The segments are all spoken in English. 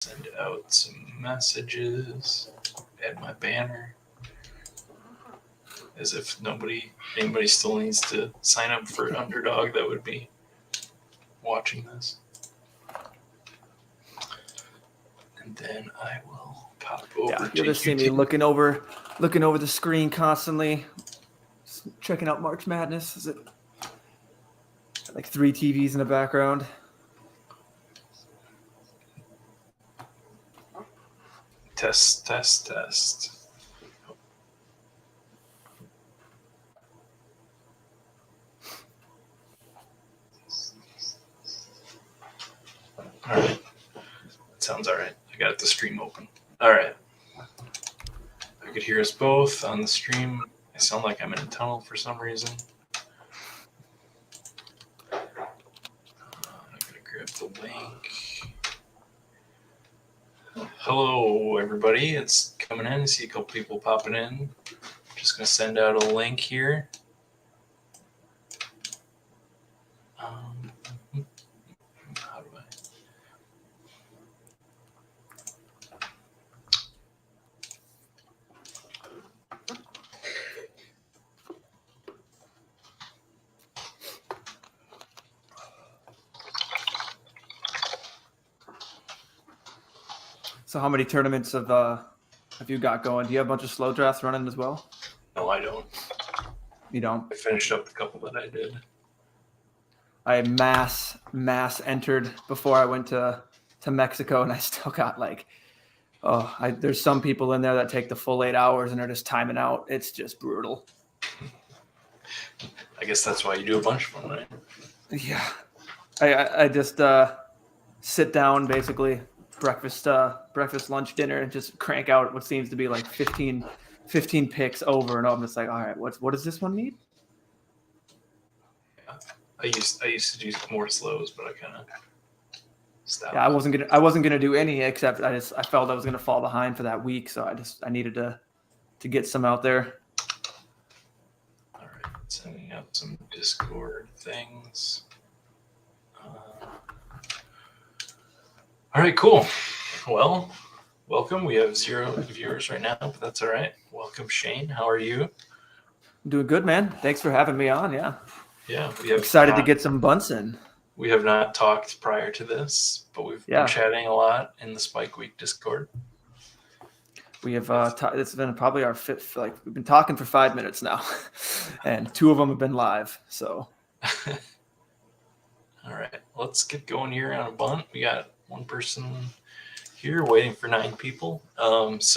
Send out some messages. Add my banner. As if anybody still needs to sign up for Underdog that would be watching this. And then I will pop over to you'll just see me YouTube. looking over the screen constantly, checking out March Madness. Is it like 3 TVs in the background? Test. All right. That sounds all right. I got the stream open. All right. I could hear us both on the stream. I sound like I'm in a tunnel for some reason. I'm going to grab the link. Hello, everybody. It's coming in. I see a couple people popping in. Just going to send out a link here. How do I? So how many tournaments have you got going? Do you have a bunch of slow drafts running as well? No, I don't. You don't? I finished up the couple that I did. I mass entered before I went to Mexico, and I still got there's some people in there that take the full 8 hours and are just timing out. It's just brutal. I guess that's why you do a bunch of them, right? Yeah. I just sit down, basically breakfast, lunch, dinner, and just crank out what seems to be like 15 picks over and over. I'm just like, all right, what does this one need? Yeah. I used to do more slows, but I kind of stopped. Yeah, I wasn't gonna do any, except I felt I was gonna fall behind for that week, so I needed to get some out there. All right, sending out some Discord things. All right, cool. Well, welcome. We have 0 viewers right now, but that's all right. Welcome, Shane. How are you? I'm doing good, man. Thanks for having me on. Yeah. Yeah, we have excited to get some bunts in. We have not talked prior to this, but we've been chatting a lot in the Spike Week Discord. We have it's been probably our fifth. We've been talking for 5 minutes now, and 2 of them have been live. So, all right, let's get going here on a bunt. We got 1 person here waiting for 9 people. For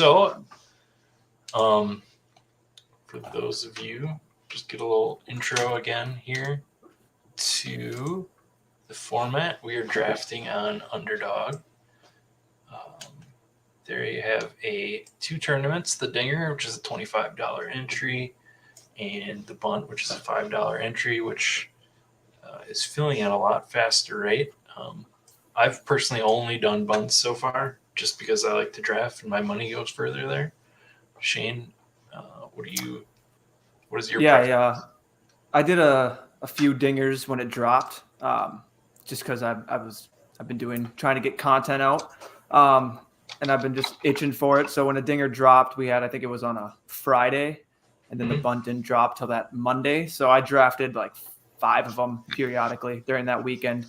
those of you, just get a little intro again here to the format. We are drafting on Underdog. There you have 2 tournaments, the Dinger, which is a $25 entry, and the Bunt, which is a $5 entry, which is filling at a lot faster rate. I've personally only done bunts so far, just because I like to draft and my money goes further there. Shane, what is your preference? Yeah. I did a few dingers when it dropped, just because I've been trying to get content out, and I've been just itching for it. So when a dinger dropped, I think it was on a Friday, and then the bunt didn't drop till that Monday. So I drafted like 5 of them periodically during that weekend.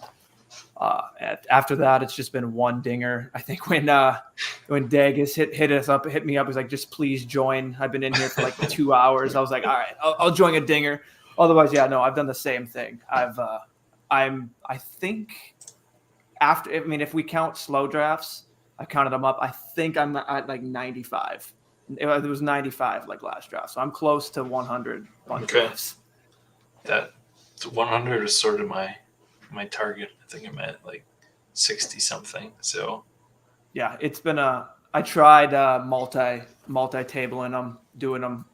After that, it's just been 1 dinger. I think when Dagus hit me up, he's like, just please join. I've been in here for like 2 hours. I was like, all right, I'll join a dinger. Otherwise, yeah, no, I've done the same thing. I think if we count slow drafts, I counted them up. I think I'm at like 95. It was 95 like last draft, so I'm close to 100 drafts. That 100 is sort of my target. I think I'm at like 60 something. So yeah, it's been I tried multi-tabling them, doing them.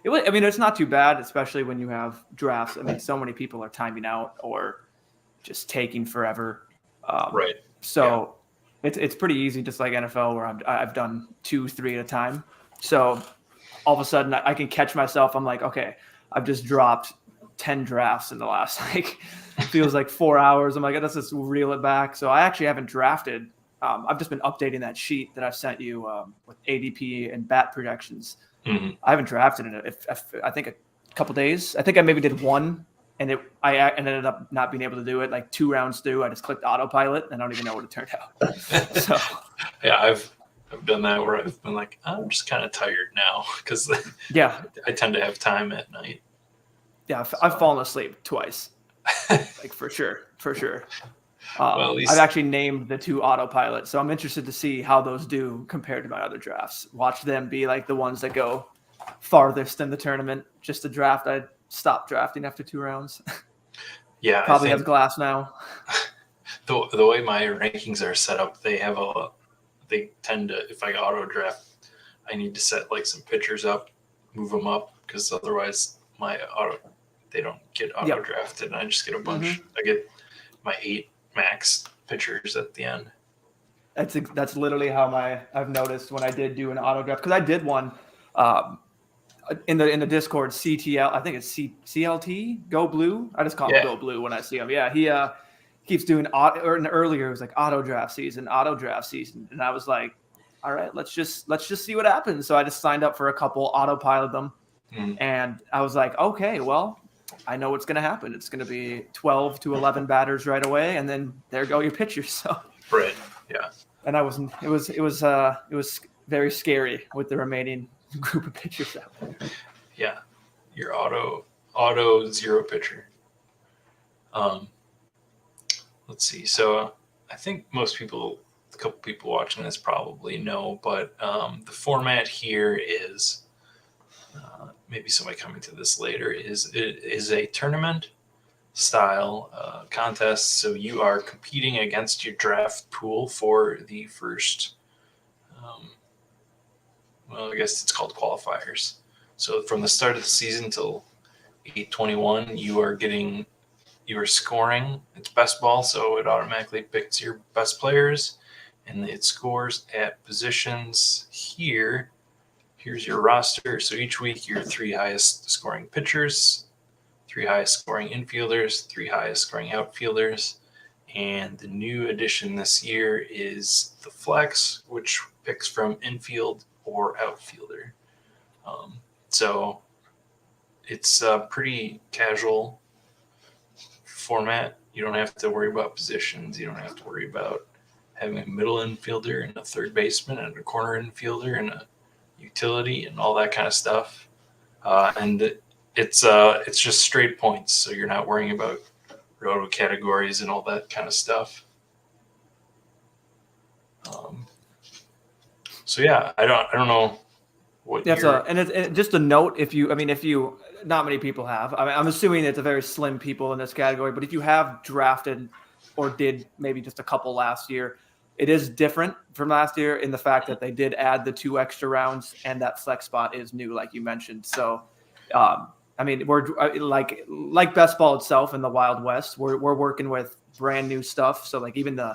It's not too bad, especially when you have drafts. So many people are timing out or just taking forever. Right. So it's pretty easy, just like NFL, where I've done 2, 3 at a time. So all of a sudden I can catch myself. I'm like, okay, I've just dropped 10 drafts in the last feels like 4 hours. I'm like, let's just reel it back. So I actually haven't drafted I've just been updating that sheet that I sent you with ADP and bat projections. Mm-hmm. I haven't drafted in I think a couple days. I think I maybe did one, and I ended up not being able to do it. Like 2 rounds through, I just clicked autopilot, and I don't even know what it turned out. So yeah, I've done that where I've been like, I'm just kind of tired now because yeah, I tend to have time at night. yeah, I've fallen asleep twice, like for sure. Well, at least I've actually named the 2 autopilot, so I'm interested to see how those do compared to my other drafts. Watch them be like the ones that go farthest in the tournament. Just a draft I stopped drafting after 2 rounds. yeah, Probably has glass now. The way my rankings are set up, they tend to, if I auto draft, I need to set like some pitchers up, move them up, because otherwise they don't get auto drafted, and I just get a bunch. Mm-hmm. I get my 8 max pitchers at the end. That's literally how I've noticed when I did do an auto draft, because I did one in the Discord, CTL, I think it's CLT, Go Blue. I just call him Go Blue when I see him. Yeah, he keeps doing earlier it was like auto draft season, and I was like, all right, let's just see what happens. So I just signed up for a couple, autopilot them, and I was like, okay, well, I know what's going to happen. It's going to be 12 to 11 batters right away, and then there go your pitchers. So right, yeah. And I wasn't. It was very scary with the remaining group of pitchers out there. Yeah, your auto 0 pitcher. Let's see. So I think a couple people watching this probably know, but the format here is maybe somebody coming to this later is a tournament style contest. So you are competing against your draft pool for the first. I guess it's called qualifiers. So from the start of the season till 8/21, you are scoring. It's best ball, so it automatically picks your best players, and it scores at positions here. Here's your roster. So each week, your 3 highest scoring pitchers, 3 highest scoring infielders, 3 highest scoring outfielders. And the new addition this year is the flex, which picks from infield or outfielder. So it's a pretty casual format. You don't have to worry about positions. You don't have to worry about having a middle infielder and a third baseman and a corner infielder and a utility and all that kind of stuff. And it's just straight points. So you're not worrying about roto categories and all that kind of stuff. So yeah, I don't know what. And just a note, if you not many people have. I'm assuming it's a very slim people in this category, but if you have drafted or did maybe just a couple last year, it is different from last year in the fact that they did add the 2 extra rounds, and that flex spot is new, like you mentioned. So, we're like best ball itself in the Wild West. We're working with brand new stuff. So like even the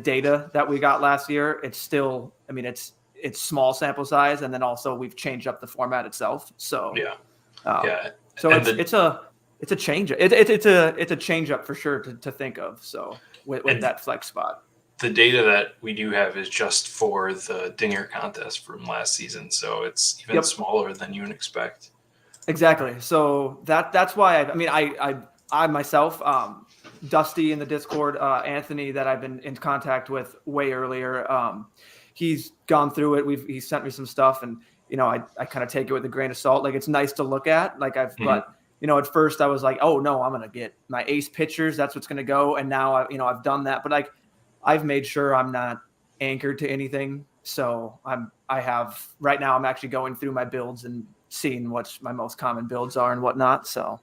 data that we got last year, it's still, it's small sample size, and then also we've changed up the format itself. So So it's a change. It's a change up for sure to think of. So with that flex spot. The data that we do have is just for the Dinger contest from last season, so it's even smaller than you would expect. Exactly. So that's why I myself, Dusty in the Discord, Anthony that I've been in contact with way earlier. He's gone through it. He sent me some stuff, and I kind of take it with a grain of salt. Like, it's nice to look at. Like but at first I was like, oh no, I'm gonna get my ace pitchers. That's what's gonna go. And now I've done that, but like, I've made sure I'm not anchored to anything. So I have right now, I'm actually going through my builds and seeing what my most common builds are and whatnot. So,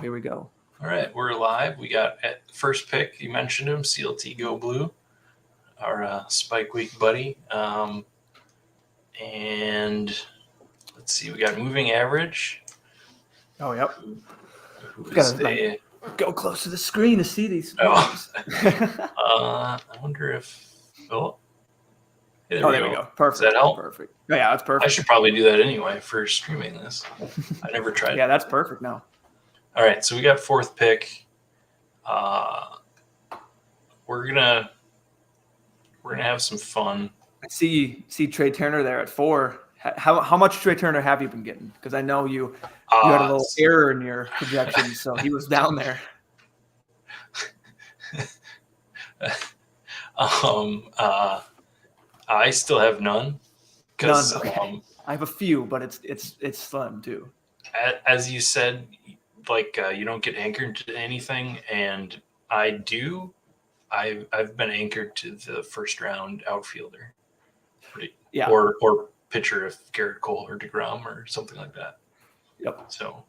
here we go. All right, we're live. We got at the first pick, you mentioned him, CLT Go Blue, our Spike Week buddy. And let's see, we got moving average. Oh, yep. Go close to the screen to see these. I wonder if. There we go. Perfect. Does that help? Perfect. Yeah, that's perfect. I should probably do that anyway for streaming this. I never tried. Yeah, that's perfect now. All right, so we got 4th pick. We're gonna we're gonna have some fun. I see Trey Turner there at 4. How much Trey Turner have you been getting? Because I know you had a little error in your projections, so he was down there. I still have none. None. Okay. I have a few, but it's slim too. As you said, like you don't get anchored to anything, and I do. I've been anchored to the first round outfielder, or pitcher if Garrett Cole or DeGrom or something like that. Yep. So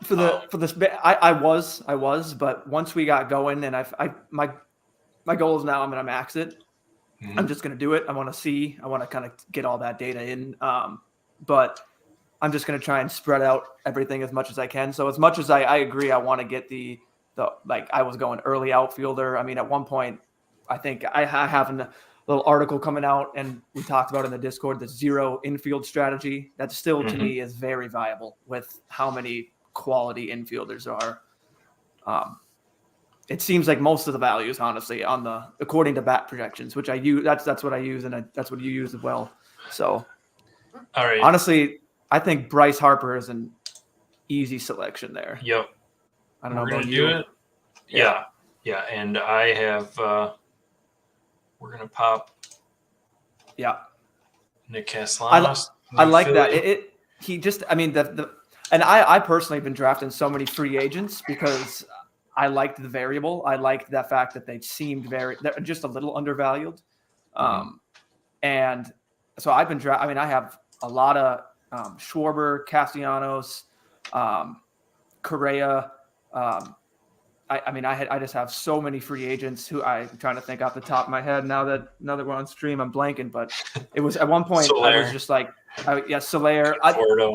for this, I was, but once we got going, and my goal is now I'm going to max it. Mm-hmm. I'm just going to do it. I want to kind of get all that data in. But I'm just going to try and spread out everything as much as I can. So as much as I agree, I want to get the like I was going early outfielder. I mean, at one point, I think I have a little article coming out, and we talked about in the Discord, the 0 infield strategy. That still to me is very viable with how many quality infielders are. It seems like most of the values, honestly, according to bat projections, which I use. That's what I use, and that's what you use as well. So, all right. Honestly, I think Bryce Harper is an easy selection there. Yep. I don't know about you. Do it. Yeah. And I have. We're gonna pop. Yeah. Nick Castellanos. I like that. He just. I mean and I personally have been drafting so many free agents because I liked the variable. I liked that fact that they seemed they're just a little undervalued. And so I've been I have a lot of Schwarber, Castellanos, Correa. I just have so many free agents who I'm trying to think off the top of my head now that we're on stream. I'm blanking, but it was at one point Soler. I was just like, Soler.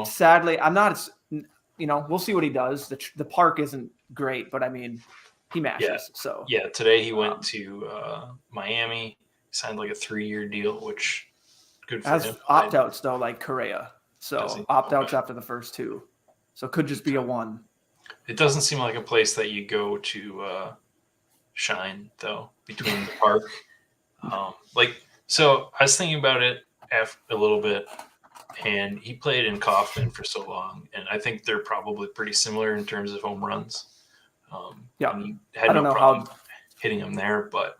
Sadly, I'm not. We'll see what he does. The park isn't great, but I mean, he matches. Yeah. So today he went to Miami, signed like a 3-year deal, which good for him. Opt-outs though, like Correa. So opt-outs after the first 2. So it could just be a 1. It doesn't seem like a place that you go to shine though, between the park. So I was thinking about it after a little bit, and he played in Kaufman for so long, and I think they're probably pretty similar in terms of home runs. And he had no problem hitting him there, but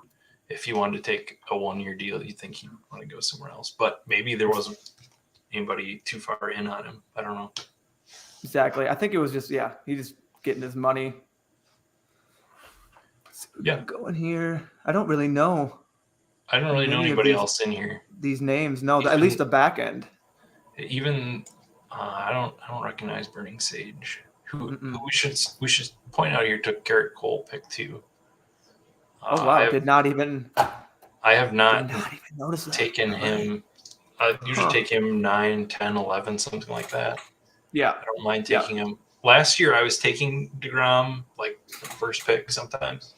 if you wanted to take a 1-year deal, you think he'd want to go somewhere else. But maybe there wasn't anybody too far in on him. I don't know. Exactly. I think it was just he's just getting his money. Going here. I don't really know. I don't really know anybody else in here. These names, no, at least the back end. Even I don't recognize Burning Sage. Who we should point out here took Garrett Cole pick 2. Oh wow! I have not even noticed taken him. I usually take him 9, 10, 11, something like that. Yeah, I don't mind taking him. Last year I was taking DeGrom like the first pick sometimes,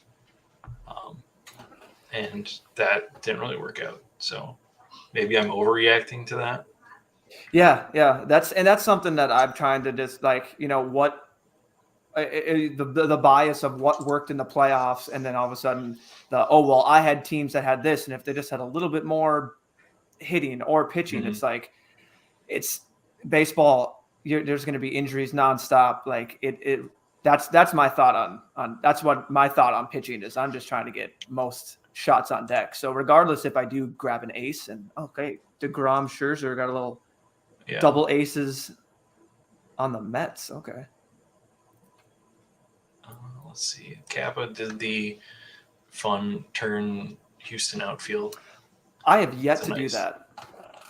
and that didn't really work out. So maybe I'm overreacting to that. Yeah. That's something that I'm trying to just what the bias of what worked in the playoffs, and then all of a sudden I had teams that had this, and if they just had a little bit more hitting or pitching, it's like it's baseball. There's going to be injuries nonstop. Like that's my thought on that's what my thought on pitching is. I'm just trying to get most shots on deck. So regardless if I do grab an ace and DeGrom, Scherzer got a little double aces on the Mets. Okay. Let's see. Kappa did the fun turn Houston outfield. I have yet to do that.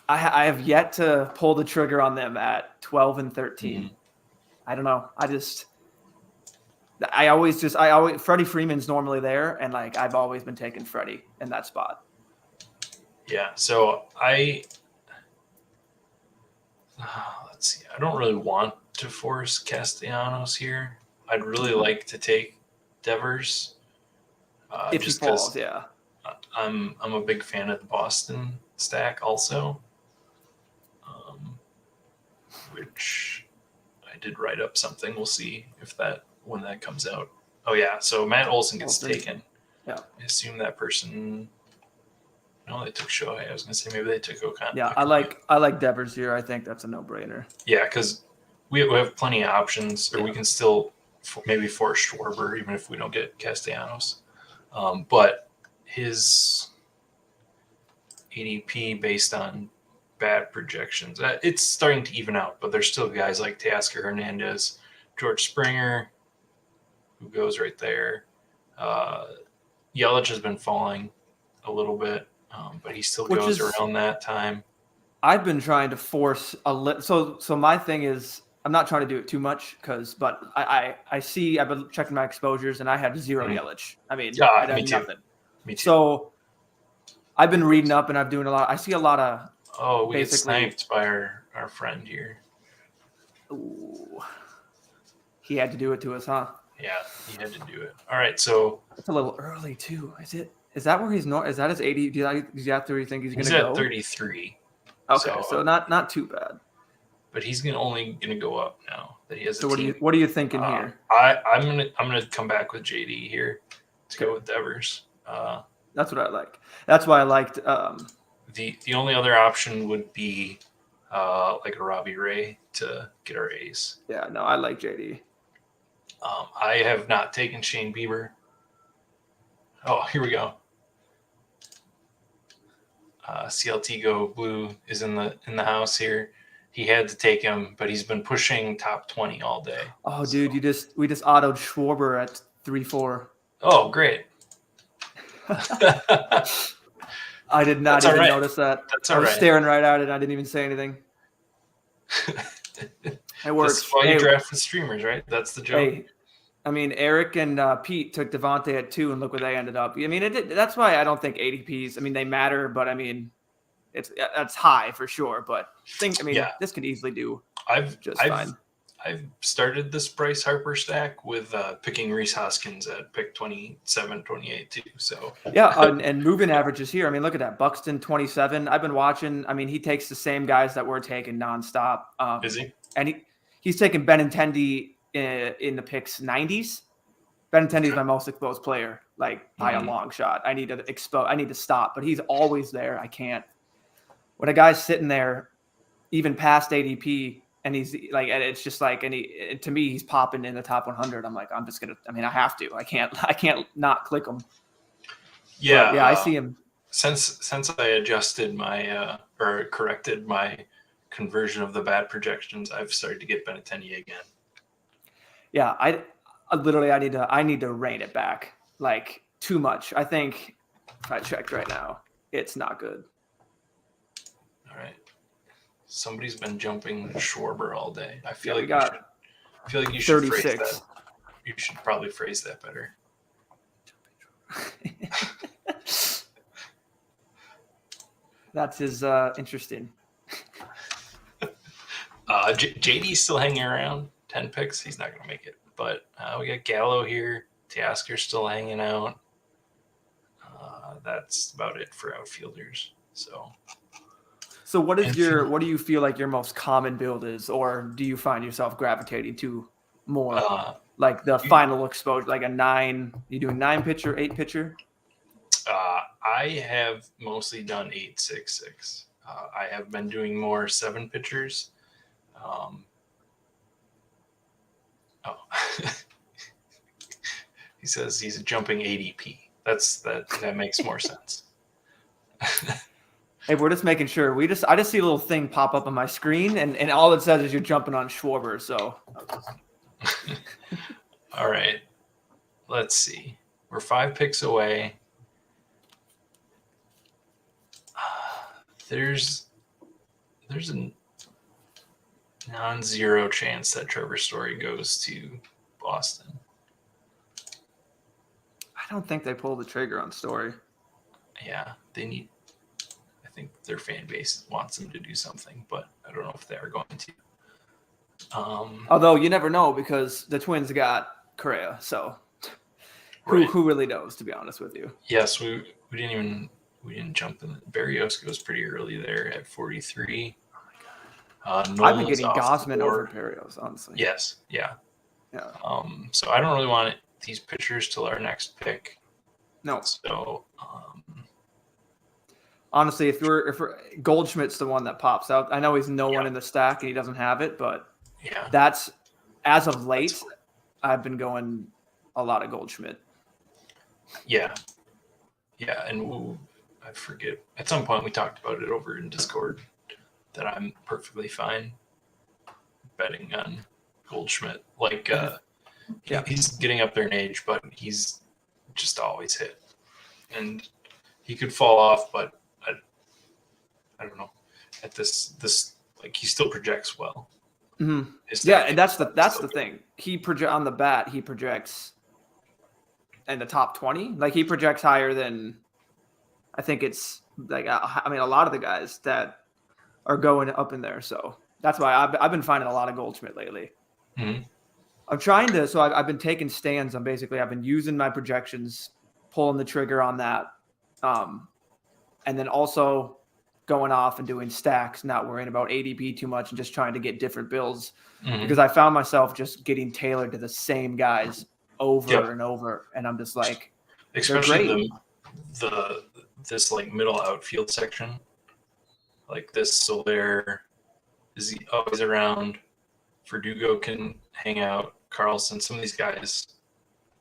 I have yet to pull the trigger on them at 12 and 13. I don't know. I always Freddie Freeman's normally there, and I've always been taking Freddie in that spot. Yeah. So let's see. I don't really want to force Castellanos here. I'd really like to take Devers. If he falls, yeah. I'm a big fan of the Boston stack also. Which I did write up something. We'll see when that comes out. Oh yeah, so Matt Olson gets taken. Yeah. I assume that person No, they took Shohei. I was gonna say maybe they took Okan. Yeah, I like Devers here. I think that's a no-brainer. Yeah, because we have plenty of options, or we can still maybe force Schwarber even if we don't get Castellanos. But his ADP based on bad projections, it's starting to even out. But there's still guys like Teoscar Hernandez, George Springer, who goes right there. Yelich has been falling a little bit, but he still goes around that time. I've been trying to force so my thing is I'm not trying to do it too much but I see I've been checking my exposures and I have 0 Yelich. I mean, I had nothing. Me too. So I've been reading up and I'm doing a lot. I see a lot of we get sniped by our friend here. Ooh. He had to do it to us, huh? Yeah, he had to do it. All right, so it's a little early too. Is that where he's not? Is that his 80? Do you have to think he's going to go? He's at 33. Okay, so not too bad. But he's only going to go up now that he has a team. What are you thinking here? I'm gonna come back with JD here to go with Devers. That's what I like. That's why I liked. The only other option would be like a Robbie Ray to get our ace. Yeah, no, I like JD. I have not taken Shane Bieber. Oh, here we go. CLT Go Blue is in the house here. He had to take him, but he's been pushing top 20 all day. Oh, dude, we just autoed Schwarber at 3-4. Oh, great. I did not even notice that. That's all right. I was staring right at it. I didn't even say anything. It works. That's why you draft with streamers, right? That's the joke. Hey, I mean, Eric and Pete took Devontae at 2, and look where they ended up. I mean, that's why I don't think ADPs. I mean, they matter, but I mean, that's high for sure. But this could easily do fine. I've started this Bryce Harper stack with picking Rhys Hoskins at pick 27, 28 too. So yeah, and moving averages here. I mean, look at that. Buxton 27. I've been watching. I mean, he takes the same guys that we're taking nonstop. Is he? And he's taking Benintendi in the picks 90s. Benintendi is my most exposed player, like by a long shot. I need to stop, but he's always there. I can't. When a guy's sitting there, even past ADP. And he's like, and it's just like, to me, he's popping in the top 100. I'm like, I have to. I can't not click him. Yeah, but yeah, I see him. Since I adjusted my or corrected my conversion of the bad projections, I've started to get Benintendi again. Yeah, I literally I need to rein it back, like too much. I think if I checked right now, it's not good. All right. Somebody's been jumping Schwarber all day. I feel like you should phrase that. You should probably phrase that better. That's his interesting. JD's still hanging around. 10 picks. He's not going to make it. But we got Gallo here. Teoscar's still hanging out. That's about it for outfielders. So what do you feel like your most common build is, or do you find yourself gravitating to more like the final exposure, like a 9? You doing 9 pitcher, 8 pitcher? I have mostly done 8-6-6. I have been doing more 7 pitchers. He says he's jumping ADP. That makes more sense. Hey, we're just making sure. I just see a little thing pop up on my screen, and all it says is you're jumping on Schwarber. So, all right, let's see. We're 5 picks away. There's a non-zero chance that Trevor Story goes to Boston. I don't think they pull the trigger on Story. Yeah, they need. I think their fan base wants them to do something, but I don't know if they are going to. Although you never know because the Twins got Correa, so who really knows? To be honest with you. Yes, we didn't jump in. Barrios goes pretty early there at 43. I've been getting Gosman over Barrios, honestly. Yes, yeah. Yeah. So I don't really want these pitchers till our next pick. No. So honestly, if we're Goldschmidt's the one that pops out. I know he's no one in the stack and he doesn't have it, but Yeah. that's as of late. I've been going a lot of Goldschmidt. Yeah. Yeah. And I forget. At some point, we talked about it over in Discord that I'm perfectly fine betting on Goldschmidt. Like, he's getting up there in age, but he's just always hit. And he could fall off, but I don't know. At this like he still projects well. Mm-hmm. Yeah, and that's the thing. He on the bat. He projects in the top 20. Like he projects higher than I think it's like I mean a lot of the guys that are going up in there. So that's why I've been finding a lot of Goldschmidt lately. Mm-hmm. I'm trying to. So I've been taking stands on basically. I've been using my projections, pulling the trigger on that, and then also going off and doing stacks, not worrying about ADP too much and just trying to get different builds because I found myself just getting tailored to the same guys over and over. And I'm just like, especially this like middle outfield section like this. So there is he always around. Verdugo can hang out. Carlson, some of these guys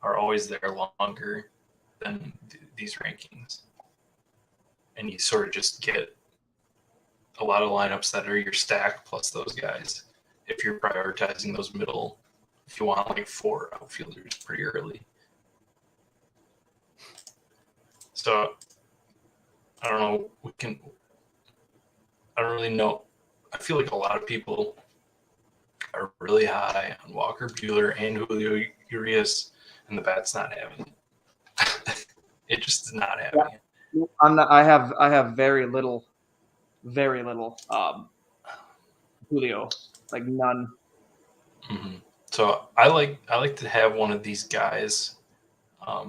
are always there longer than these rankings. And you sort of just get a lot of lineups that are your stack plus those guys. If you're prioritizing those middle, if you want like 4 outfielders pretty early. So I don't know. I don't really know. I feel like a lot of people are really high on Walker Buehler and Julio Urias, and the bat's not having it. It just is not having it. I have very little Julio, like none. Mm-hmm. So I like to have one of these guys. I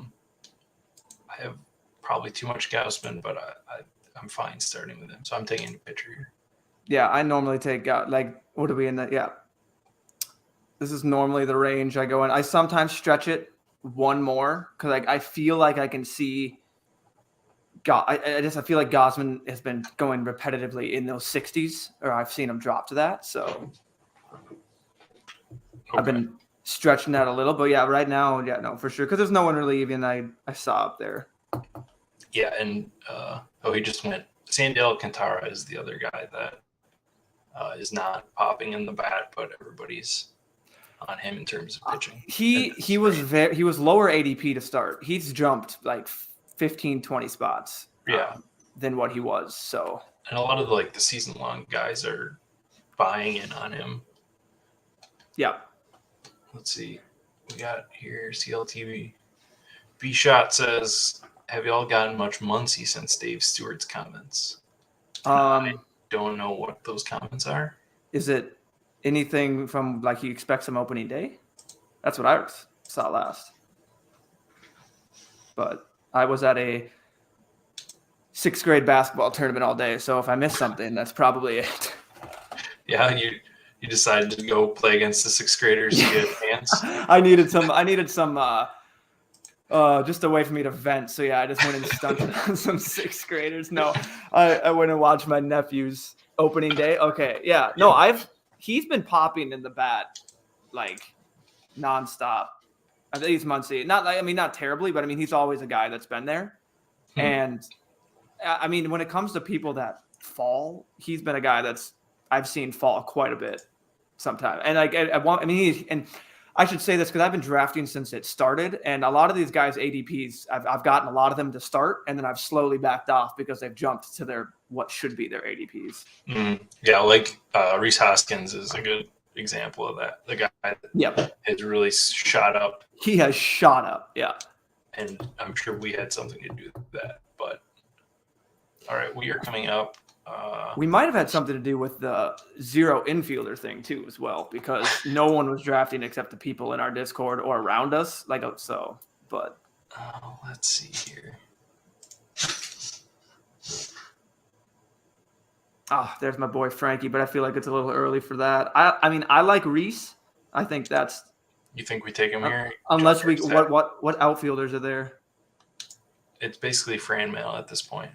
have probably too much Gausman, but I'm fine starting with him. So I'm taking a pitcher here. Yeah, I normally take like what are we in that? Yeah, this is normally the range I go in. I sometimes stretch it one more because I feel like I can see. I feel like Gausman has been going repetitively in those 60s, or I've seen him drop to that. So I've been stretching that a little, but yeah, right now, yeah, no, for sure, because there's no one really even I saw up there. Yeah, and he just went. Sandy Alcantara is the other guy that is not popping in the bat, but everybody's on him in terms of pitching. He was lower ADP to start. He's jumped like 15, 20 spots. Than what he was. So and a lot of the season long guys are buying in on him. Yeah. Let's see. We got here CLTV. B Shot says, "Have y'all gotten much Muncie since Dave Stewart's comments?" I don't know what those comments are. Is it anything from like he expects him opening day? That's what I saw last. But I was at a 6th grade basketball tournament all day, so if I missed something, that's probably it. Yeah, you decided to go play against the 6th graders to get fans. I needed some just a way for me to vent. So yeah, I just went and stunted on some 6th graders. No, I went and watched my nephew's opening day. Okay, yeah, no, he's been popping in the bat like nonstop. I think he's Muncie. Not terribly, but I mean he's always a guy that's been there. And I mean, when it comes to people that fall, he's been a guy that's I've seen fall quite a bit sometimes. And and I should say this because I've been drafting since it started, and a lot of these guys ADPs, I've gotten a lot of them to start, and then I've slowly backed off because they've jumped to their what should be their ADPs. Yeah, like Rhys Hoskins is a good example of that. The guy that has really shot up. He has shot up, yeah. And I'm sure we had something to do with that. But all right, we are coming up. We might have had something to do with the 0 infielder thing too, as well, because no one was drafting except the people in our Discord or around us. But let's see here. There's my boy Frankie, but I feel like it's a little early for that. I like Rhys. I think that's. You think we take him here? Unless what outfielders are there? It's basically Fran Mail at this point.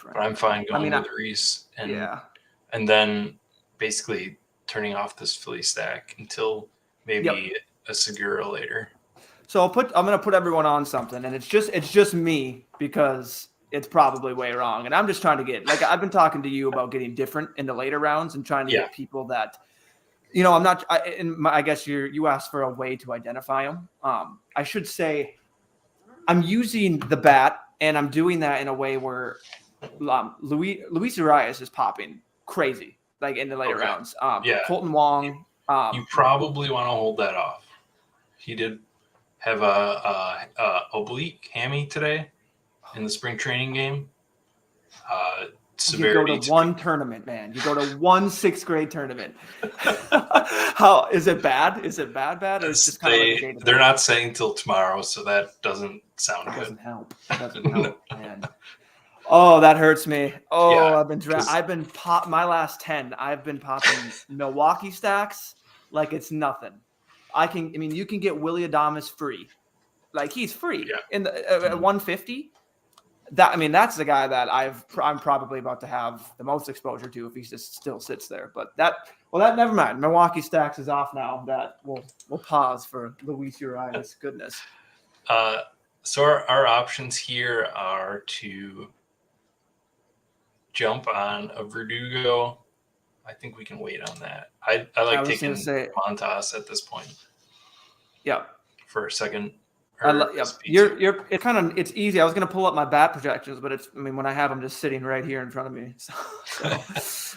but I'm fine going with Reese and then basically turning off this Philly stack until maybe a Segura later. So I'm going to put everyone on something, and it's just me because it's probably way wrong, and I'm just trying to get, like, I've been talking to you about getting different in the later rounds and trying to get people that, I'm not. I guess you asked for a way to identify them. I should say, I'm using the bat, and I'm doing that in a way where Luis Urias is popping crazy, like in the later rounds. Colton Wong. You probably want to hold that off. He did have a oblique hammy today in the spring training game. You go to one tournament, man. You go to one 6th grade tournament. How is it bad? Is it bad? Or it's just kind of like a day-to-day? They're not saying till tomorrow, so that doesn't sound good. Doesn't help. Doesn't help, man. Oh, that hurts me. Oh, yeah, I've been my last 10. I've been popping Milwaukee stacks like it's nothing. You can get Willy Adames free. Like, he's free in the at 150. That's the guy that I'm probably about to have the most exposure to if he just still sits there. But never mind. Milwaukee stacks is off now. That we'll pause for Luis Urias. Goodness. So our options here are to jump on a Verdugo. I think we can wait on that. I like taking Montas at this point. Yeah. For a second. It's easy. I was going to pull up my bat projections, but when I have them just sitting right here in front of me. So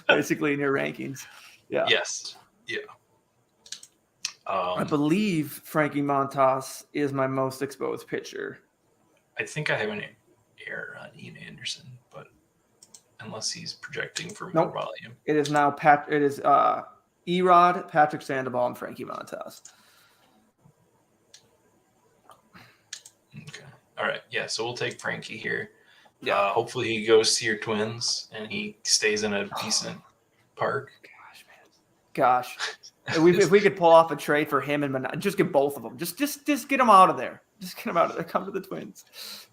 basically in your rankings. Yeah. Yes. Yeah. I believe Frankie Montas is my most exposed pitcher. I think I have an error on Ian Anderson, but unless he's projecting for more volume. It is now Erod, Patrick Sandoval, and Frankie Montas. Okay. All right. Yeah. So we'll take Frankie here. Yeah. Hopefully he goes to your Twins and he stays in a decent park. Gosh. If we could pull off a trade for him and just get both of them. Just get them out of there. Just get them out of there. Come to the Twins,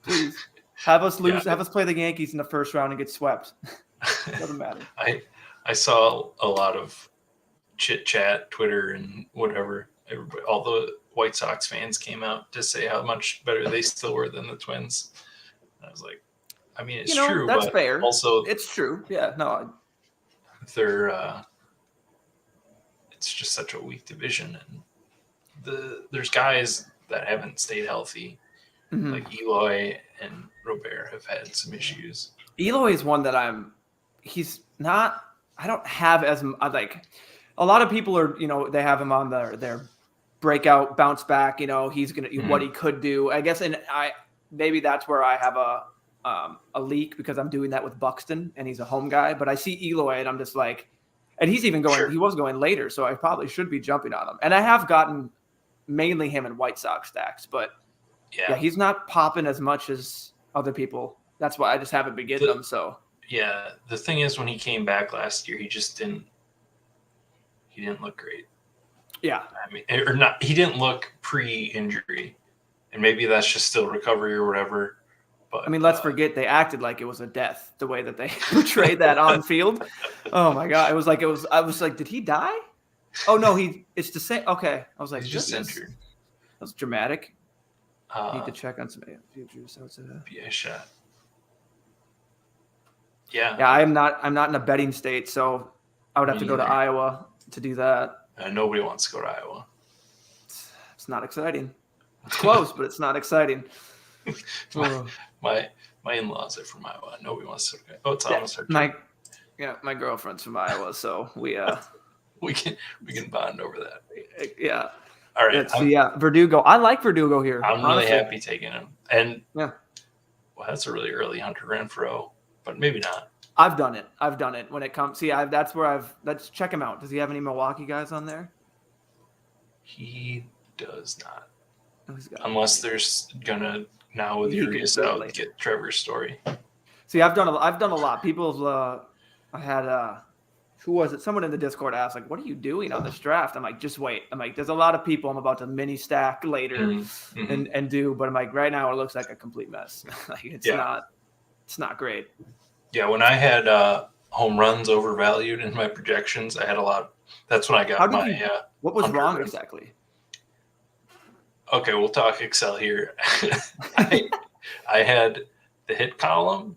please. Have us lose. Have us play the Yankees in the first round and get swept. Doesn't matter. I saw a lot of chit chat, Twitter, and whatever. Everybody, all the White Sox fans came out to say how much better they still were than the Twins. And I was like, it's true. That's but fair. Also, it's true. Yeah. No. They're. It's just such a weak division, and there's guys that haven't stayed healthy, like Eloy and Robert have had some issues. Eloy is one that he's not. I don't have as like a lot of people are. They have him on their breakout bounce back. He's gonna what he could do. I guess, and maybe that's where I have a leak because I'm doing that with Buxton and he's a home guy. But I see Eloy and I'm just like. And he's even going. Sure. He was going later, so I probably should be jumping on him. And I have gotten mainly him in White Sox stacks, but he's not popping as much as other people. That's why I just haven't been getting him. So the thing is, when he came back last year, he just didn't. He didn't look great. Yeah, or not. He didn't look pre-injury, and maybe that's just still recovery or whatever. But, let's forget they acted like it was a death the way that they portrayed that on field. Oh my God. I was like, did he die? Oh no, it's the same. Okay. I was like, he's just injured. That was dramatic. Need to check on some futures. Be a shot. Yeah. Yeah. I'm not in a betting state. So I would have to go to Iowa to do that. Nobody wants to go to Iowa. It's not exciting. It's close, but it's not exciting. My in-laws are from Iowa. Nobody wants to go. Oh, it's almost our turn. My girlfriend's from Iowa, so we can bond over that. Yeah. All right. Verdugo. I like Verdugo here. I'm really happy taking him. And well, that's a really early Hunter Renfroe, but maybe not. I've done it when it comes. See, let's check him out. Does he have any Milwaukee guys on there? He does not. Unless there's gonna now with Urias out get Trevor's Story. See, I've done a lot. People, I had who was it? Someone in the Discord asked, like, "What are you doing on this draft?" I'm like, "Just wait." I'm like, "There's a lot of people I'm about to mini stack later and do," but I'm like, right now it looks like a complete mess. Like it's not great. Yeah, when I had home runs overvalued in my projections, I had a lot. That's when I How got did my you? What was Hunter wrong win. exactly? Okay, we'll talk Excel here. I had the hit column,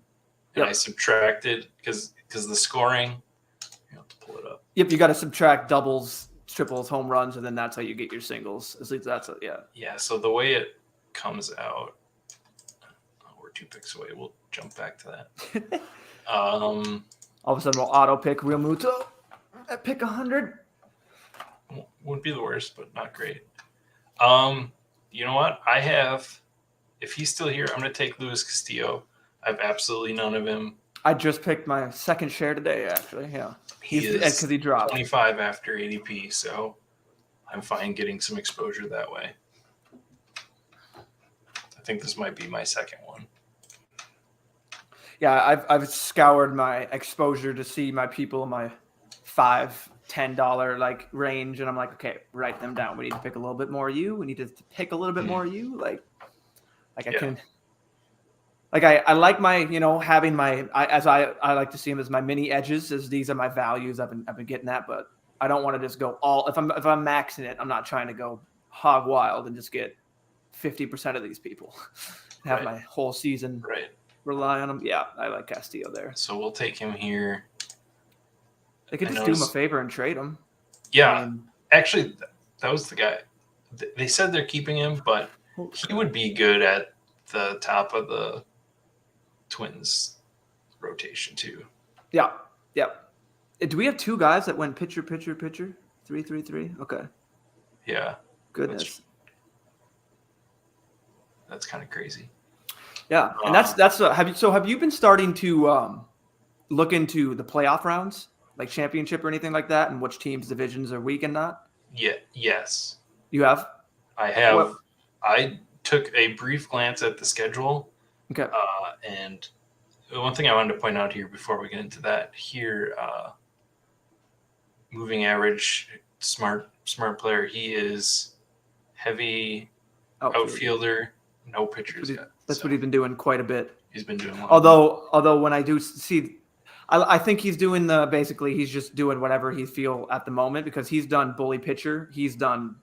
and I Yep. subtracted because the scoring. You have to pull it up. Yep. You got to subtract doubles, triples, home runs, and then that's how you get your singles. At least that's yeah. Yeah, so the way it comes out, we're 2 picks away. We'll jump back to that. All of a sudden, we'll auto pick Real Muto at pick 100. Wouldn't be the worst, but not great. You know what? I have. If he's still here, I'm going to take Luis Castillo. I have absolutely none of him. I just picked my second share today, actually. Yeah, He is because he dropped 25 after ADP, so I'm fine getting some exposure that way. I think this might be my second one. Yeah, I've scoured my exposure to see my people in my $5-10 like range, and I'm like, okay, write them down. We need to pick a little bit more of you. We need to pick a little bit more of you. Like I can. Like I like my, having my, I like to see them as my mini edges, as these are my values. I've been getting that, but I don't want to just go all. If I'm maxing it, I'm not trying to go hog wild and just get 50% of these people. Have my whole season rely on them. Yeah, I like Castillo there. So we'll take him here. They could just do him a favor and trade him. Yeah, actually, that was the guy. They said they're keeping him, but he would be good at the top of the Twins rotation too. Yeah. Do we have two guys that went pitcher, 3-3-3? Okay. Yeah. Goodness. That's kind of crazy. Yeah, and that's have you been starting to look into the playoff rounds, like championship or anything like that, and which teams' divisions are weak and not? Yeah. Yes. You have. I have. I took a brief glance at the schedule. Okay. And one thing I wanted to point out here before we get into that here, moving average, smart player. He is heavy outfielder, no pitchers yet. That's what he's been doing quite a bit. He's been doing well. Although when I do see, I think he's doing basically he's just doing whatever he feel at the moment, because he's done bully pitcher. He's done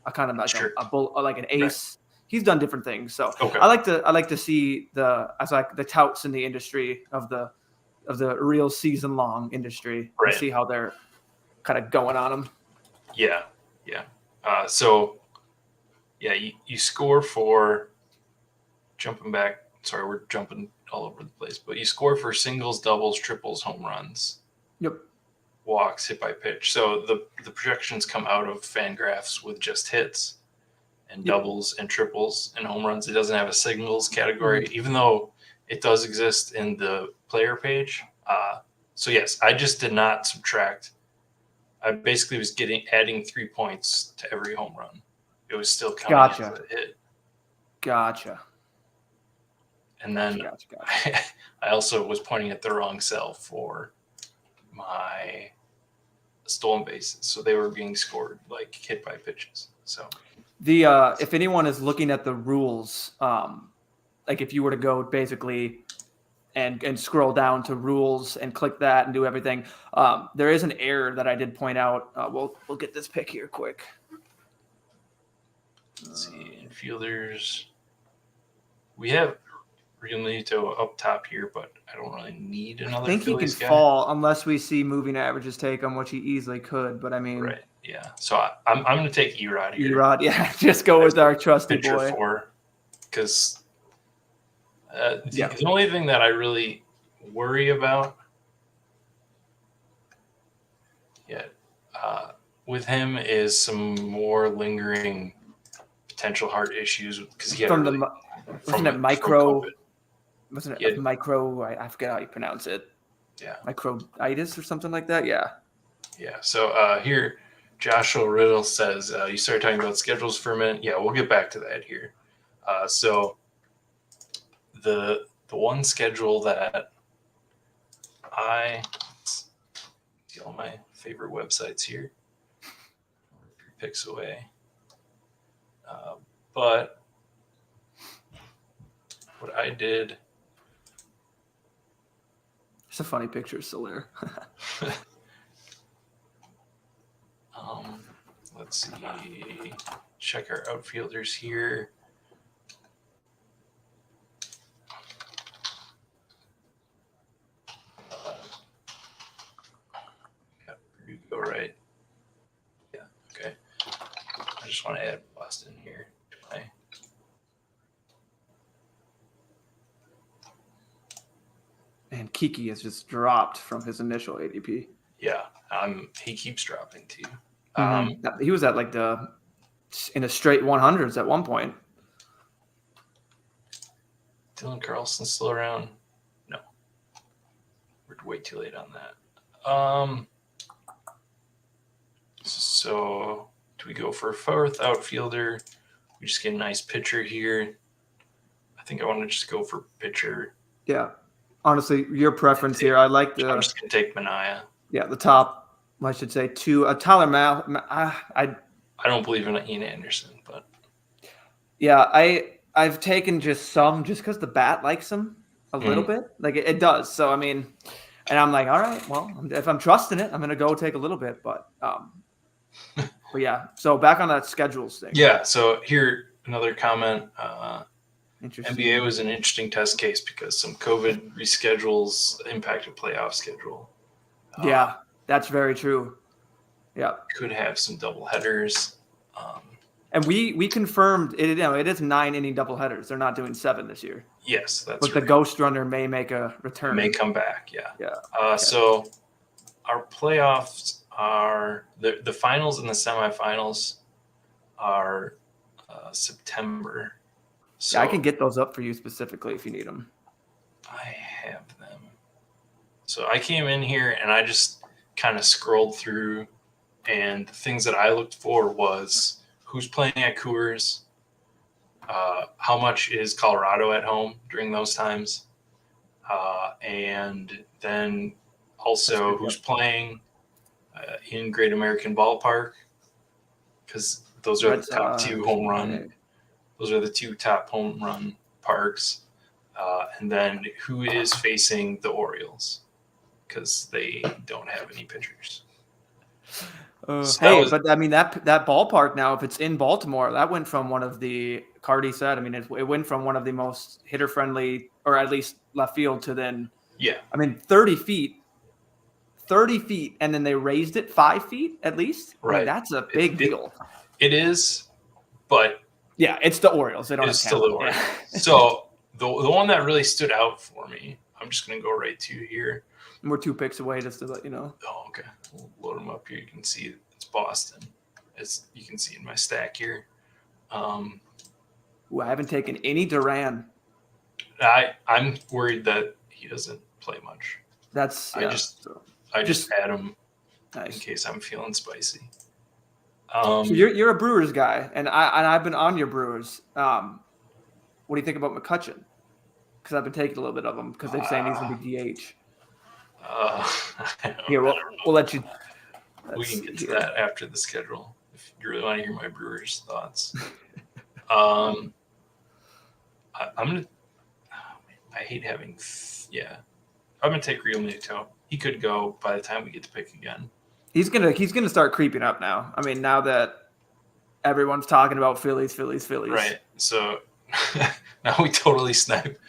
a kind of like a bull, like an ace. Right. He's done different things. So I like to see the touts in the industry of the real season long industry, and see how they're kind of going on them. Yeah. You score for, jumping back. Sorry, we're jumping all over the place, but you score for singles, doubles, triples, home runs. Yep. Walks, hit by pitch. So the projections come out of Fangraphs with just hits and doubles and triples and home runs. It doesn't have a singles category, even though it does exist in the player page. So yes, I just did not subtract. I basically was adding 3 points to every home run. It was still counting as a hit. Gotcha. And then I also was pointing at the wrong cell for my stolen bases, so they were being scored like hit by pitches. So if anyone is looking at the rules, like if you were to go basically and scroll down to rules and click that and do everything, there is an error that I did point out. We'll get this pick here quick. Let's see, infielders. We have Realmuto up top here, but I don't really need another. I think Phillies he can fall unless we see moving averages take him, which he easily could. But I mean, yeah. So I'm going to take Erod here. Erod, yeah, just go with our trusty boy. Because the only thing that I really worry about, with him is some more lingering potential heart issues, because he had wasn't it micro? Wasn't it micro? I forget how you pronounce it. Yeah. Microitis or something like that. Yeah. Yeah. So here, Joshua Riddle says, you started talking about schedules for a minute. Yeah, we'll get back to that here. So the one schedule that see all my favorite websites here. 3 picks away. But what I did It's a funny picture still there. Let's see. Check our outfielders here. Got Verdugo, right? Yeah. Okay. I just want to add Boston here. And Kiki has just dropped from his initial ADP. Yeah. He keeps dropping too. He was at like in a straight 100s at one point. Dylan Carlson's still around? No. We're way too late on that. So do we go for a fourth outfielder? We just get a nice pitcher here. I think I want to just go for pitcher. Yeah. Honestly, your preference here. I like I'm just going to take Manaea. Yeah, the top, I should say, two. Tyler Mal. I don't believe in Ian Anderson, but. Yeah, I've taken just some just because the bat likes him a little bit. Like it does. So, I mean, and I'm like, all right, well, if I'm trusting it, I'm going to go take a little bit. But yeah, so back on that schedules thing. Yeah, so here, another comment. Interesting. NBA was an interesting test case because some COVID reschedules impacted playoff schedule. Yeah, that's very true. Yeah. Could have some double headers. And we confirmed it. It is 9 inning doubleheaders. They're not doing 7 this year. Yes, that's but right. The Ghost Runner may make a return. May come back. Yeah. Yeah. Okay. So our playoffs are the finals and the semifinals are September. So yeah, I can get those up for you specifically if you need them. I have them. So I came in here and I just kind of scrolled through, and the things that I looked for was who's playing at Coors, how much is Colorado at home during those times, and then also who's playing in Great American Ballpark, because those are the top two home run. Those are the two top home run parks, and then who is facing the Orioles, because they don't have any pitchers. But I mean that ballpark now, if it's in Baltimore, that went from one of the Cardi said. I mean, it went from one of the most hitter friendly, or at least left field, to then. Yeah. I mean, 30 feet, and then they raised it 5 feet at least. Right. I mean, that's a big deal. It is, but yeah, it's the Orioles. They don't have still the Orioles. Yeah. So the one that really stood out for me, I'm just going to go right to here. And we're 2 picks away, just to let you know. Oh, okay. We'll load them up here. You can see it's Boston. As you can see in my stack here. I haven't taken any Duran. I'm worried that he doesn't play much. I just add him in case I'm feeling spicy. So you're a Brewers guy, and I've been on your Brewers. What do you think about McCutchen? Because I've been taking a little bit of him because they're saying he's going to be DH. Here, we'll let you. We can get to that after the schedule if you really want to hear my Brewers thoughts. I'm gonna. I hate having. Yeah, I'm gonna take Real Muto. He could go by the time we get to pick again. He's gonna start creeping up now. I mean, now that everyone's talking about Phillies. Right. So now we totally snipe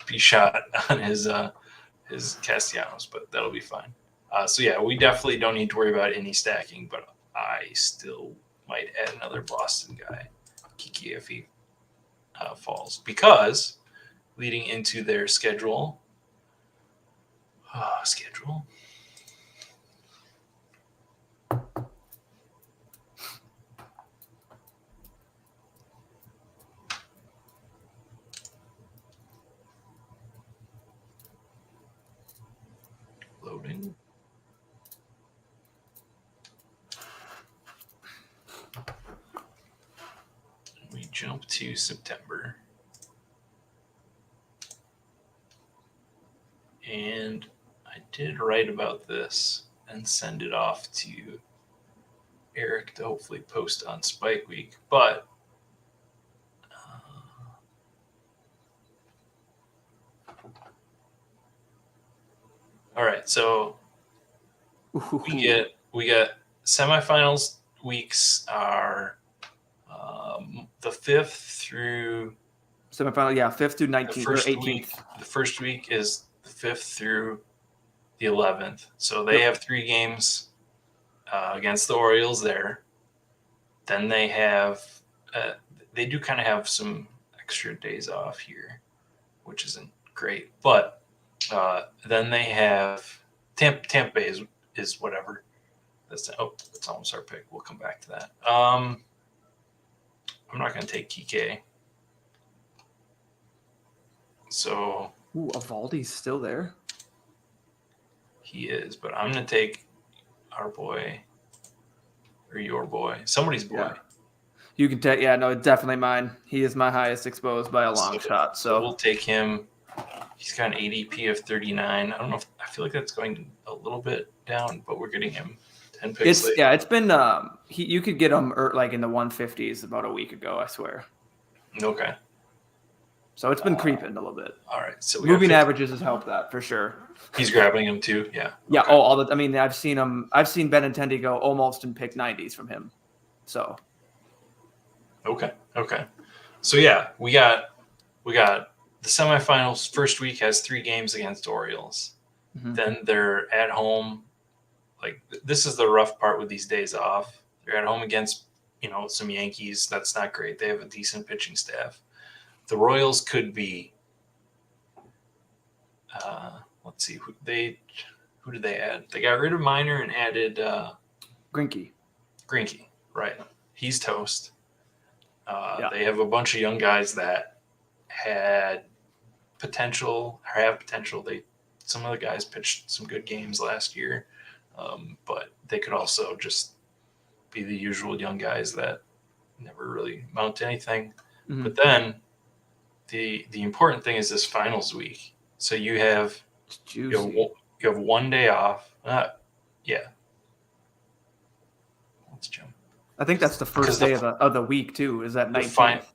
B-shot on his Castellanos, but that'll be fine. So yeah, we definitely don't need to worry about any stacking, but I still might add another Boston guy, Kiki, if he falls, because leading into their schedule. Loading. We jump to September. And I did write about this and send it off to Eric to hopefully post on Spike Week, but All right, so Ooh. we got semifinals weeks are the 5th through Semifinal, yeah, 5th through the 19th or first 18th. week. The first week is the 5th through the 11th. So they Yep. have 3 games against the Orioles there. Then they have they do kind of have some extra days off here, which isn't great. But then they have Tampa Bay is whatever. That's almost our pick. We'll come back to that. I'm not going to take Kike. So Ooh, Evaldi's still there. he is, but I'm going to take our boy or your boy, somebody's boy. Yeah. You can take, yeah, no, definitely mine. He is my highest exposed by a long shot. So we'll take him. He's got an ADP of 39. I don't know I feel like that's going a little bit down, but we're getting him 10 picks later. Yeah, it's been you could get him like in the 150s about a week ago, I swear. Okay. So it's been creeping a little bit. All right. So moving averages has helped that for sure. He's grabbing him too. Yeah. Yeah. Okay. Oh, I mean, I've seen Benintendi go almost and pick 90s from him. So. Okay. So yeah, we got the semifinals. First week has 3 games against Orioles. Mm-hmm. Then they're at home. Like this is the rough part with these days off. They're at home against some Yankees. That's not great. They have a decent pitching staff. The Royals could be. Let's see who did they add? They got rid of Minor and added Greinke, right? He's toast. They have a bunch of young guys that had potential or have potential. Some of the guys pitched some good games last year, but they could also just be the usual young guys that never really amount to anything. Mm-hmm. But then the important thing is this finals week. So you have 1 day off. Yeah. Let's jump. I think that's the first day of the week too. Is that 19th?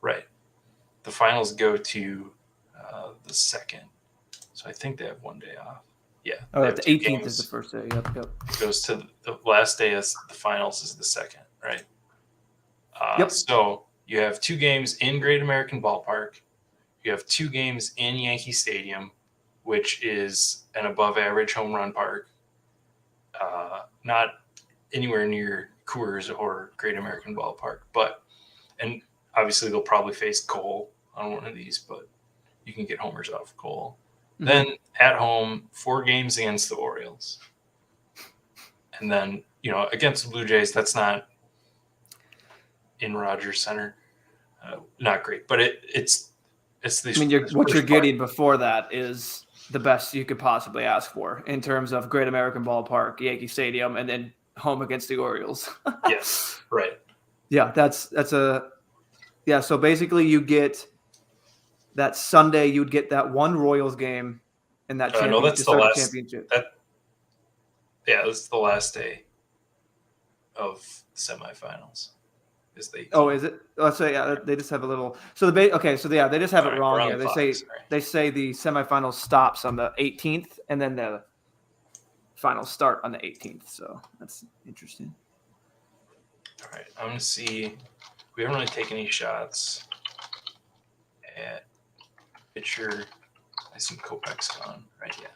Right. The finals go to the 2nd, so I think they have 1 day off. Yeah. Oh, the 18th is the first day. Yep. It goes to the last day of the finals is the 2nd, right? Yep. So you have 2 games in Great American Ballpark. You have 2 games in Yankee Stadium, which is an above-average home run park. Not anywhere near Coors or Great American Ballpark, and obviously they'll probably face Cole on one of these, but you can get homers off Cole. Mm-hmm. Then at home, 4 games against the Orioles, and then against the Blue Jays. That's not in Rogers Center. Not great, but it's the. I mean, what you're getting before that is the best you could possibly ask for in terms of Great American Ballpark, Yankee Stadium, and then home against the Orioles. Yes, right. Yeah, so basically you get that Sunday, you'd get that one Royals game and that championship. No, that's the last championship. That's the last day of the semifinals. Is it? Let's say they just have a little. So they just have it wrong here. They say the semifinals stops on the 18th, and then the finals start on the 18th. So that's interesting. All right, I'm gonna see. We haven't really taken any shots at pitcher. I assume Kopech's gone, right? Yeah.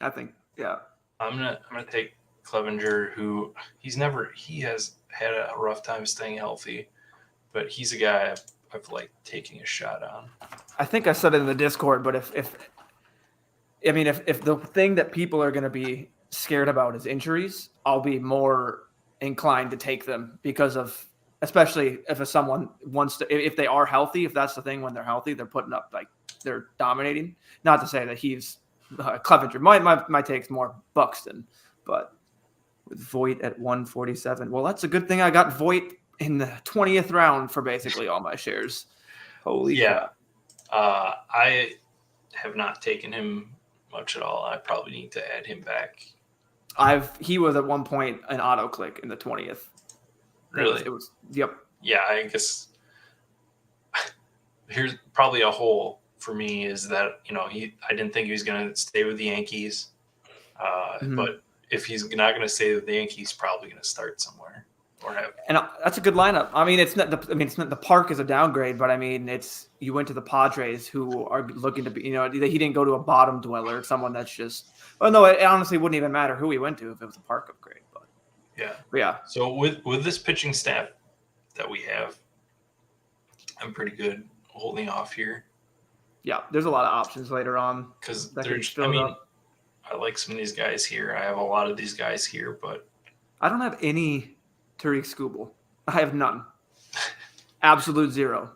I think, yeah. I'm gonna take Clevenger, who he has had a rough time staying healthy, but he's a guy I've liked taking a shot on. I think I said it in the Discord, but if the thing that people are going to be scared about is injuries, I'll be more inclined to take them because of, especially if someone wants to, if they are healthy, if that's the thing, when they're healthy, they're putting up, like, they're dominating. Not to say that he's Clevenger. My take's more Buxton, but with Voit at 147. Well, that's a good thing I got Voit in the 20th round for basically all my shares. Holy crap. I have not taken him much at all. I probably need to add him back. He was at one point an auto click in the 20th. Really? It was. Yep. Yeah, I guess here's probably a hole for me is that I didn't think he was going to stay with the Yankees, but if he's not going to stay with the Yankees, he's probably going to start somewhere or have. And that's a good lineup. I mean, it's not the park is a downgrade, but I mean, you went to the Padres, who are looking to be. He didn't go to a bottom dweller, someone that's just. Well, no, it honestly wouldn't even matter who he went to if it was a park upgrade. But yeah. So with this pitching staff that we have, I'm pretty good holding off here. Yeah, there's a lot of options later on because I like some of these guys here. I have a lot of these guys here, but I don't have any Tariq Skubal. I have none. Absolute zero.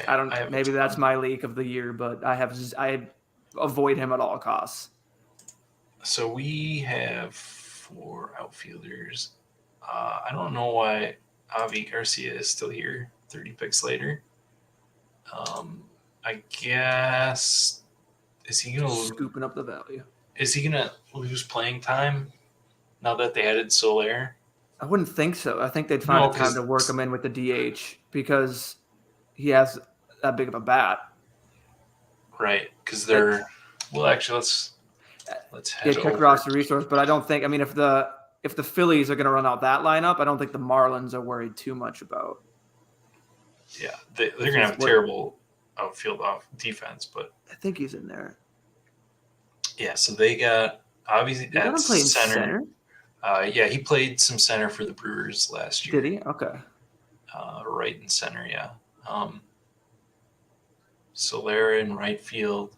I don't. Maybe that's my leak of the year, but I avoid him at all costs. So we have 4 outfielders. I don't know why Avi Garcia is still here 30 picks later. I guess is he gonna scooping up the value? Is he gonna lose playing time now that they added Soler? I wouldn't think so. I think they'd find a time to work him in with the DH because he has that big of a bat. Right, because they're actually let's head check over. roster resource, but I don't think. I mean, if the Phillies are going to run out that lineup, I don't think the Marlins are worried too much about. Yeah, they're going to have a terrible outfield defense, but I think he's in there. Yeah, so they got obviously at center. Yeah, he played some center for the Brewers last year. Did he? Okay. Right in center, yeah. Solera in right field.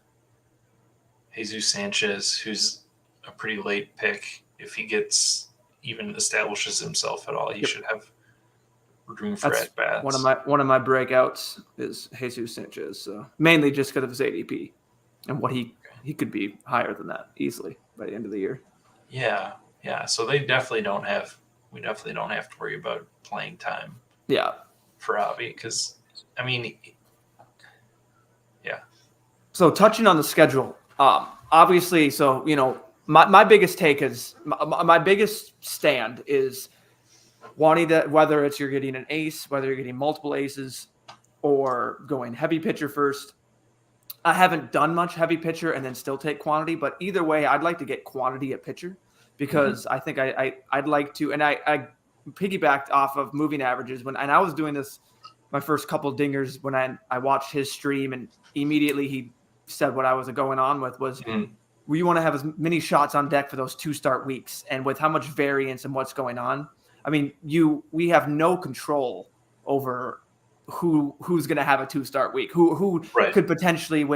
Jesus Sanchez, who's a pretty late pick. If he even establishes himself at all, he should have room for at bats. One of my breakouts is Jesus Sanchez, so mainly just because of his ADP and what he could be higher than that easily by the end of the year. Yeah. So we definitely don't have to worry about playing time. Yeah. For Avi, because I mean, yeah. So touching on the schedule, obviously, so my biggest take is my biggest stand is wanting that whether it's you're getting an ace, whether you're getting multiple aces, or going heavy pitcher first. I haven't done much heavy pitcher and then still take quantity, but either way, I'd like to get quantity at pitcher because I think I'd like to, and I piggybacked off of moving averages and I was doing this my first couple dingers when I watched his stream, and immediately he said what I was going on with was we want to have as many shots on deck for those 2 start weeks, and with how much variance and what's going on. I mean, we have no control over who's going to have a 2 start week, who could potentially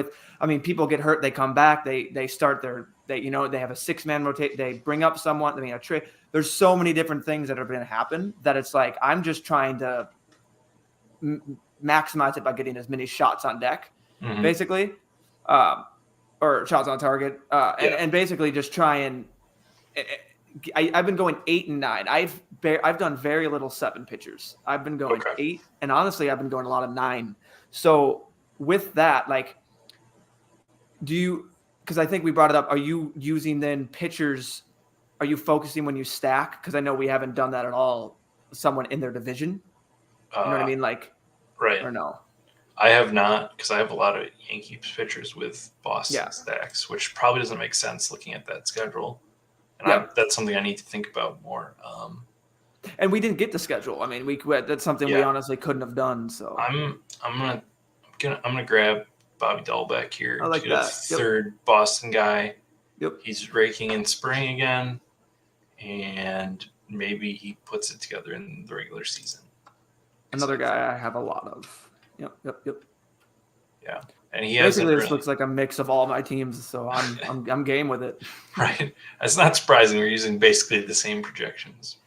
people get hurt, they come back, they start they have a 6-man rotate, they bring up someone, a trade. There's so many different things that are going to happen that it's like, I'm just trying to maximize it by getting as many shots on deck, basically, or shots on target. And basically just try and, I've been going 8 and 9. I've done very little 7 pitchers. I've been going 8, and honestly, I've been going a lot of 9. So with that, because I think we brought it up, are you using then pitchers? Are you focusing when you stack? Because I know we haven't done that at all. Someone in their division. You know what I mean? Right. Or no? I have not, because I have a lot of Yankees pitchers with Boston stacks, which probably doesn't make sense looking at that schedule. And that's something I need to think about more. And we didn't get the schedule. I mean, that's something we honestly couldn't have done. So I'm gonna grab Bobby Dahlbeck here. I like that. Third Boston guy. Yep. He's raking in spring again, and maybe he puts it together in the regular season. Another guy I have a lot of. Yep. Yeah, and he has. Basically, this looks like a mix of all my teams, so I'm game with it. Right, it's not surprising we're using basically the same projections.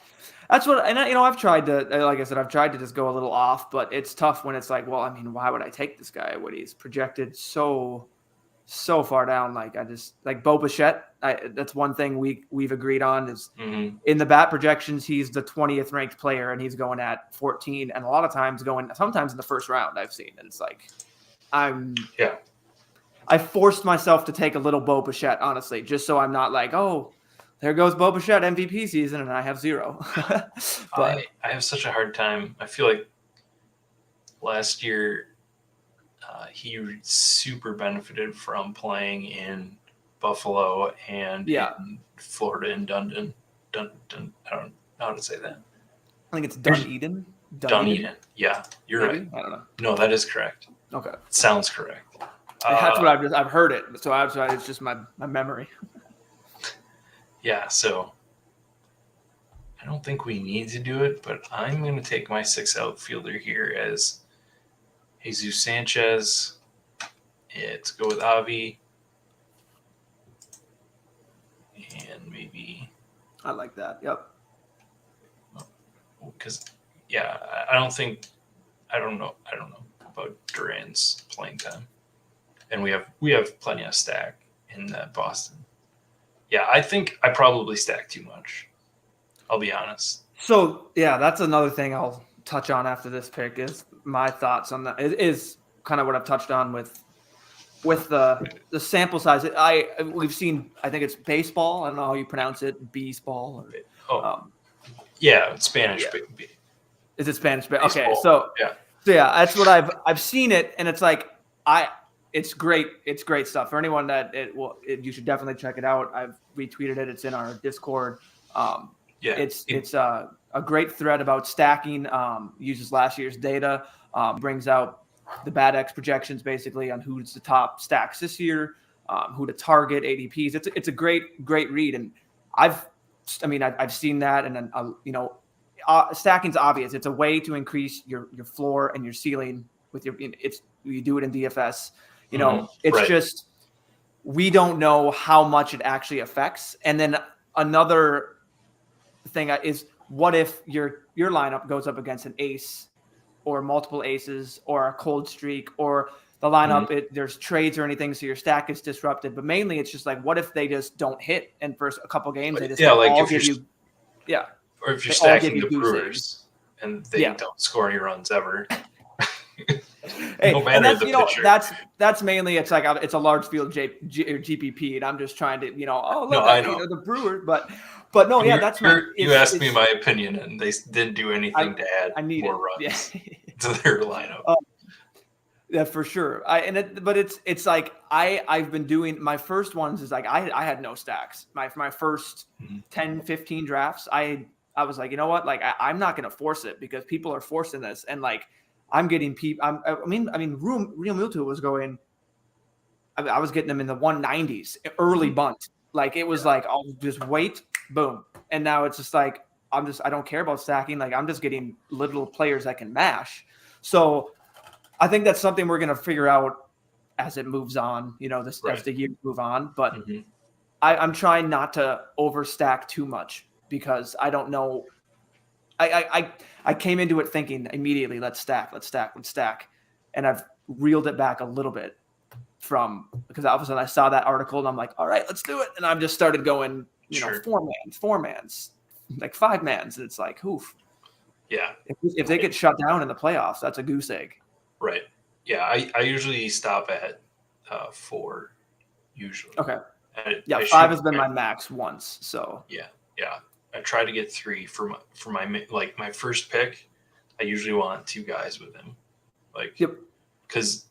That's what, and I've tried to, like I said, I've tried to just go a little off, but it's tough when it's like, well, I mean, why would I take this guy when he's projected so far down? Like Bo Bichette, that's one thing we've agreed on is in the bat projections, he's the 20th ranked player and he's going at 14, and a lot of times sometimes in the first round I've seen, and it's like I forced myself to take a little Bo Bichette, honestly, just so I'm not like, oh, there goes Bo Bichette MVP season, and I have 0. But I have such a hard time. I feel like last year he super benefited from playing in Buffalo and Yeah. in Florida in Dunedin. I don't know how to say that. I think it's Dunedin. Dunedin. Yeah, you're Maybe? right. I don't know. No, that is correct. Okay. It sounds correct. That's what I've heard it. So it's just my memory. Yeah, so I don't think we need to do it, but I'm going to take my 6th outfielder here as Jesus Sanchez. Let's go with Avi. And maybe. I like that. Yep. Because, yeah, I don't know about Duran's playing time. And we have plenty of stack in Boston. Yeah, I think I probably stack too much. I'll be honest. So yeah, that's another thing I'll touch on after this pick is my thoughts on that. It is kind of what I've touched on with the sample size. We've seen. I think it's baseball. I don't know how you pronounce it. Baseball. Yeah, Spanish. Yeah. Is it Spanish? Baseball. Okay, so yeah, that's what I've seen it, and it's like it's great. It's great stuff for anyone that you should definitely check it out. I've retweeted it. It's in our Discord. It's a great thread about stacking. Uses last year's data. Brings out the bad X projections basically on who's the top stacks this year, who to target, ADPs. It's a great read, and I've seen that, and then stacking's obvious. It's a way to increase your floor and your ceiling with you do it in DFS. Just we don't know how much it actually affects. And then another thing is, what if your lineup goes up against an ace or multiple aces or a cold streak, or the lineup there's trades or anything, so your stack is disrupted. But mainly it's just like, what if they just don't hit and for a couple games they just all give you or if you're stacking the Brewers and they don't score any runs ever. No matter the pitcher. That's mainly it's a large field GPP, and I'm just trying to the Brewers, but no, that's you asked me my opinion, and they didn't do anything to add more runs to their lineup. Yeah, for sure. But it's like I've been doing my first ones is like I had no stacks. My first 10, 15 drafts, I was like, you know what? Like I'm not going to force it because people are forcing this, and like I'm getting people. Real Muto was going. I was getting them in the 190s early bunt. Like it was like I'll just wait, boom, and now it's just like I don't care about stacking. Like I'm just getting little players that can mash. So I think that's something we're going to figure out as it moves on. As the years move on. But I'm trying not to overstack too much because I don't know. I came into it thinking immediately, let's stack. And I've reeled it back a little bit because all of a sudden I saw that article and I'm like, all right, let's do it. And I've just started going, four mans, like 5 mans. And it's like, oof. Yeah. If they get shut down in the playoffs, that's a goose egg. Right. Yeah. I usually stop at 4 usually. Okay. 5 has been my max once. So yeah. I try to get 3 for my first pick. I usually want 2 guys with him, because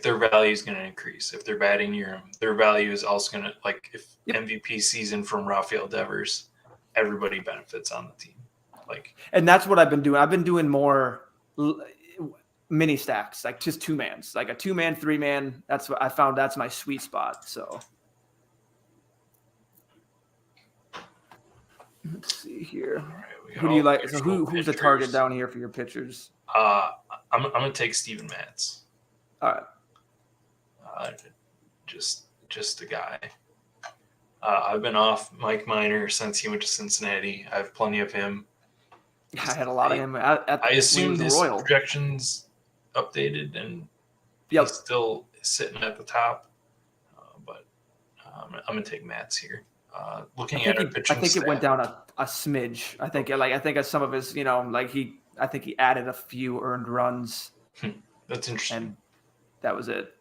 their value is going to increase if they're batting near him. Their value is also going to MVP season from Rafael Devers, everybody benefits on the team. And that's what I've been doing. I've been doing more mini stacks, like just 2-mans, like a 2-man, 3-man. That's what I found. That's my sweet spot. So. Let's see here. Right, who do you like? So who's the target down here for your pitchers? I'm gonna take Steven Matz. All right. Just a guy. I've been off Mike Minor since he went to Cincinnati. I have plenty of him. I had a lot of him. I assume this projection's updated and he's still sitting at the top. But I'm gonna take Matz here. Looking at our pitching, I think it went down a smidge. I think some of his, I think he added a few earned runs. That's interesting. And that was it.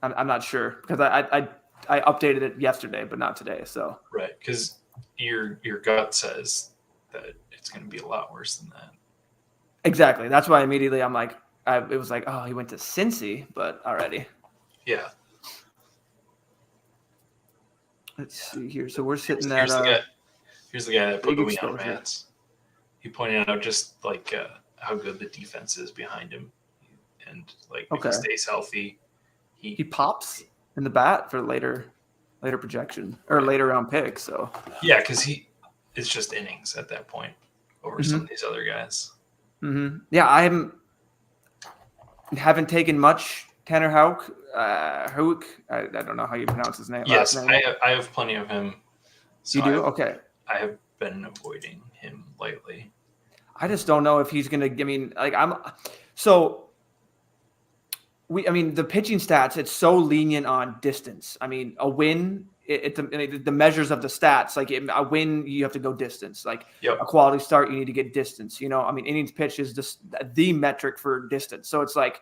I'm not sure because I updated it yesterday, but not today. So right, because your gut says that it's going to be a lot worse than that. Exactly. That's why immediately I'm like, it was like, oh, he went to Cincy, but already. Yeah. Let's see here. So we're sitting Here's the at guy. Here's the guy that put big me on exposure. Mats. He pointed out just like how good the defense is behind him, and like if he Okay. stays healthy, He pops in the bat for later projection or later round pick. So yeah, because it's just innings at that point over some of these other guys. Yeah, haven't taken much Tanner Houck. Houck. I don't know how you pronounce his name. Yes, last name. I have plenty of him. So You do? Okay. I have been avoiding him lately. I just don't know if he's gonna. I mean, like the pitching stats. It's so lenient on distance. I mean, a win. The measures of the stats. Like a win, you have to go distance. Like a quality start, you need to get distance. I mean, innings pitch is just the metric for distance. So it's like,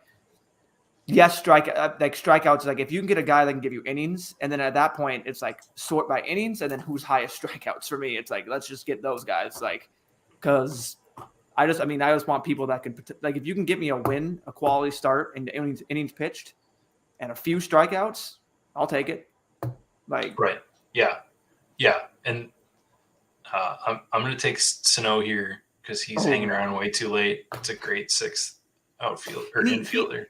yes, strikeouts. Like if you can get a guy that can give you innings, and then at that point, it's like sort by innings, and then who's highest strikeouts for me. It's like let's just get those guys. Like because I just want people that can, like, if you can get me a win, a quality start, and innings pitched, and a few strikeouts, I'll take it. Like, right, yeah, and I'm going to take Sano here because he's hanging around way too late. It's a great sixth outfield or infielder.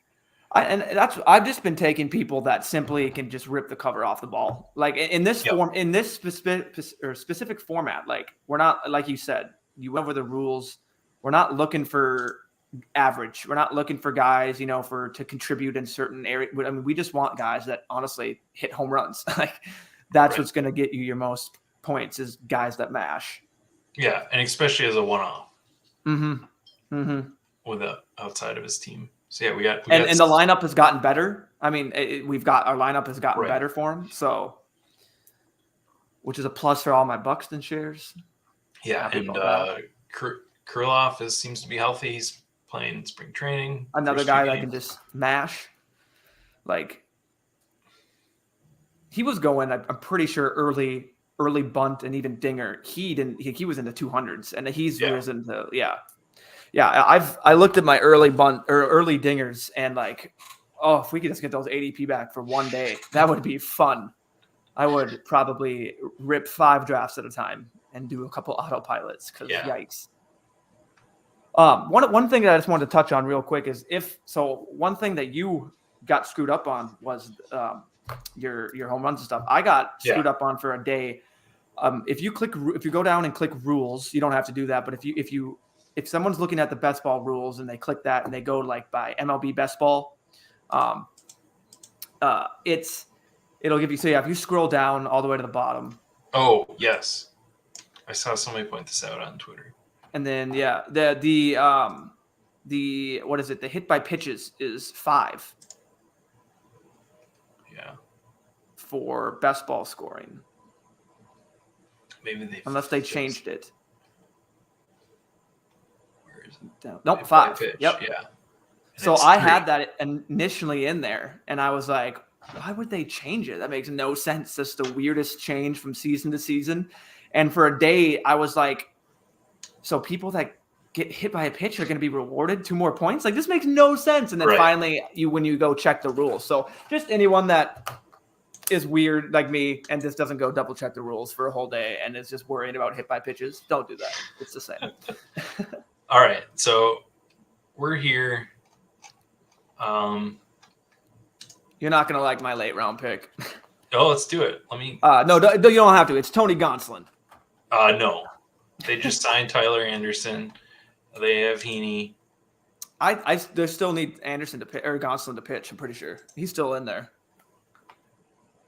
I've just been taking people that simply can just rip the cover off the ball. Like in this form, in this specific format, like we're not, like you said, you went over the rules. We're not looking for average. We're not looking for guys, to contribute in certain areas. I mean, we just want guys that honestly hit home runs. Like that's what's going to get you your most points is guys that mash. Yeah, and especially as a one-off. With outside of his team. So yeah, we got and the lineup has gotten better. I mean, our lineup has gotten better for him. So, which is a plus for all my Buxton shares. Yeah, and Krylov seems to be healthy. He's playing spring training. Another guy that can just mash. Like he was going, I'm pretty sure early bunt and even dinger. He was in the 200s, and he's risen to I looked at my early bunt or early dingers, and like, oh, if we could just get those ADP back for one day, that would be fun. I would probably rip 5 drafts at a time and do a couple autopilots because yikes. One thing that I just wanted to touch on real quick is one thing that you got screwed up on was your home runs and stuff. I got screwed up on for a day. If you go down and click rules, you don't have to do that. But if someone's looking at the best ball rules and they click that and they go like by MLB best ball, it'll give you. So if you scroll down all the way to the bottom. Oh yes, I saw somebody point this out on Twitter. And then the what is it? The hit by pitches is 5. Yeah. For best ball scoring. Maybe unless they changed it. Where is it? Nope, 5. Yep. Yeah. And so I had that initially in there, and I was like, why would they change it? That makes no sense. That's the weirdest change from season to season. And for a day, I was like, so people that get hit by a pitch are going to be rewarded 2 more points? Like, this makes no sense. And then finally, when you go check the rules. So just anyone that is weird like me and just doesn't go double check the rules for a whole day and is just worried about hit by pitches, don't do that. It's the same. All right. So we're here. You're not going to like my late round pick. Oh, let's do it. Let me. No, you don't have to. It's Tony Gonsolin. No. They just signed Tyler Anderson. They have Heaney. They still need Anderson to pitch or Gonsolin to pitch. I'm pretty sure he's still in there.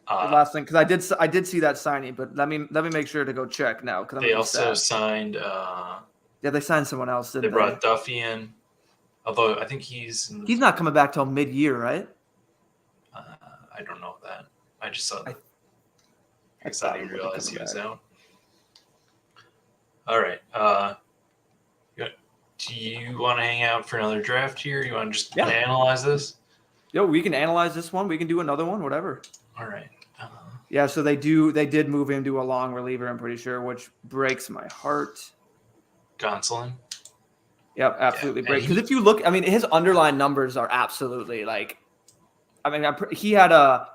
The last thing, because I did see that signing, but let me make sure to go check now. Because they also signed. They signed someone else. They brought Duffy in, although I think he's not coming back till mid-year, right? I don't know that. I just saw that. I didn't realize he was out. All right. Do you want to hang out for another draft here? You want to just analyze this? Yo, we can analyze this one. We can do another one, whatever. All right. So they did move him to a long reliever, I'm pretty sure, which breaks my heart. Gonsolin? Yep, absolutely Yeah, break. Because if you look, I mean, his underlying numbers are absolutely like. I mean, he had a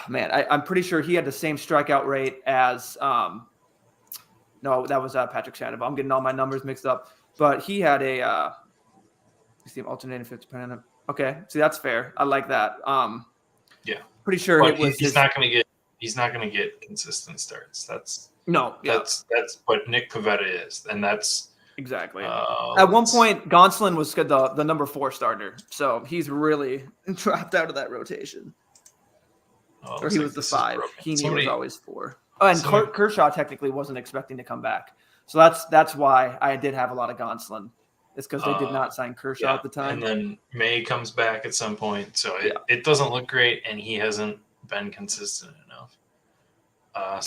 man. I'm pretty sure he had the same strikeout rate as. No, that was Patrick Sandoval. I'm getting all my numbers mixed up, but he had a. See, I'm alternating 50%. Okay, see, that's fair. I like that. yeah. Pretty sure But it was. he's not going to get. He's not going to get consistent starts. That's what Nick Pivetta is, and that's exactly. At one point, Gonsolin was the number 4 starter, so he's really dropped out of that rotation. Or he was the 5. Heaney was always 4. Oh, and Kershaw technically wasn't expecting to come back, so that's why I did have a lot of Gonsolin. It's because they did not sign Kershaw at the time. And then May comes back at some point, so it doesn't look great, and he hasn't been consistent enough.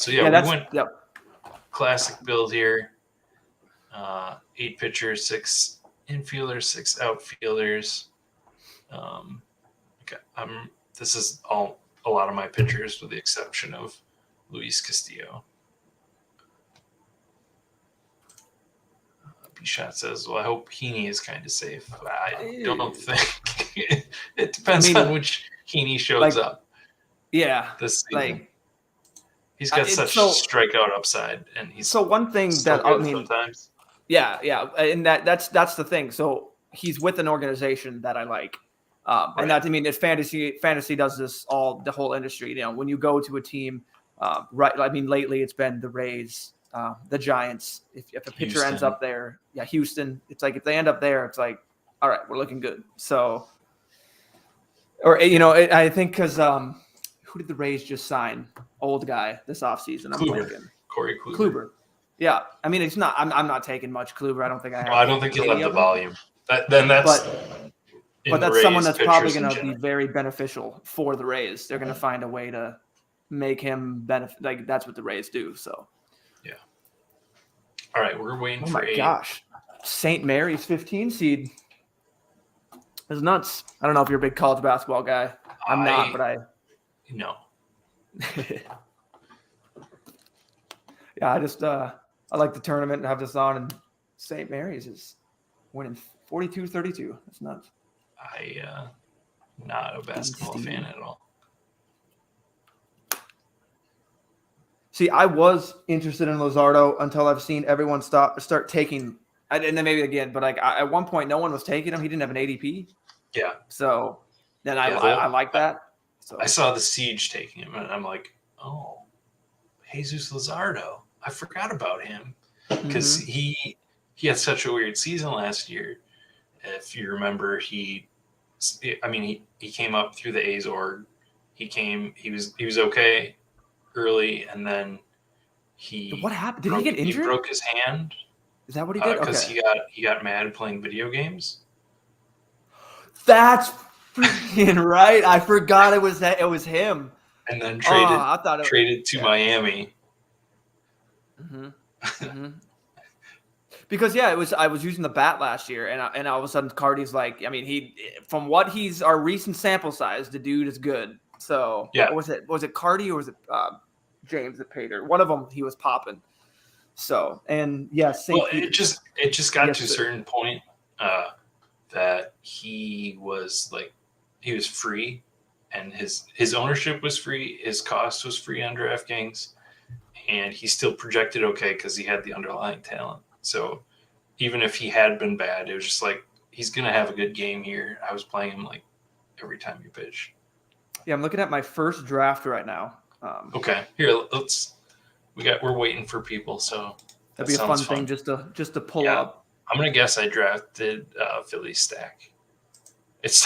We went classic build here. 8 pitchers, 6 infielders, 6 outfielders. This is a lot of my pitchers, with the exception of Luis Castillo. B-Shot says, well, I hope Heaney is kind of safe. I don't think. It depends on which Heaney shows up. Yeah. This season. He's got such strikeout upside, and he's so one thing that sometimes. Yeah, and that's the thing. So he's with an organization that I like, and that if fantasy does this the whole industry. You know, when you go to a team, right? I mean, lately it's been the Rays, the Giants. If a pitcher ends up there, Houston. It's like if they end up there, it's like, all right, we're looking good. So, I think because who did the Rays just sign? Old guy this offseason. I'm blanking. Corey Kluber. Yeah, I mean it's not. I'm not taking much Kluber. I don't think I have. I don't think he'll have the volume. But that's someone that's probably going to be very beneficial for the Rays. They're going to find a way to make him benefit. Like that's what the Rays do. So. Yeah. All right, we're waiting for. Oh my gosh, St. Mary's 15 seed. It's nuts. I don't know if you're a big college basketball guy. I'm not, but I. No. Yeah, I just I like the tournament and have this on, and St. Mary's is winning 42-32. That's nuts. Not a basketball fan at all. See, I was interested in Luzardo until I've seen everyone start taking, and then maybe again, but like at one point, no one was taking him. He didn't have an ADP. Yeah. So then I like that. So I saw the Siege taking him, and I'm like, oh, Jesus Luzardo. I forgot about him because he had such a weird season last year. If you remember, he came up through the A's org. He was okay early, and then what happened? Did he get injured? He broke his hand. Is that what he did? Because he got mad playing video games. That's freaking right. I forgot it was him. And then traded to Miami. Because I was using the bat last year, and all of a sudden Cardi's like, I mean, from what he's our recent sample size, the dude is good. So yeah, was it Cardi or was it James at Pater? One of them he was popping. So and yes, it just got to a certain point that he was free, and his ownership was free, his cost was free on DraftKings. And he still projected okay because he had the underlying talent. So even if he had been bad, it was just like, he's going to have a good game here. I was playing him like every time you pitch. Yeah, I'm looking at my first draft right now. Okay, here we're waiting for people. So that'd be a fun thing just to pull up. I'm gonna guess I drafted Philly stack. It's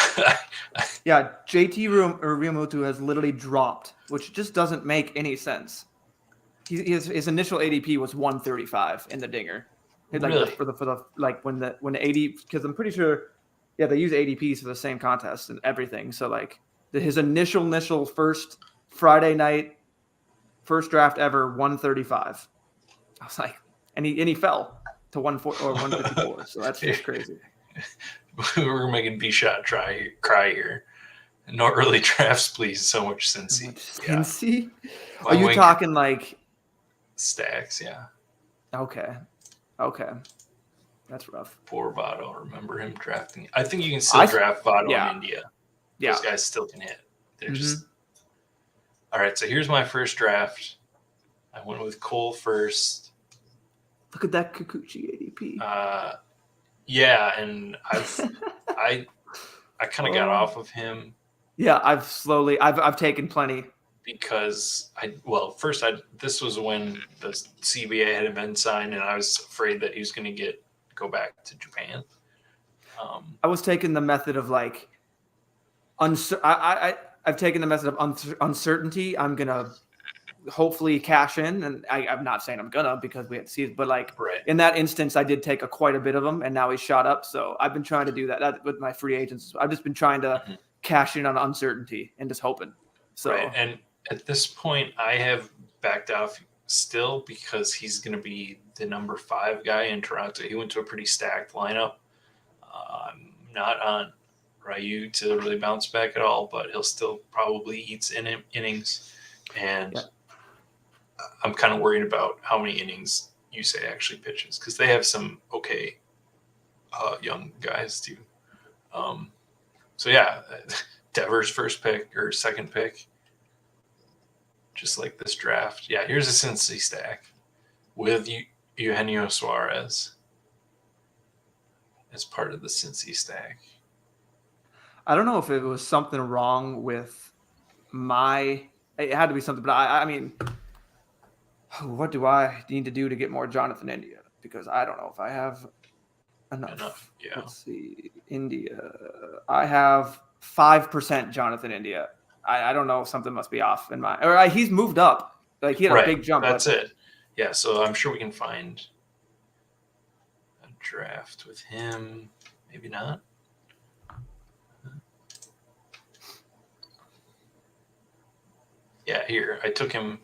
JT Realmuto has literally dropped, which just doesn't make any sense. His initial ADP was 135 in the dinger. Really? For the when the AD, because I'm pretty sure, they use ADPs for the same contest and everything. So his initial first Friday night, first draft ever, 135. I was like, and he fell to 140 or 154. So that's just crazy. We're making B-Shot cry here. No early drafts, please. So much Cincy. Cincy? Are you talking like stacks? Yeah. Okay. That's rough. Poor Votto. Remember him drafting? I think you can still draft Votto in India. Yeah. Those guys still can hit. They're just all right. So here's my first draft. I went with Cole first. Look at that Kikuchi ADP. Yeah, and I kind of got off of him. Yeah, I've taken plenty because this was when the CBA had been signed, and I was afraid that he was going to go back to Japan. I was taking the method of like, I've taken the method of uncertainty. I'm gonna hopefully cash in, and I'm not saying I'm gonna because we have to see it, but like in that instance, I did take quite a bit of them, and now he's shot up. So I've been trying to do that with my free agents. I've just been trying to cash in on uncertainty and just hoping. So and at this point, I have backed off still because he's going to be the number 5 guy in Toronto. He went to a pretty stacked lineup. I'm not on Ryu to really bounce back at all, but he'll still probably eat innings. And I'm kind of worried about how many innings Yusei actually pitches because they have some okay young guys too. So yeah, Devers first pick or second pick, just like this draft. Yeah, here's a Cincy stack with Eugenio Suarez as part of the Cincy stack. I don't know if it was something wrong with it had to be something, but I mean, what do I need to do to get more Jonathan India? Because I don't know if I have enough. Yeah. Let's see. India. I have 5% Jonathan India. I don't know if something must be off in he's moved up. Like he had a big jump. That's it. Yeah, so I'm sure we can find a draft with him. Maybe not. Yeah, here. I took him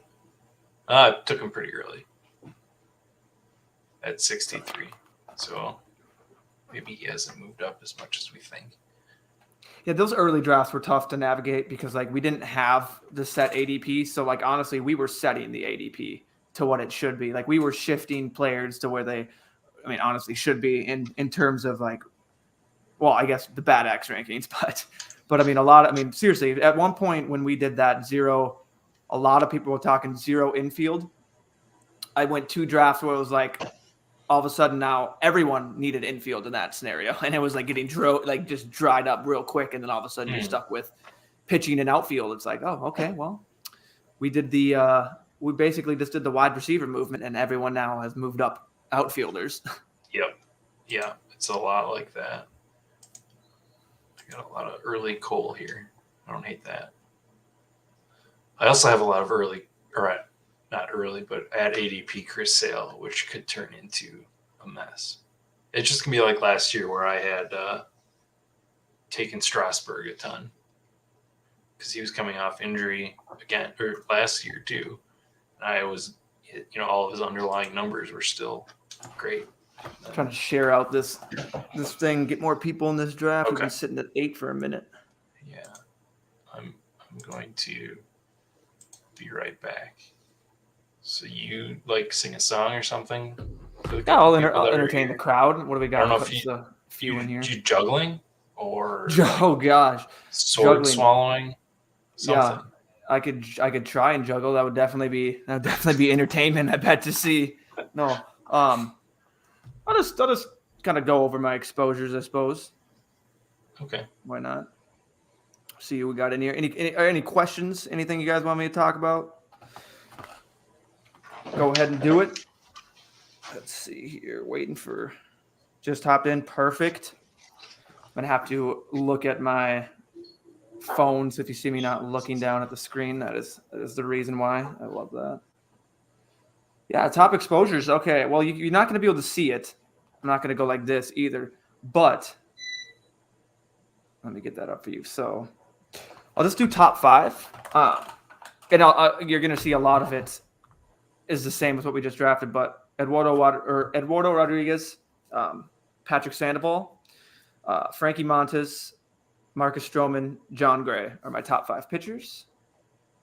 pretty early. At 63. So maybe he hasn't moved up as much as we think. Yeah, those early drafts were tough to navigate because like we didn't have the set ADP. So like honestly, we were setting the ADP to what it should be. Like we were shifting players to where they, honestly should be in terms of like, well, I guess the bad X rankings, but seriously, at one point when we did that a lot of people were talking 0 infield. I went 2 drafts where it was like, all of a sudden now everyone needed infield in that scenario. And it was like getting just dried up real quick. And then all of a sudden you're stuck with pitching and outfield. It's like, oh, okay, well, we basically just did the wide receiver movement and everyone now has moved up outfielders. Yep. Yeah. It's a lot like that. I got a lot of early Cole here. I don't hate that. I also have a lot of not early, but at ADP Chris Sale, which could turn into a mess. It's just going to be like last year where I had taken Strasburg a ton because he was coming off injury again, or last year too. And I was, all of his underlying numbers were still great. Trying to share out this thing, get more people in this draft. We've been sitting at 8 for a minute. Yeah. I'm going to be right back. So you sing a song or something? Yeah, I'll entertain the crowd. What do we got? I don't know if you in here. You juggling or oh gosh, sword juggling. Swallowing. Something. Yeah, I could try and juggle. That would definitely be entertainment. I bet to see. No, I'll just kind of go over my exposures, I suppose. Okay. Why not? See what we got in here. Any questions? Anything you guys want me to talk about? Go ahead and do it. Let's see here. Waiting for just hopped in. Perfect. I'm going to have to look at my phone. So if you see me not looking down at the screen, that is the reason why. I love that. Yeah, top exposures. Okay, well, you're not going to be able to see it. I'm not going to go like this either. But let me get that up for you. So I'll just do top 5. And you're going to see a lot of it is the same as what we just drafted, but Eduardo Rodriguez, Patrick Sandoval, Frankie Montes, Marcus Stroman, John Gray are my top 5 pitchers.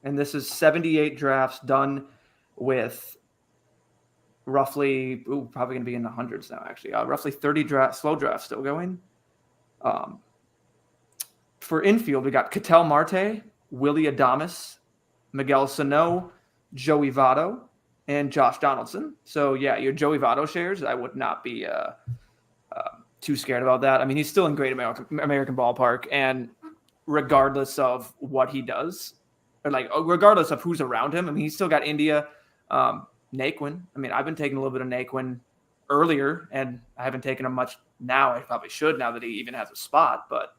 And this is 78 drafts done with roughly probably going to be in the hundreds now. Actually, roughly 30 slow drafts still going. For infield, we got Ketel Marte, Willie Adames, Miguel Sano, Joey Votto, and Josh Donaldson. So yeah, your Joey Votto shares, I would not be too scared about that. I mean, he's still in great American ballpark, and regardless of what he does, or like regardless of who's around him, I mean, he's still got India, Naquin. I mean, I've been taking a little bit of Naquin earlier, and I haven't taken him much now. I probably should now that he even has a spot, but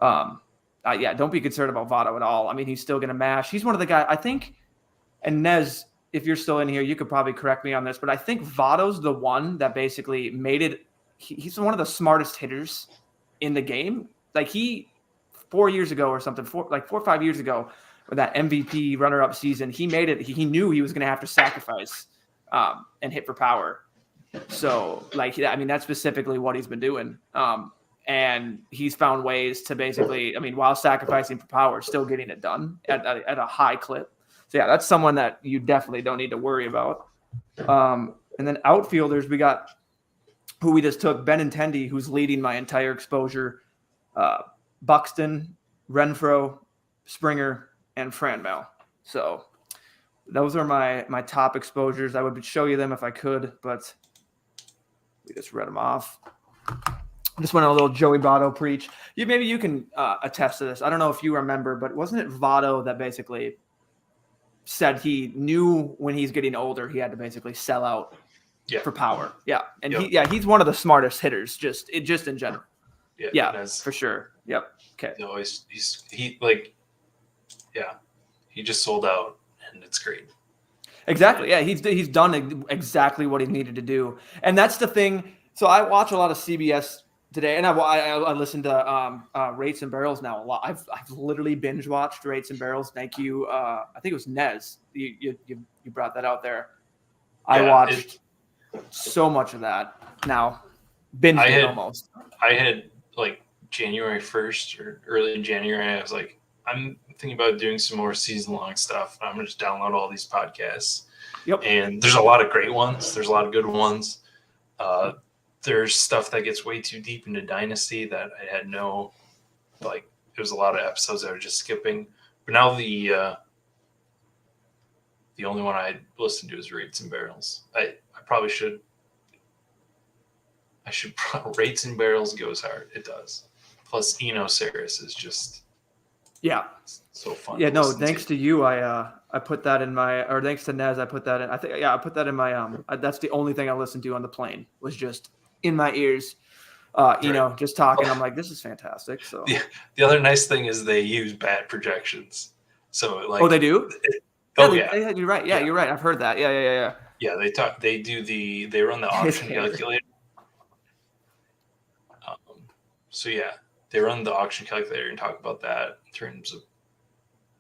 yeah, don't be concerned about Votto at all. I mean, he's still going to mash. He's one of the guys, I think, and Nez, if you're still in here, you could probably correct me on this, but I think Votto's the one that basically made it. He's one of the smartest hitters in the game. Like 4 years ago or something, 4 or 5 years ago, with that MVP runner-up season, he made it. He knew he was going to have to sacrifice and hit for power. So, like, I mean, that's specifically what he's been doing. And he's found ways to basically, I mean, while sacrificing for power, still getting it done at a high clip. So, yeah, that's someone that you definitely don't need to worry about. And then outfielders, we got who we just took, Benintendi, who's leading my entire exposure, Buxton, Renfroe, Springer, and Franmil. So those are my top exposures. I would show you them if I could, but we just read them off. Just went on a little Joey Votto preach. Maybe you can attest to this. I don't know if you remember, but wasn't it Votto that basically said he knew when he's getting older he had to basically sell out for power? Yeah, and he's one of the smartest hitters just in general. Yeah, for sure. Yep. Okay. He just sold out, and it's great. Exactly. Yeah, he's done exactly what he needed to do, and that's the thing. So I watch a lot of CBS today, and I listen to Rates and Barrels now a lot. I've literally binge watched Rates and Barrels. Thank you. I think it was Nez. You brought that out there. I watched so much of that now. Binged almost. I had like January 1st or early in January. I was like, I'm thinking about doing some more season-long stuff. I'm going to just download all these podcasts. Yep. And there's a lot of great ones. There's a lot of good ones. There's stuff that gets way too deep into Dynasty that I had there was a lot of episodes I was just skipping. But now the only one I listened to is Rates and Barrels. I probably should. Rates and Barrels goes hard. It does. Plus, Eno Saris is just so fun. Yeah, no, thanks to you, I put that in my, or thanks to Nez, I put that in. I put that in my that's the only thing I listened to on the plane was just in my ears. Just talking. I'm like, this is fantastic. So the other nice thing is they use bad projections. So they do. Yeah, you're right. Yeah, you're right. I've heard that. Yeah. Yeah, they run the auction calculator. They run the auction calculator and talk about that in terms of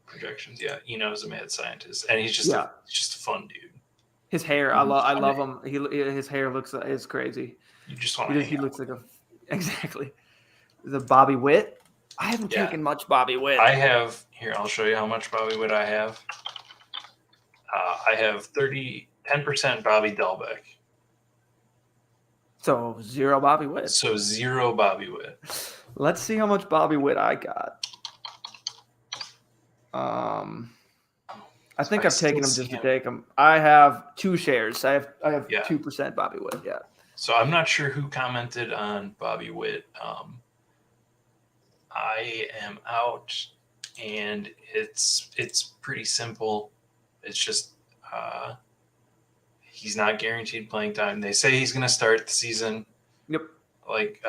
projections. Yeah, Eno's a mad scientist, and he's just a fun dude. His hair, I love him. His hair is crazy. You just want to. He looks like exactly the Bobby Witt. I haven't taken much Bobby Witt. I have here. I'll show you how much Bobby Witt I have. I have 10% Bobby Delbeck. So 0 Bobby Witt. So 0 Bobby Witt. Let's see how much Bobby Witt I got. I think I've taken him just to take him. I have 2 shares. I have 2% Bobby Witt. Yeah. So I'm not sure who commented on Bobby Witt. I am out, and it's pretty simple. It's just he's not guaranteed playing time. They say he's going to start the season. Yep. Like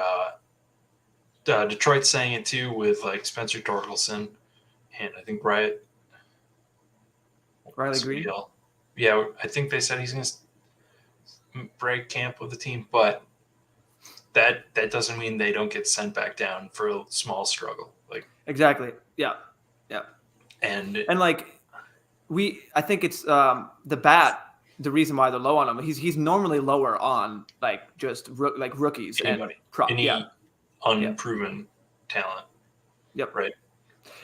Detroit's saying it too with like Spencer Torkelson, and I think Riley Green. Yeah, I think they said he's going to break camp with the team, but that doesn't mean they don't get sent back down for a small struggle. Like exactly. Yeah. And like I think it's the bat. The reason why they're low on him, he's normally lower on like just like rookies anybody, and any unproven talent. Yep. Right.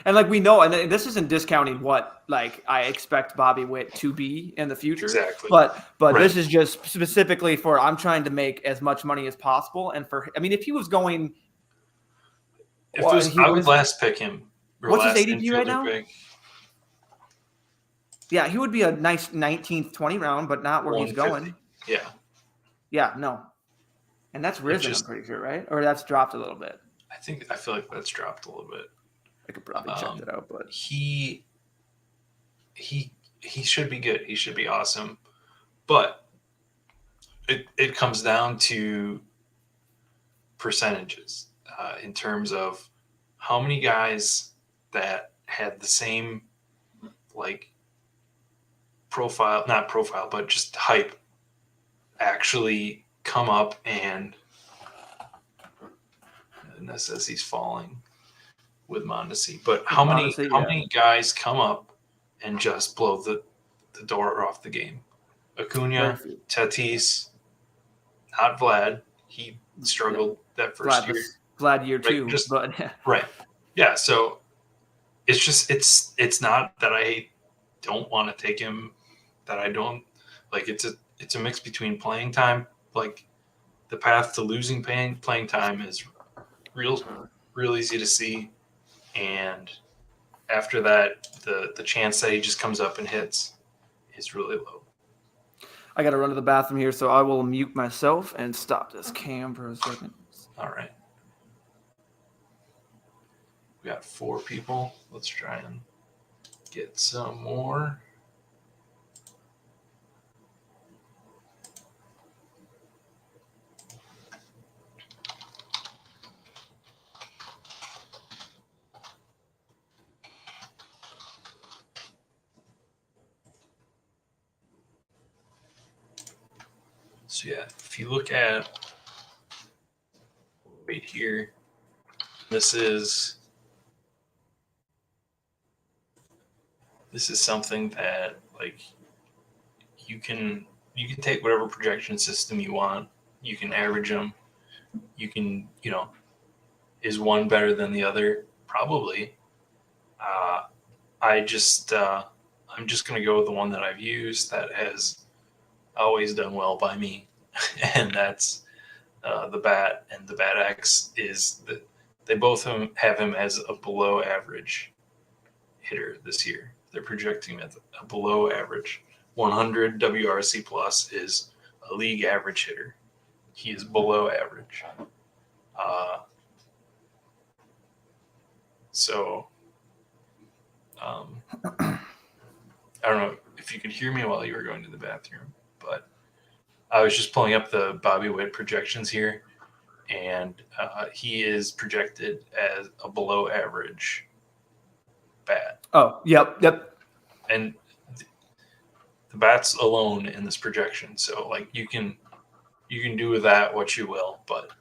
And like we know, and this isn't discounting what like I expect Bobby Witt to be in the future. Exactly. But Right. this is just specifically for I'm trying to make as much money as possible. And for I mean, if he was going, If it was, I would last pick him. What's his last ADP right now? pick. Yeah, he would be a nice 19th, 20 round, but not where he's going. Yeah. Yeah, no. And that's risen, I'm pretty sure, right? Or that's dropped a little bit. I feel like that's dropped a little bit. I could probably check that out, but he should be good. He should be awesome. But it comes down to percentages in terms of how many guys that had the same like not profile, but just hype actually come up and that says he's falling with Mondesi. But how many guys come up and just blow the door off the game? Acuna, Tatis, not Vlad. He struggled that first year. Vlad year two, but right. Yeah, so it's just it's not that I don't want to take him, that I don't like. It's a mix between playing time, like the path to losing playing time is real easy to see, and after that the chance that he just comes up and hits is really low. I got to run to the bathroom here, so I will mute myself and stop this cam for a second. All right. We got 4 people. Let's try and get some more. So yeah, if you look at right here, this is something that like you can take whatever projection system you want. You can average them. You can, is one better than the other? Probably. I'm just going to go with the one that I've used that has always done well by me, and that's the Bat. And the Bat X is that they both have him as a below average hitter this year. They're projecting him at a below average. 100 WRC plus is a league average hitter. He is below average. I don't know if you could hear me while you were going to the bathroom, but I was just pulling up the Bobby Witt projections here, and he is projected as a below average bat. Oh, yep. And the bat's alone in this projection, so like you can do with that what you will, but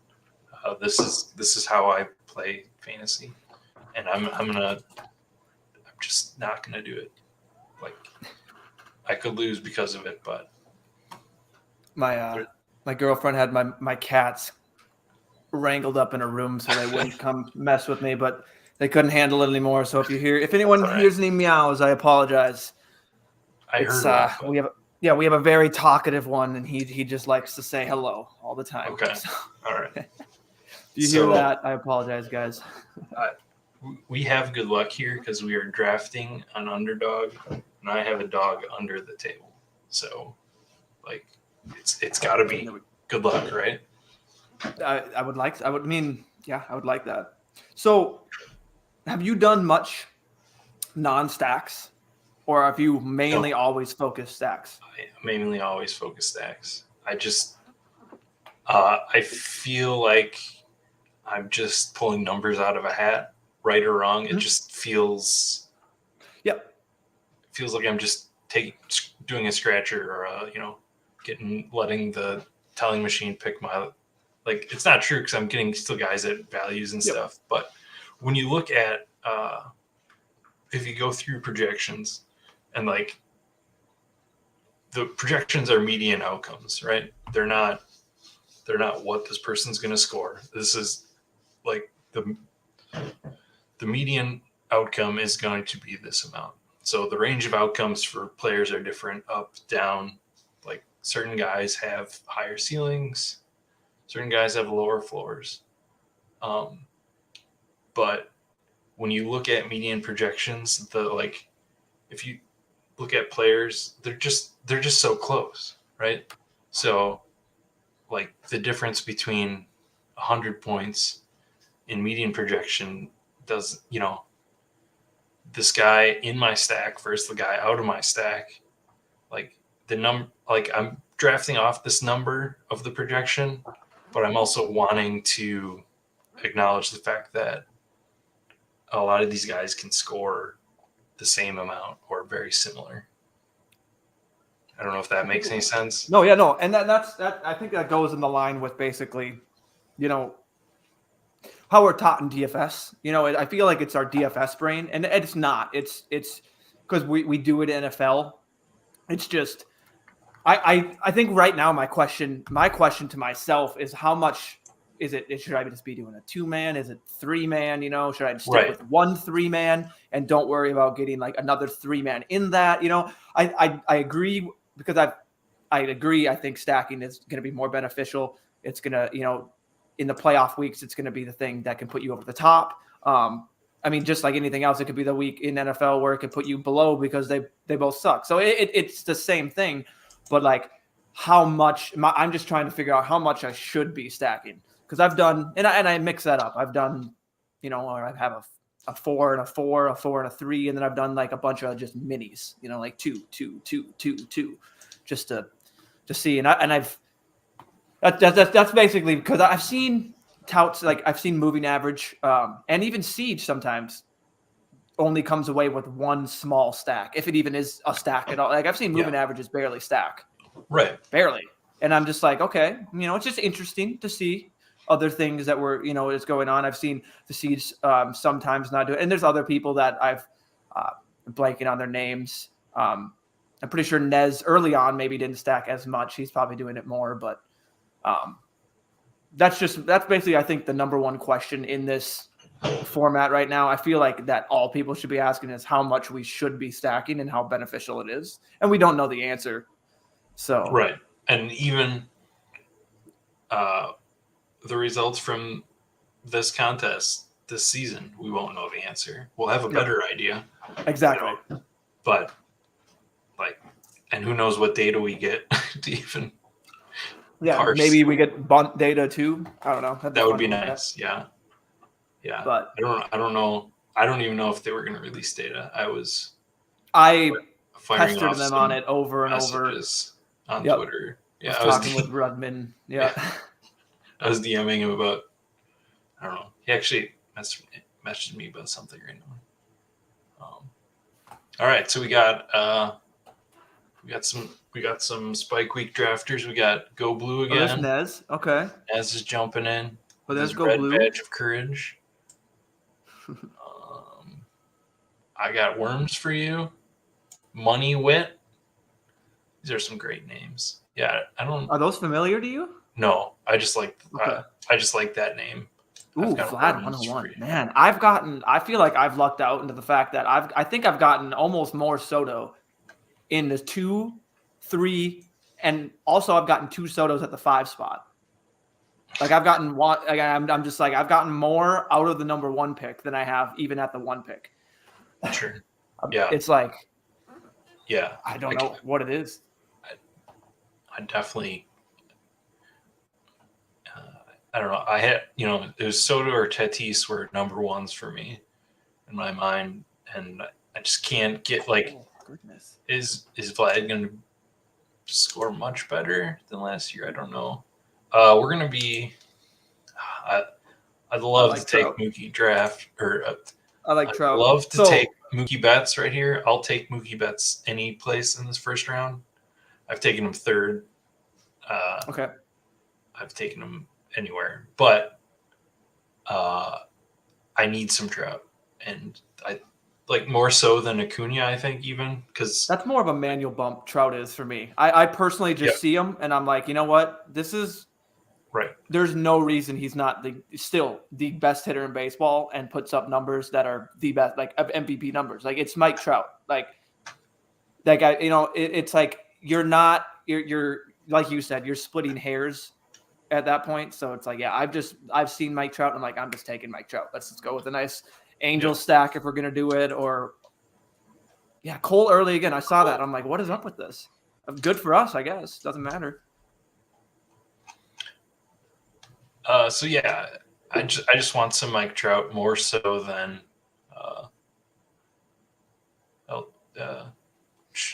this is how I play fantasy, and I'm just not gonna do it. Like I could lose because of it, but my girlfriend had my cats wrangled up in a room so they wouldn't come mess with me, but they couldn't handle it anymore. So if anyone hears any meows, I apologize. I heard we have a very talkative one, and he just likes to say hello all the time. Okay. So, all right. If you hear that, I apologize, guys. We have good luck here because we are drafting an underdog, and I have a dog under the table. So, like, it's got to be good luck, right? I would like that. So, have you done much non-stacks, or have you mainly always focused stacks? I mainly always focus stacks. I feel like I'm just pulling numbers out of a hat, right or wrong. Mm-hmm. It just feels. Yep. Feels like I'm just doing a scratcher or letting the telling machine pick my. Like, it's not true because I'm getting still guys at values and stuff. But when you look at, if you go through projections and like the projections are median outcomes, right? They're not what this person's going to score. This is like the median outcome is going to be this amount. So the range of outcomes for players are different, up, down. Like certain guys have higher ceilings, certain guys have lower floors. But when you look at median projections, if you look at players, they're just so close, right? So like the difference between 100 points in median projection does, this guy in my stack versus the guy out of my stack, like I'm drafting off this number of the projection, but I'm also wanting to acknowledge the fact that a lot of these guys can score the same amount or very similar. I don't know if that makes any sense. No, yeah, no, and that's I think that goes in the line with basically, how we're taught in DFS. I feel like it's our DFS brain, and it's not. It's because we do it in NFL. It's just I think right now my question to myself is how much is it? Should I just be doing a 2-man? Is it 3-man? Should I just stick with 1 3-man and don't worry about getting like another 3-man in that? I agree because I agree. I think stacking is going to be more beneficial. It's going to, in the playoff weeks, it's going to be the thing that can put you over the top. I mean, just like anything else, it could be the week in NFL where it could put you below because they both suck. So it's the same thing, but like how much I'm just trying to figure out how much I should be stacking because I've done, and I mix that up. I've done, or I have a 4 and a 4, a 4 and a 3, and then I've done like a bunch of just minis, like 2, 2, 2, 2, 2, just to see. That's basically because I've seen touts, like I've seen moving average, and even Siege sometimes only comes away with one small stack, if it even is a stack at all. Like I've seen moving averages barely stack, right? Barely, and I'm just like, okay, it's just interesting to see other things that were, is going on. I've seen the Siege sometimes not do it, and there's other people that I've blanking on their names. I'm pretty sure Nez early on maybe didn't stack as much. He's probably doing it more, but that's basically, I think, the number one question in this format right now. I feel like that all people should be asking is how much we should be stacking and how beneficial it is. And we don't know the answer. So, right. And even the results from this contest this season, we won't know the answer. We'll have a better idea. Exactly. But and who knows what data we get to even parse. Maybe we get bunt data too. I don't know. That would be nice. Yeah. But I don't know. I don't even know if they were going to release data. I firing pestered off them on it over and over on Twitter. Yeah, I was talking with Rudman. Yeah. I was DMing him about. I don't know. He actually messaged me about something right now. All right, so we got some Spike Week drafters. We got Go Blue again. Oh, there's Nez. Okay. Nez is jumping in. Oh, there's Go red Blue. Badge of courage. I got Worms for you. Money Wit. These are some great names. Yeah, I don't. Are those familiar to you? No, I just like. Okay. I just like that name. Ooh, Vlad 101. Man, I feel like I've lucked out into the fact that I think I've gotten almost more Soto in the 2, 3, and also I've gotten 2 Sotos at the 5 spot. Like I've gotten one. Like I'm just like I've gotten more out of the number 1 pick than I have even at the 1 pick. Sure. Yeah. It's like. Yeah. I don't know what it is. I definitely. I don't know. I had, it was Soto or Tatis were number 1s for me in my mind, and I just can't get goodness. Is Vlad going to score much better than last year? I don't know. We're going to be. I'd love to take Mookie draft or. I like Trout. I'd love to take Mookie Betts right here. I'll take Mookie Betts any place in this first round. I've taken him 3rd. Okay. I've taken him anywhere, but I need some Trout, and I like more so than Acuna. I think even because that's more of a manual bump. Trout is for me. I personally just see him, and I'm like, you know what? This is Right. There's no reason he's not still the best hitter in baseball and puts up numbers that are the best, like MVP numbers. Like it's Mike Trout. Like that guy, it's like you're like you said, you're splitting hairs at that point. So it's like, yeah, I've seen Mike Trout and I'm like, I'm just taking Mike Trout. Let's just go with a nice Angel stack if we're going to do it. Or yeah, Cole early again. I saw that. I'm like, what is up with this? Good for us, I guess. Doesn't matter. So yeah, I just want some Mike Trout more so than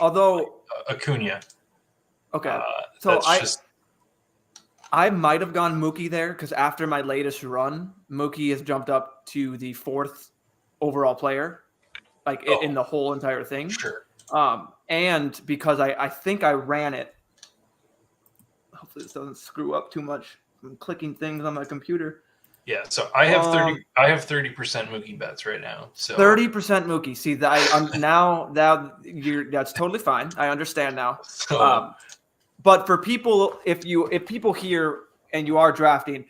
although Acuna. Okay, so that's I might have gone Mookie there because after my latest run, Mookie has jumped up to the 4th overall player, like in the whole entire thing. Sure. And because I think I ran it. Hopefully this doesn't screw up too much. I'm clicking things on my computer. Yeah, so I have 30% Mookie bets right now. So 30% Mookie. See, now that's totally fine. I understand now. So, but for people, if people hear and you are drafting,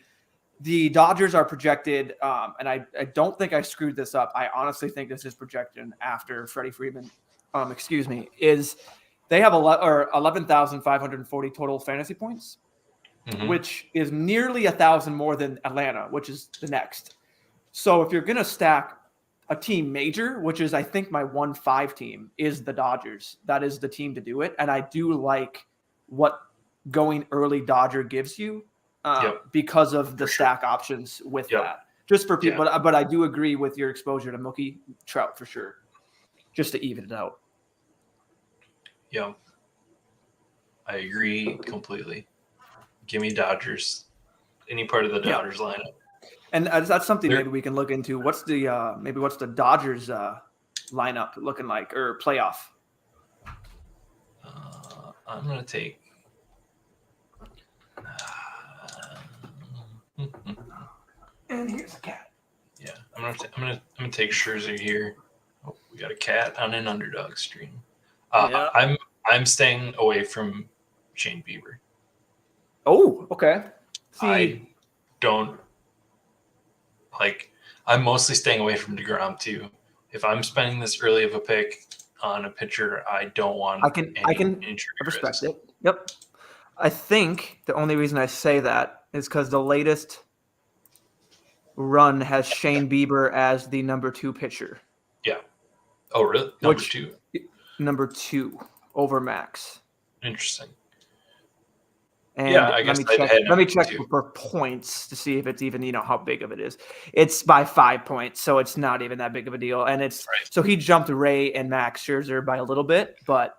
the Dodgers are projected, and I don't think I screwed this up. I honestly think this is projected after Freddie Freeman. Is they have 11,540 total fantasy points. Mm-hmm. Which is nearly 1,000 more than Atlanta, which is the next. So if you're going to stack a team major, which is I think my 1-5 team, is the Dodgers. That is the team to do it. And I do like what going early Dodger gives you because of the stack options with that. Just for people, but I do agree with your exposure to Mookie Trout for sure, just to even it out. Yeah, I agree completely. Give me Dodgers. Any part of the Dodgers lineup. And that's something maybe we can look into. What's the Dodgers lineup looking like, or playoff? I'm gonna take. And here's a cat. Yeah, I'm gonna take Scherzer here. Oh, we got a cat on an Underdog stream. I'm staying away from Shane Bieber. Oh, okay. See, I don't like. I'm mostly staying away from DeGrom too. If I'm spending this early of a pick on a pitcher, I don't want. I can respect it. Yep. I think the only reason I say that is because the latest run has Shane Bieber as the number 2 pitcher. Yeah. Oh, really? Number 2 over Max. Interesting. And let me check for points to see if it's even, how big of it is. It's by 5 points, so it's not even that big of a deal. And so he jumped Ray and Max Scherzer by a little bit, but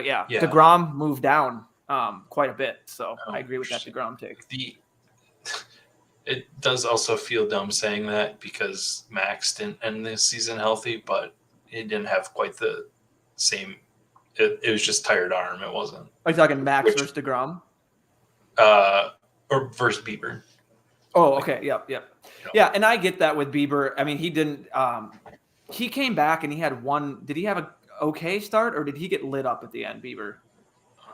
yeah. DeGrom moved down quite a bit. So I agree with that DeGrom take. It does also feel dumb saying that because Max didn't end this season healthy, but he didn't have quite the same. It was just tired arm. It wasn't. Are you talking Max versus DeGrom? Or versus Bieber. Oh, okay. Yep. Yeah, and I get that with Bieber. I mean, he didn't. He came back and he had one. Did he have a okay start or did he get lit up at the end, Bieber?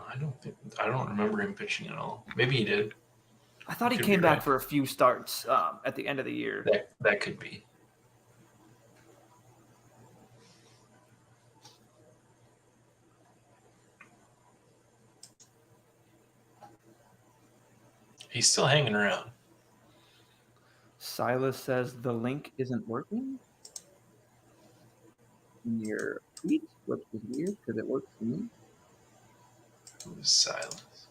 I don't remember him pitching at all. Maybe he did. I thought he came back for a few starts at the end of the year. That could be. He's still hanging around. Silas says the link isn't working in your tweet, which is weird because it works for me. Who's Silas?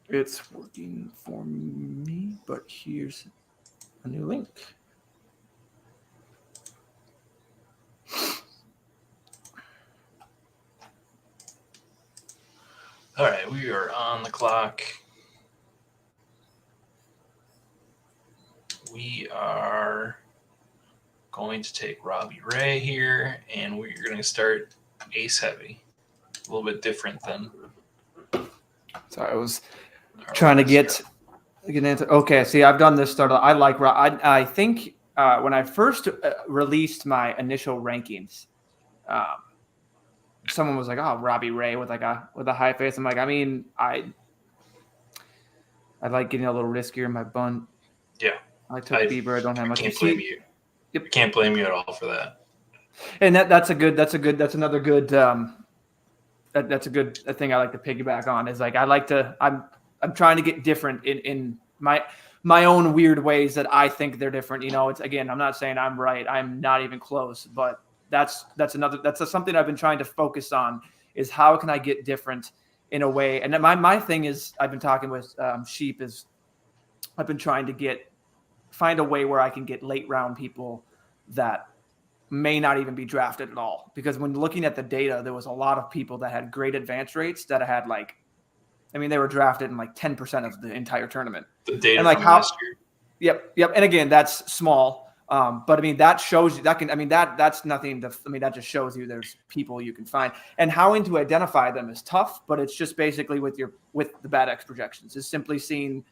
It's working for me, but here's a new link. All right, we are on the clock. We are going to take Robbie Ray here, and we're going to start ace heavy. A little bit different than. Sorry, I was trying to get into. Okay, see, I've done this start. I like. I think when I first released my initial rankings, someone was like, "Oh, Robbie Ray with a high face." I'm like, I mean, I like getting a little riskier in my bunt. Yeah, I took Bieber. I don't have much. Can't blame you. Yep. I can't blame you at all for that. And that's another good that's a good thing I like to piggyback on is like I'm trying to get different in my own weird ways that I think they're different. It's again, I'm not saying I'm right. I'm not even close, but that's something I've been trying to focus on is how can I get different in a way. And then my thing is I've been talking with Sheep is I've been trying to find a way where I can get late round people that may not even be drafted at all. Because when looking at the data, there was a lot of people that had great advance rates that had they were drafted in 10% of the entire tournament. The data from last year. Yep. And again, that's small. But that shows you that's nothing that just shows you there's people you can find, and how to identify them is tough, but it's just basically with the bad X projections is simply seeing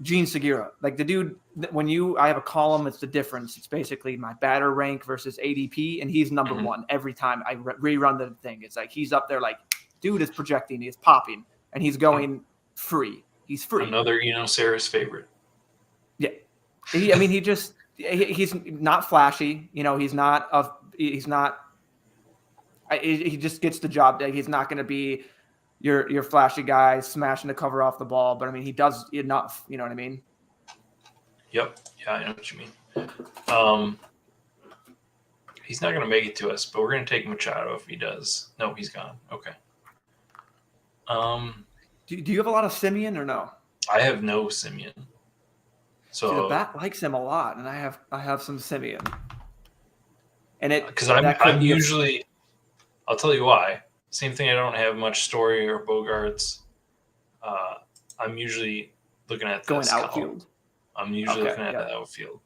Gene Segura, the dude, I have a column, it's the difference. It's basically my batter rank versus ADP, and he's number one every time I rerun the thing. It's he's up there, dude is projecting, he's popping, and he's going free. He's free. Another, Sarah's favorite. Yeah. He's not flashy. He just gets the job done. He's not going to be your flashy guy smashing the cover off the ball, but he does enough. You know what I mean? Yep. Yeah, I know what you mean. He's not going to make it to us, but we're going to take Machado if he does. No, he's gone. Okay. Do you have a lot of Simeon or no? I have no Simeon. So the bat likes him a lot, and I have some Simeon. And because I'm usually, I'll tell you why. Same thing. I don't have much Story or Bogarts. I'm usually looking at going outfield. I'm usually looking at the outfield.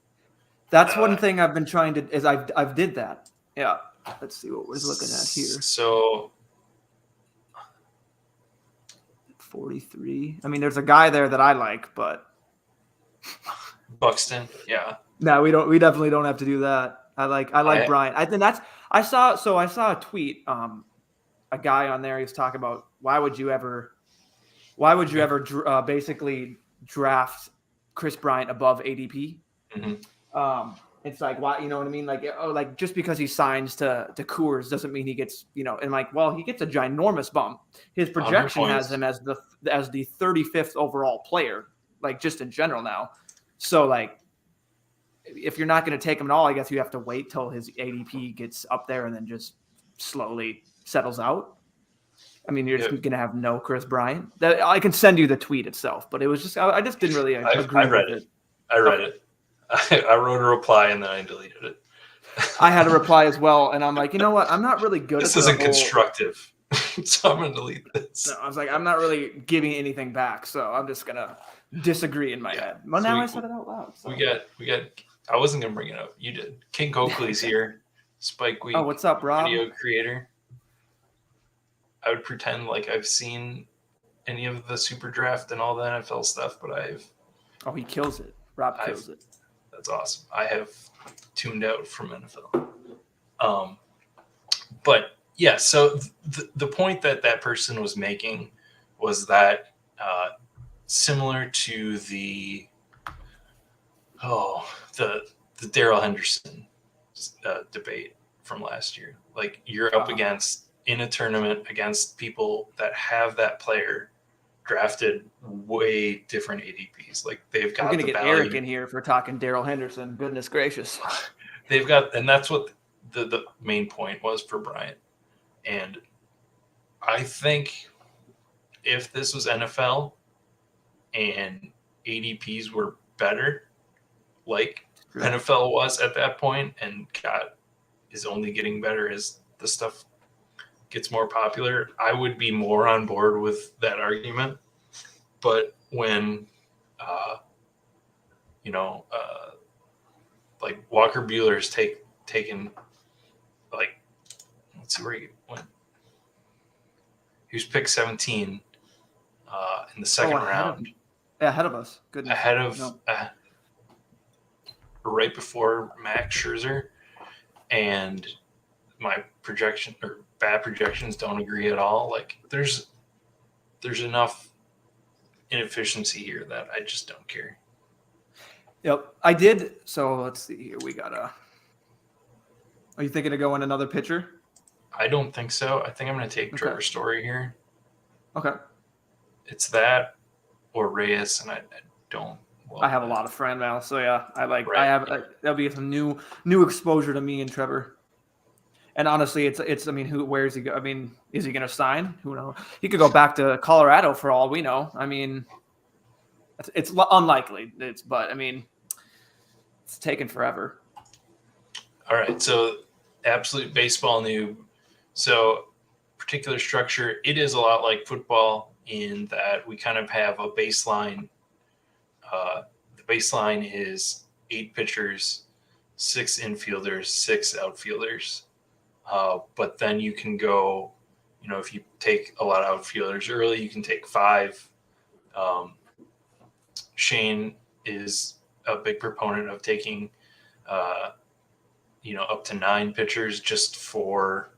That's one thing I've been trying to is I've did that. Yeah. Let's see what we're looking at here. So 43. There's a guy there that I like, but Buxton. Yeah. No, we don't. We definitely don't have to do that. I like Brian. I think I saw a tweet. A guy on there, he's talking about why would you ever basically draft Chris Bryant above ADP? Mm-hmm. It's why, you know what I mean? Just because he signs to Coors doesn't mean he gets, and he gets a ginormous bump. His projection has him as the 35th overall player, just in general now. So if you're not going to take him at all, I guess you have to wait till his ADP gets up there and then just slowly settles out. You're just going to have no Chris Bryant. I can send you the tweet itself, but it was just I just didn't really agree. I read it. I read it. I wrote a reply and then I deleted it. I had a reply as well, and I'm like, you know what? I'm not really good. This isn't constructive, so I'm going to delete this. No, I was like, I'm not really giving anything back, so I'm just going to disagree in my head. Well, now I said it out loud. So. We got. I wasn't going to bring it up. You did. King Coakley's here. Spike Week. Oh, what's up, Rob? Video creator. I would pretend like I've seen any of the Super Draft and all the NFL stuff, but Oh, he kills it. Rob kills it. That's awesome. I have tuned out from NFL. But yeah, so the point that person was making was that similar to the Darrell Henderson debate from last year. You're up against in a tournament against people that have that player drafted way different ADPs. They've got. We're gonna get value. Eric in here for talking Darrell Henderson. Goodness gracious. They've got, and that's what the main point was for Bryant. And I think if this was NFL and ADPs were better, NFL was at that point, and is only getting better as the stuff gets more popular, I would be more on board with that argument. But when, Walker Buehler's taken, let's see where he went. He was picked 17 in the second round. Ahead of us. Goodness. Ahead of right before Max Scherzer, and my projection or bad projections don't agree at all. There's enough inefficiency here that I just don't care. Yep, I did. So let's see here. We got a. Are you thinking of going another pitcher? I don't think so. I think I'm going to take Okay. Trevor Story here. Okay. It's that or Reyes, and I don't. I have a lot of friend mail, so yeah, Right. I have that'll be some new exposure to me and Trevor. And honestly, it's I mean, where is he go? I mean, is he going to sign? Who knows? He could go back to Colorado for all we know. I mean, it's unlikely. But I mean, it's taken forever. All right, so absolute baseball noob. So particular structure, it is a lot like football in that we kind of have a baseline. The baseline is 8 pitchers, 6 infielders, 6 outfielders. But then you can go, if you take a lot of outfielders early, you can take 5. Shane is a big proponent of taking, up to 9 pitchers just for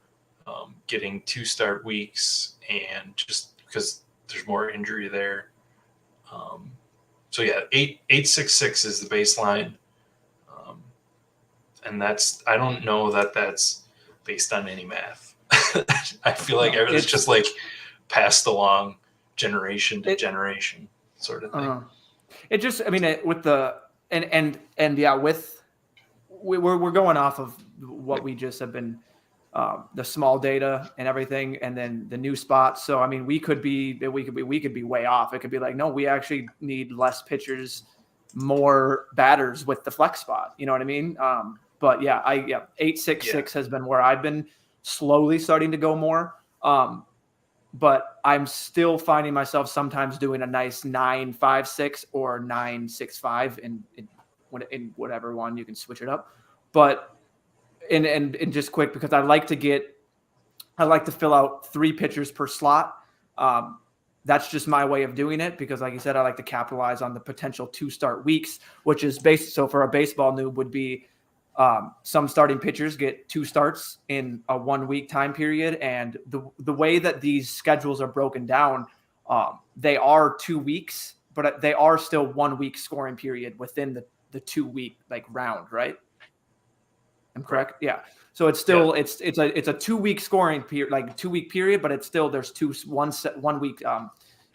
getting 2 start weeks and just because there's more injury there. So yeah, 8-6-6 is the baseline. And I don't know that that's based on any math. I feel like it's just like passed along generation to generation sort of thing. It just, I mean, with the, and yeah, we're going off of what we just have been, the small data and everything, and then the new spots. So, I mean, we could be way off. It could be like, no, we actually need less pitchers, more batters with the flex spot. You know what I mean? But yeah, 8-6-6 has been where I've been slowly starting to go more. But I'm still finding myself sometimes doing a nice 9-5-6 or 9-6-5 in whatever one you can switch it up. But and just quick, because I like to fill out 3 pitchers per slot. That's just my way of doing it because, like you said, I like to capitalize on the potential 2 start weeks, which is so for a baseball noob would be some starting pitchers get 2 starts in a 1 week time period. And the way that these schedules are broken down, they are 2 weeks, but they are still 1 week scoring period within the 2 week round, right? I'm correct. Yeah. So it's still, it's a 2 week scoring period, 2 week period, but it's still, there's 1 week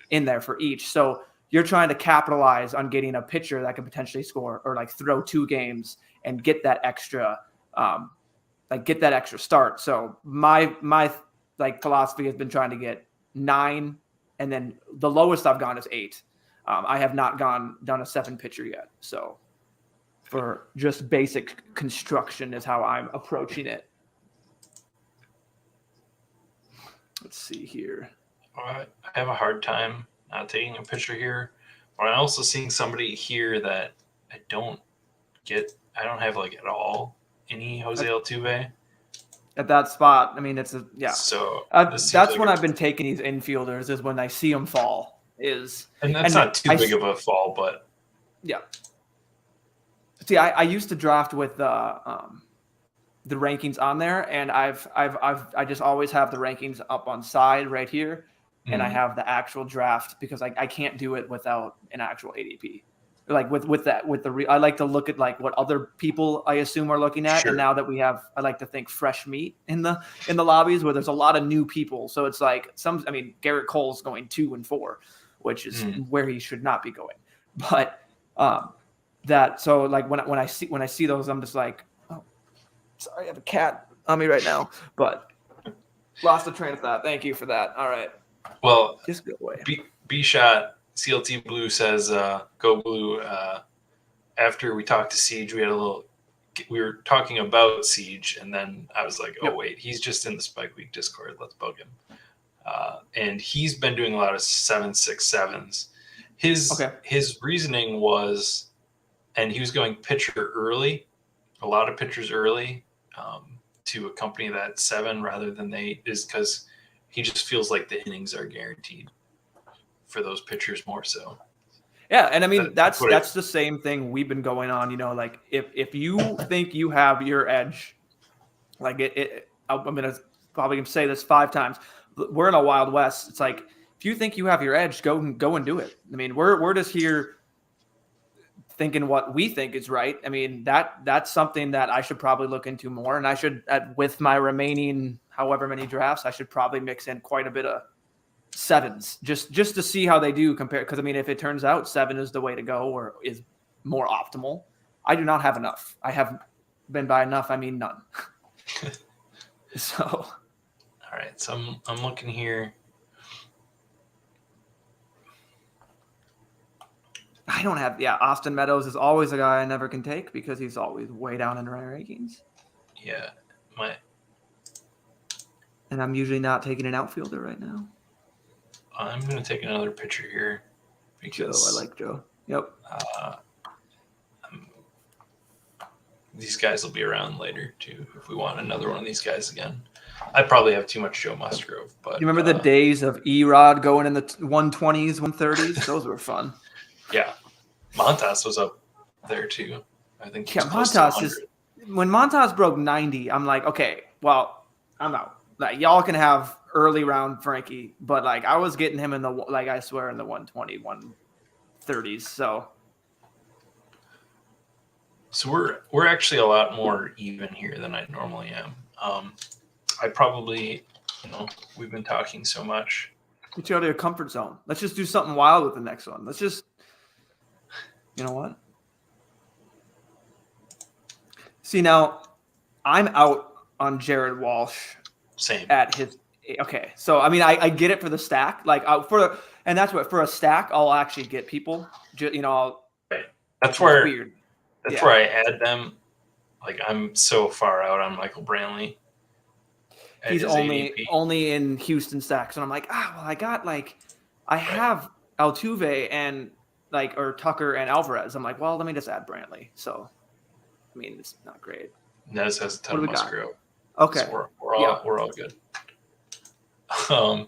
in there for each. So you're trying to capitalize on getting a pitcher that can potentially score or throw 2 games and get that extra, start. So my philosophy has been trying to get 9, and then the lowest I've gone is 8. I have not done a 7 pitcher yet. So for just basic construction is how I'm approaching it. Let's see here. I have a hard time not taking a pitcher here, but I'm also seeing somebody here that I don't have at all any Jose Altuve at that spot. I mean, So that's when I've been taking these infielders is when I see them fall and that's not too big of a fall, but yeah. See, I used to draft with the rankings on there, and I just always have the rankings up on side right here, and I have the actual draft because I can't do it without an actual ADP. I like to look at what other people I assume are looking at, and now that I like to think fresh meat in the lobbies where there's a lot of new people. So it's Garrett Cole's going 2 and 4, which is where he should not be going, but. When I see those, I'm just like, oh, sorry, I have a cat on me right now, but lost the train of thought. Thank you for that. All right. Well, just go away. B-Shot CLT Blue says, go Blue. After we talked to Siege, we were talking about Siege, and then I was like, wait, he's just in the Spike Week Discord. Let's bug him. And he's been doing a lot of 7-6-7s. His reasoning was, and he was going pitcher early, a lot of pitchers early, to accompany that 7 rather than 8, is because he just feels like the innings are guaranteed for those pitchers more so. Yeah, and I mean that's the same thing we've been going on. If you think you have your edge, I'm gonna probably say this 5 times. We're in a Wild West. It's if you think you have your edge, go and do it. I mean, we're just here thinking what we think is right. I mean, that's something that I should probably look into more. And I should, with my remaining however many drafts, I should probably mix in quite a bit of 7s just to see how they do compare. Because I mean, if it turns out 7 is the way to go or is more optimal, I do not have enough. I have been by enough. I mean, none. So, all right. So I'm looking here. I don't have. Yeah, Austin Meadows is always a guy I never can take because he's always way down in my rankings. Yeah, and I'm usually not taking an outfielder right now. I'm going to take another pitcher here because Joe. I like Joe. Yep. These guys will be around later too. If we want another one of these guys again, I probably have too much Joe Musgrove. But you remember the days of Erod going in the 120s, 130s? Those were fun. Yeah, Montas was up there too. I think. Yeah, Montas is when Montas broke 90. I'm like, okay, well, I'm out. Like y'all can have early round Frankie, but like I was getting him in the I swear in the 120, 130s. So we're actually a lot more even here than I normally am. I probably, we've been talking so much. Get you out of your comfort zone. Let's just do something wild with the next one. Let's just, you know what? See, now I'm out on Jared Walsh. Same. At his okay, so I mean, I get it for the stack, and that's what for a stack I'll actually get people. Right. That's where weird. That's where I add them. Like I'm so far out on Michael Brantley. He's only in Houston stacks, and I'm like, well, I got I have Altuve and or Tucker and Alvarez. I'm like, well, let me just add Brantley. So, I mean, it's not great. Nez has a ton of Musgrove. Okay, so we're all good. I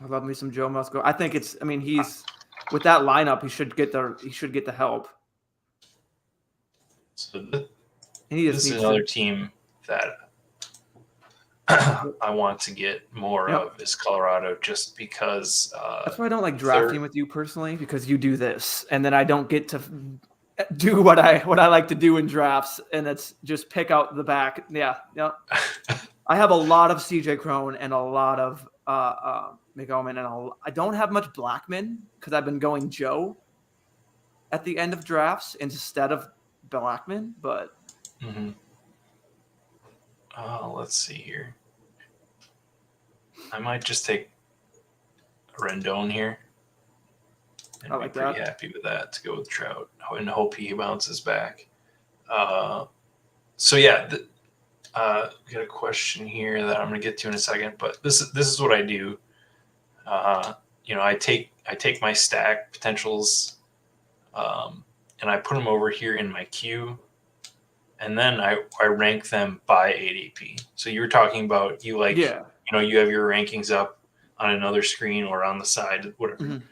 love me some Joe Musgrove. I think it's. I mean, he's with that lineup. He should get the help. So this is another team that I want to get more of is Colorado, just because. That's why I don't like drafting with you personally, because you do this, and then I don't get to do what I like to do in drafts, and it's just pick out the back. Yeah. I have a lot of CJ Cron and a lot of McGowan, and I don't have much Blackman because I've been going Joe at the end of drafts instead of Blackman, but. Mm-hmm. Let's see here. I might just take Rendon here. And I like be pretty that. happy with that to go with Trout and hope he bounces back. So yeah, we got a question here that I'm going to get to in a second, but this is what I do. I take my stack potentials, and I put them over here in my queue, and then I rank them by ADP. So you were talking about you have your rankings up on another screen or on the side, whatever. Mm-hmm.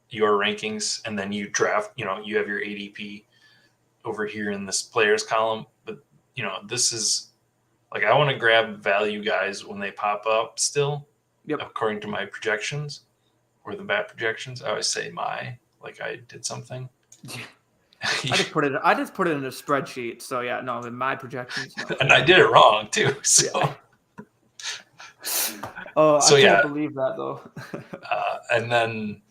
Your rankings, and then you draft. You have your ADP over here in this players column, but this is I want to grab value guys when they pop up still. Yep. According to my projections or the bat projections, I always say I did something. I just put it in a spreadsheet. So yeah, no, in my projections. No. And I did it wrong too. So. Yeah. I can't believe that though. And then,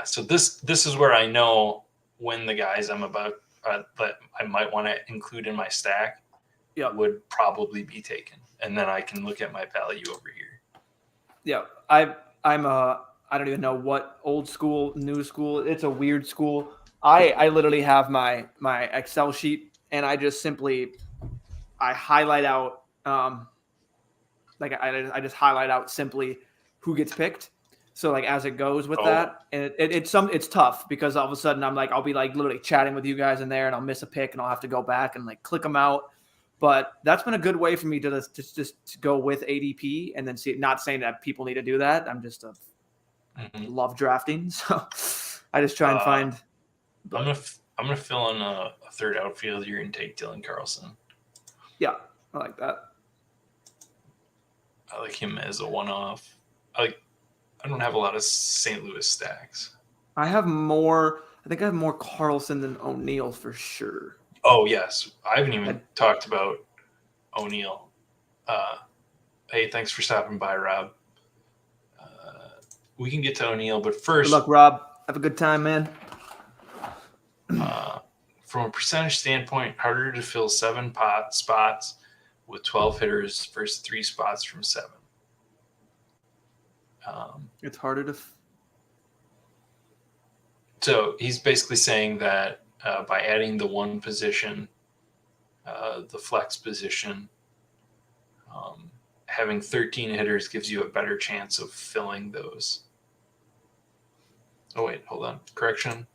so this is where I know when the guys I'm about that I might want to include in my stack would probably be taken, and then I can look at my value over here. Yeah, I don't even know what old school, new school. It's a weird school. I literally have my Excel sheet, and I just simply highlight out I just highlight out simply who gets picked. So as it goes with that, and it's tough because all of a sudden I'll be literally chatting with you guys in there, and I'll miss a pick, and I'll have to go back and click them out. But that's been a good way for me to just go with ADP and then see. Not saying that people need to do that. I'm just love drafting, so I just try and find. I'm gonna fill in a third outfield here and take Dylan Carlson. Yeah, I like that. I like him as a one-off. I don't have a lot of St. Louis stacks. I have more. I think I have more Carlson than O'Neill for sure. Oh yes, I haven't even talked about O'Neill. Hey, thanks for stopping by, Rob. We can get to O'Neill, but first, Good luck, Rob. Have a good time, man. From a percentage standpoint, harder to fill 7 spots with 12 hitters versus 3 spots from 7. It's harder to. So he's basically saying that by adding the one position, the flex position, having 13 hitters gives you a better chance of filling those. Oh, wait, hold on. Correction.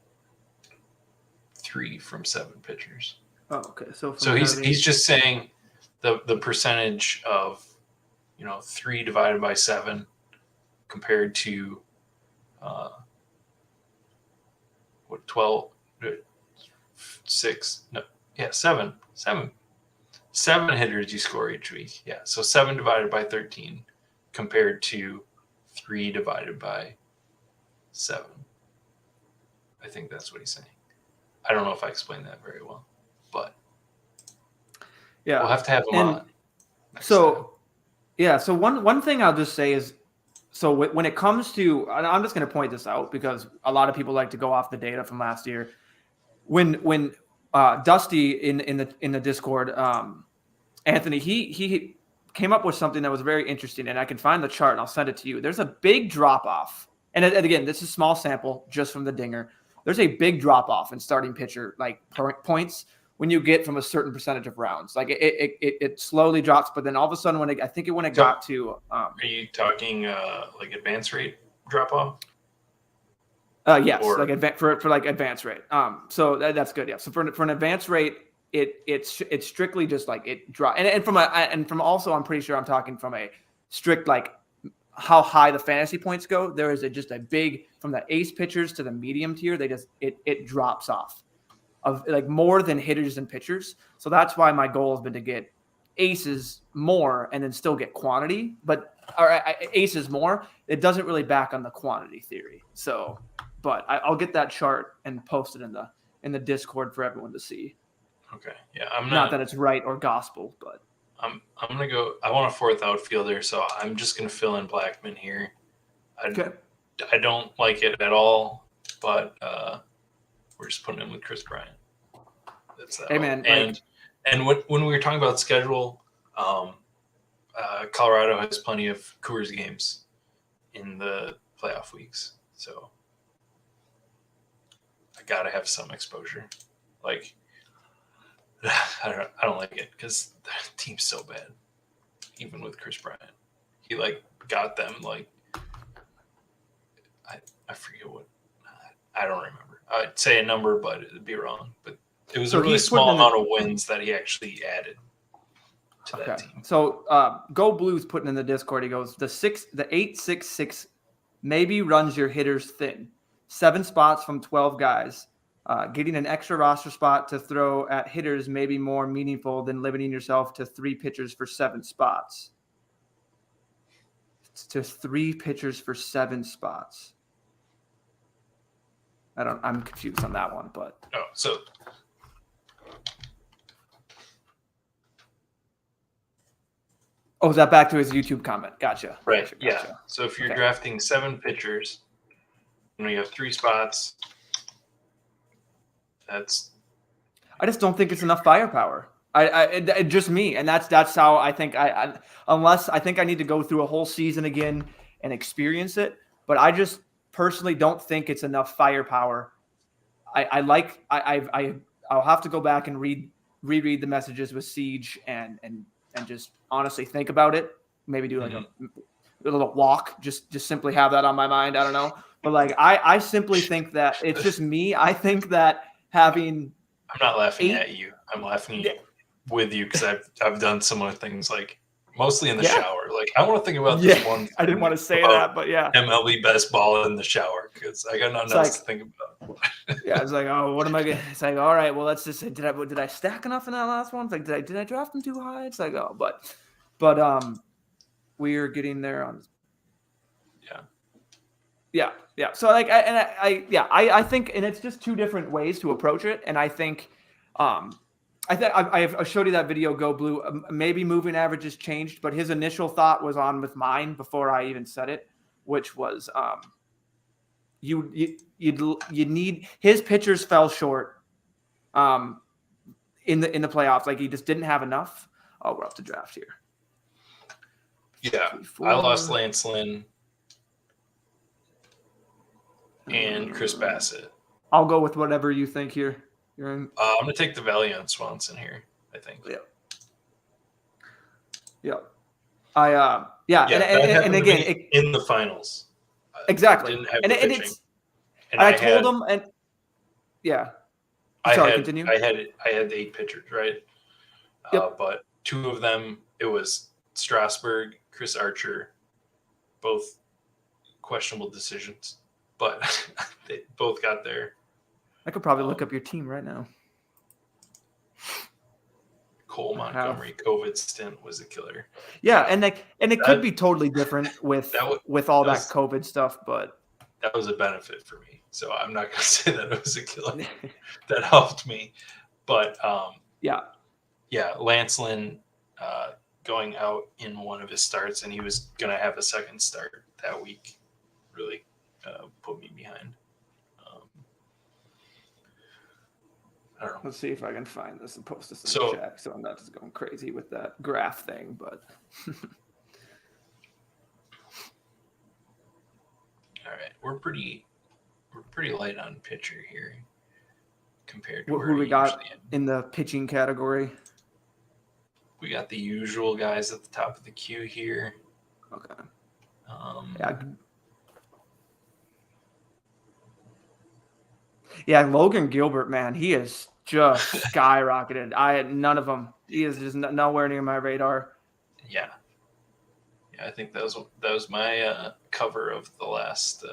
3 from 7 pitchers. Oh, okay. So he's just saying the percentage of 3 divided by 7 compared to 12 6 no yeah 7 hitters you score each week. Yeah, so 7 divided by 13 compared to 3 divided by 7. I think that's what he's saying. I don't know if I explained that very well, but yeah, we'll have to have him on. So one thing I'll just say is, so when it comes to, and I'm just going to point this out because a lot of people like to go off the data from last year. When Dusty in the Discord, Anthony, he came up with something that was very interesting, and I can find the chart and I'll send it to you. There's a big drop off, and again, this is small sample just from the dinger. There's a big drop off in starting pitcher points when you get from a certain percentage of rounds. Like it slowly drops, but then all of a sudden when it got to are you talking like advance rate drop off? Yes, or, like for advance rate. So that's good. Yeah. So for an advance rate, it's strictly just like it drop, and from also I'm pretty sure I'm talking from a strict like how high the fantasy points go. There is just a big, from the ace pitchers to the medium tier, it drops off of like more than hitters and pitchers. So that's why my goal has been to get aces more and then still get quantity, but aces more. It doesn't really back on the quantity theory. So, but I'll get that chart and post it in the Discord for everyone to see. Okay. Yeah. I'm not that it's right or gospel, but I'm gonna go. I want a 4th outfielder, so I'm just gonna fill in Blackmon here. I don't like it at all, but we're just putting him with Chris Bryant. That's that. Hey man, and when we were talking about schedule, Colorado has plenty of Coors games in the playoff weeks, so I gotta have some exposure. Like, I don't like it because the team's so bad. Even with Chris Bryant, he got them I forget what. I don't remember. I'd say a number, but it'd be wrong. But it was a really small amount of wins that he actually added to that team. So Go Blues putting in the Discord. He goes, the 8-6-6 maybe runs your hitters thin. 7 spots from 12 guys. Getting an extra roster spot to throw at hitters may be more meaningful than limiting yourself to 3 pitchers for 7 spots. To 3 pitchers for 7 spots. I'm confused on that one, but. Oh, so. Oh, is that back to his YouTube comment? Gotcha. Right. Gotcha. Yeah. So if you're drafting 7 pitchers, you have 3 spots. I just don't think it's enough firepower. It just me, and that's how I think. Unless I think I need to go through a whole season again and experience it, but I just personally don't think it's enough firepower. I'll have to go back and reread the messages with Siege and just honestly think about it. Maybe do a little walk. Just simply have that on my mind. I don't know, but I simply think that it's just me. I think that having. I'm not laughing at you. I'm laughing with you because I've done similar things, mostly in the shower. I want to think about this one. I didn't want to say that, but MLB best ball in the shower because I got nothing else to think about. It's what am I gonna? It's all right. Well, let's just say, did I stack enough in that last one? It's did I draft them too high? It's but we're getting there on. Yeah. So like, I think, and it's just two different ways to approach it. And I think, I showed you that video, Go Blue. Maybe moving averages changed, but his initial thought was on with mine before I even said it, which was, you need his pitchers fell short, in the playoffs. Like he just didn't have enough. Oh, we're up to draft here. Yeah, 3, 4. I lost Lance Lynn and Chris Bassett. I'll go with whatever you think here. You're in. I'm gonna take the value on Swanson here. I think. Yeah. And again, in the finals. Exactly. Didn't have And the pitching. it's. And I told him, and yeah. Continue. I had 8 pitchers, right? Yep. But 2 of them, it was Strasburg, Chris Archer, both questionable decisions, but they both got there. I could probably look up your team right now. Cole Montgomery COVID stint was a killer. Yeah, and it could be totally different with all that COVID stuff, but that was a benefit for me. So I'm not going to say that it was a killer. That helped me, but Lance Lynn going out in one of his starts, and he was going to have a second start that week, really put me behind. I don't know. Let's see if I can find this and post this in the chat, so I'm not just going crazy with that graph thing. But all right, we're pretty light on pitcher here compared to who we got in the pitching category. We got the usual guys at the top of the queue here. Okay. Yeah, Logan Gilbert, man, he is just skyrocketed. I had none of them. He is just nowhere near my radar. Yeah, I think that was my cover of the last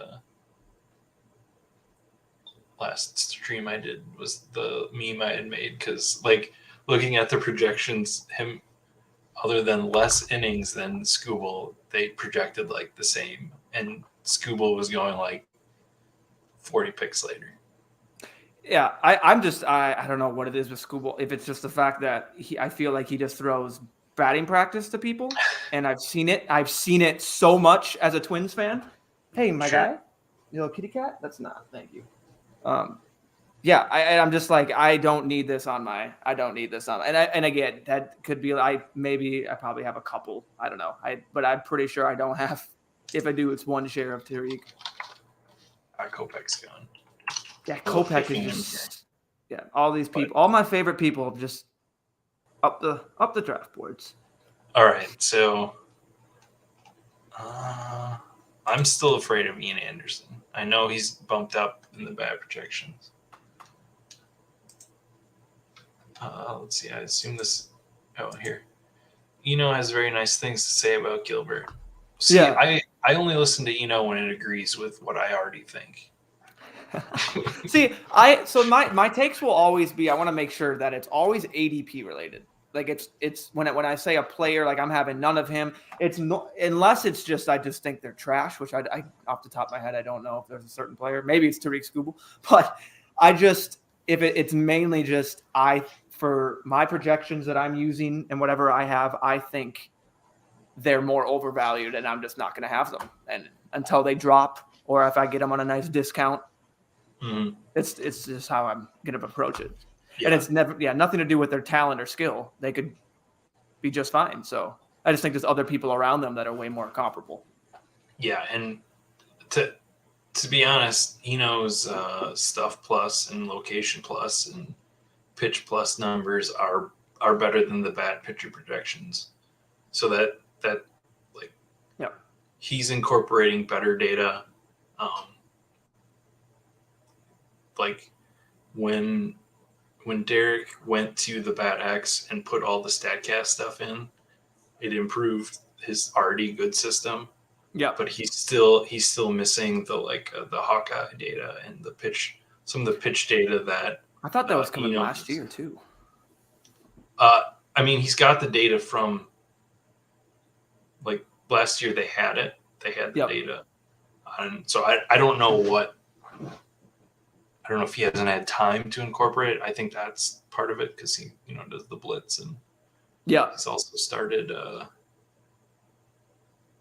stream I did, was the meme I had made, because like looking at the projections, him, other than less innings than Skubal, they projected like the same, and Skubal was going like 40 picks later. Yeah, I don't know what it is with Skubal. If it's just the fact that I feel like he just throws batting practice to people, and I've seen it so much as a Twins fan. Hey, my guy, you little kitty cat. That's not. Thank you. I'm just like, I don't need this on my. And again, that could be I probably have a couple. I don't know. But I'm pretty sure I don't have. If I do, it's one share of Tariq. Kopech's gone. Yeah, Kopech is just. Yeah, all these people, all my favorite people, just up the draft boards. All right, so I'm still afraid of Ian Anderson. I know he's bumped up in the bad projections. Let's see. I assume this. Oh, here. Eno has very nice things to say about Gilbert. See, yeah. I only listen to Eno when it agrees with what I already think. See, my takes will always be, I want to make sure that it's always ADP related. Like it's when I say a player, like I'm having none of him, it's no, unless it's just, I just think they're trash, which I off the top of my head, I don't know if there's a certain player, maybe it's Tariq Skubal, but I just, if it's mainly just, for my projections that I'm using and whatever I have, I think they're more overvalued, and I'm just not going to have them. And until they drop, or if I get them on a nice discount, it's just how I'm going to approach it. Yeah. And it's nothing to do with their talent or skill. They could be just fine. So I just think there's other people around them that are way more comparable. Yeah, and to be honest, he knows stuff plus and location plus and pitch plus numbers are better than the bad pitcher projections. So that like, yeah, he's incorporating better data. Like when Derek went to the BatX and put all the StatCast stuff in, it improved his already good system. Yeah, but he's still missing the Hawkeye data and some of the pitch data that I thought that was coming last year too. I mean, he's got the data from like last year. They had it. They had the data, So I don't know what. I don't know if he hasn't had time to incorporate it. I think that's part of it because he, does the blitz, and he's also started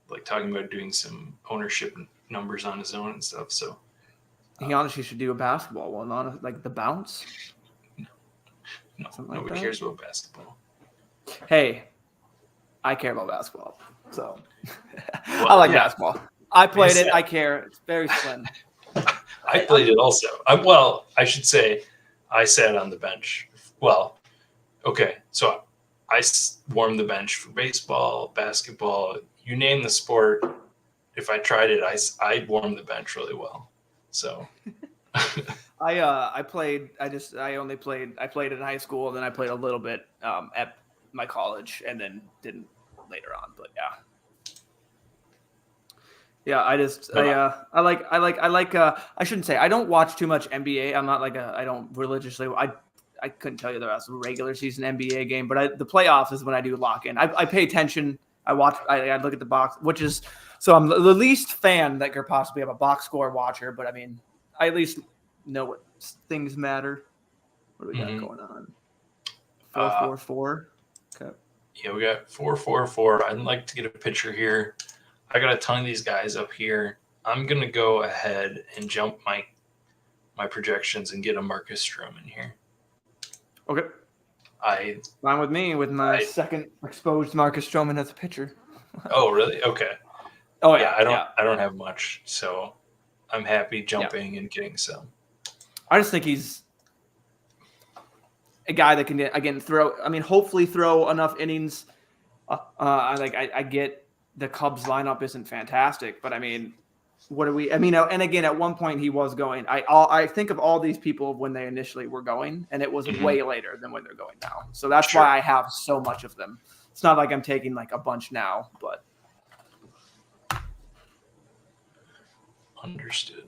like talking about doing some ownership numbers on his own and stuff. So he honestly should do a basketball one on like the bounce. No, nobody cares about basketball. Hey, I care about basketball, so I like basketball. I played it. I care. It's very slim. I played it also. I should say I sat on the bench. Well, okay, so I warmed the bench for baseball, basketball, you name the sport. If I tried it, I warmed the bench really well. So I played in high school, and then I played a little bit at my college, and then didn't later on. But I shouldn't say I don't watch too much NBA. I'm not I don't religiously. I couldn't tell you the rest of a regular season NBA game, but the playoffs is when I do lock in. I pay attention. I watch. I look at the box, which is so I'm the least fan that could possibly have a box score watcher. But I mean, I at least know what things matter. What do we got going on? 4-4-4. Okay. Yeah, we got 4-4-4. I'd like to get a picture here. I got a ton of these guys up here. I'm gonna go ahead and jump my projections and get a Marcus Stroman here. Okay. Fine with me with my second exposed Marcus Stroman as a pitcher. Oh, really? Okay. Oh yeah. I don't have much, so I'm happy jumping and getting some. I just think he's a guy that can again hopefully throw enough innings. I get the Cubs lineup isn't fantastic, but I mean, and again, at one point he was going. I think of all these people when they initially were going, and it was way later than when they're going now. So that's why I have so much of them. It's not like I'm taking like a bunch now, but understood.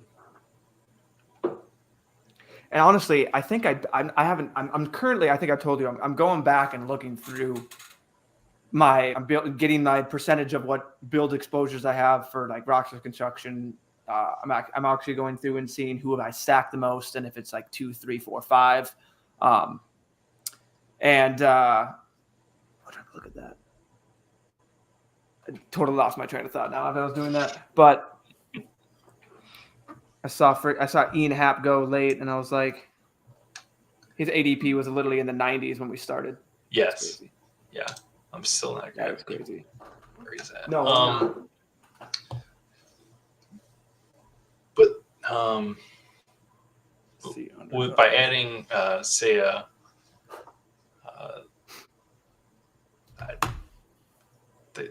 And honestly, I think I'm currently. I think I told you I'm going back and looking through getting my percentage of what build exposures I have for like Rockstar Construction. I'm actually going through and seeing who have I stacked the most, and if it's like 2, 3, 4, 5. Look at that. I totally lost my train of thought now if I was doing that. But I saw Ian Happ go late, and I was like, his ADP was literally in the 90s when we started. Yes. Yeah. I'm still not good. That was crazy. Where is that? No. But by adding,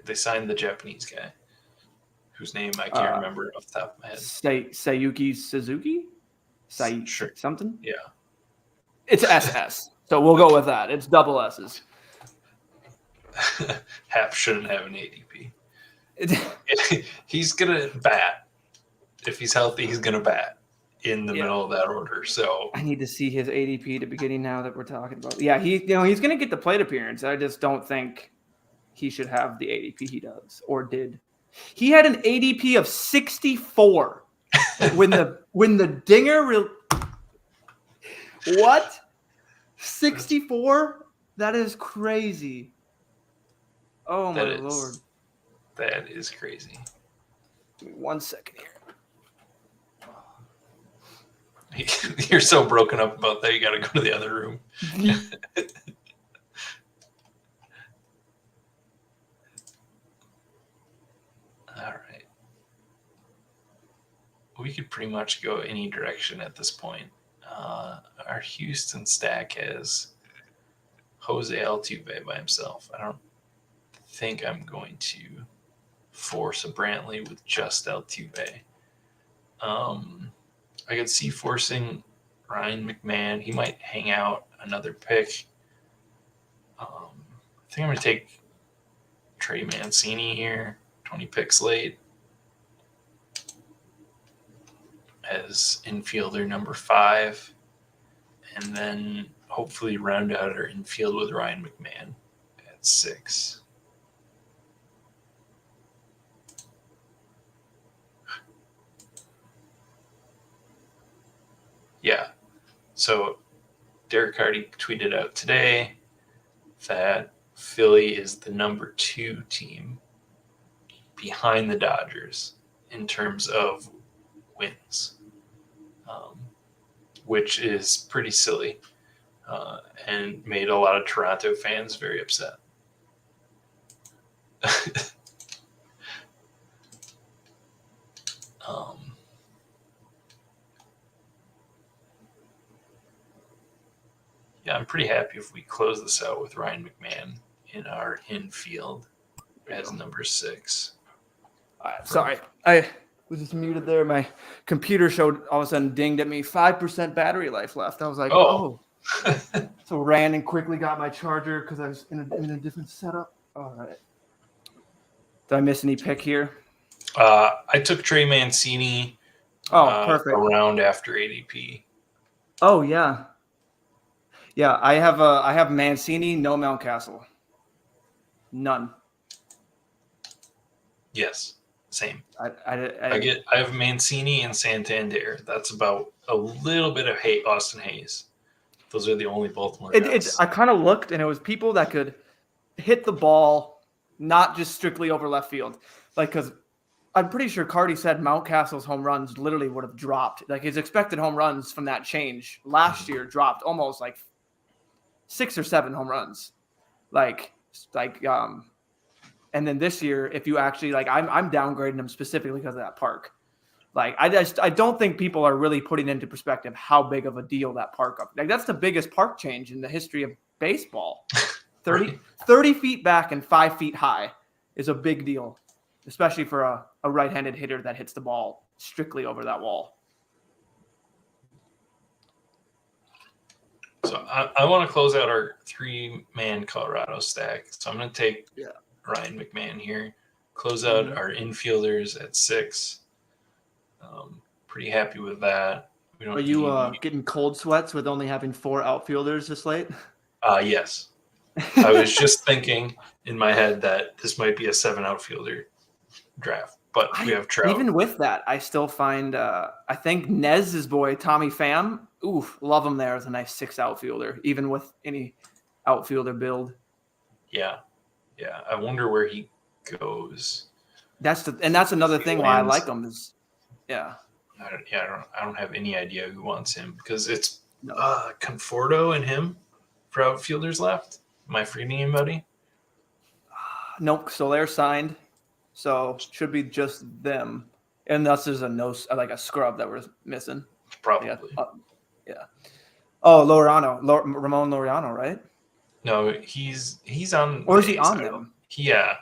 they signed the Japanese guy, whose name I can't remember off the top of my head. Sayuki Suzuki? Sure. Something? Yeah. It's SS. So we'll go with that. It's double S's. Hap shouldn't have an ADP. He's going to bat. If he's healthy, he's going to bat in the middle of that order. So I need to see his ADP at the beginning now that we're talking about. Yeah, he's going to get the plate appearance. I just don't think he should have the ADP he does or did. He had an ADP of 64 when the dinger what? 64? That is crazy. Oh my Lord. That is crazy. Give me 1 second here. You're so broken up about that. You got to go to the other room. All right. We could pretty much go any direction at this point. Our Houston stack has Jose Altuve by himself. I don't think I'm going to force a Brantley with just Altuve. I could see forcing Ryan McMahon. He might hang out another pick. I think I'm going to take Trey Mancini here, 20 picks late, as infielder number 5, and then hopefully round out our infield with Ryan McMahon at 6. So Derek Hardy tweeted out today that Philly is the number 2 team behind the Dodgers in terms of wins, which is pretty silly and made a lot of Toronto fans very upset. Yeah, I'm pretty happy if we close this out with Ryan McMahon in our infield as number 6. Sorry, I was just muted there. My computer showed all of a sudden dinged at me 5% battery life left. I was like, oh. So ran and quickly got my charger because I was in a different setup. All right. Did I miss any pick here? I took Trey Mancini. Perfect. Around after ADP. Oh yeah. Yeah, I have Mancini, no Mountcastle. None. Yes, same. I have Mancini and Santander. That's about a little bit of Austin Hayes. Those are the only Baltimore guys. I kind of looked, and it was people that could hit the ball, not just strictly over left field. Like, because I'm pretty sure Cardi said Mountcastle's home runs literally would have dropped. Like, his expected home runs from that change last year dropped almost like 6 or 7 home runs. And then this year, if you actually I'm downgrading him specifically because of that park. Like, I don't think people are really putting into perspective how big of a deal that park up. Like, that's the biggest park change in the history of baseball. 30 feet back and 5 feet high is a big deal, especially for a right-handed hitter that hits the ball strictly over that wall. So I want to close out our 3-man Colorado stack. So I'm going to take Ryan McMahon here, close out our infielders at 6. Pretty happy with that. Are you getting cold sweats with only having 4 outfielders this late? Yes. I was just thinking in my head that this might be a 7 outfielder draft, but we have Trout. Even with that, I still find I think Nez's boy Tommy Pham. Love him there as a nice 6 outfielder, even with any outfielder build. Yeah. I wonder where he goes. That's another thing why I like him is, I don't have any idea who wants him because it's Conforto and him for outfielders left. Am I forgetting anybody? Nope. So they're signed. So should be just them, unless there's a scrub that we're missing. Probably. Yeah. Oh, Ramon Laureano, right? No, he's on. Or is he on them? Yeah.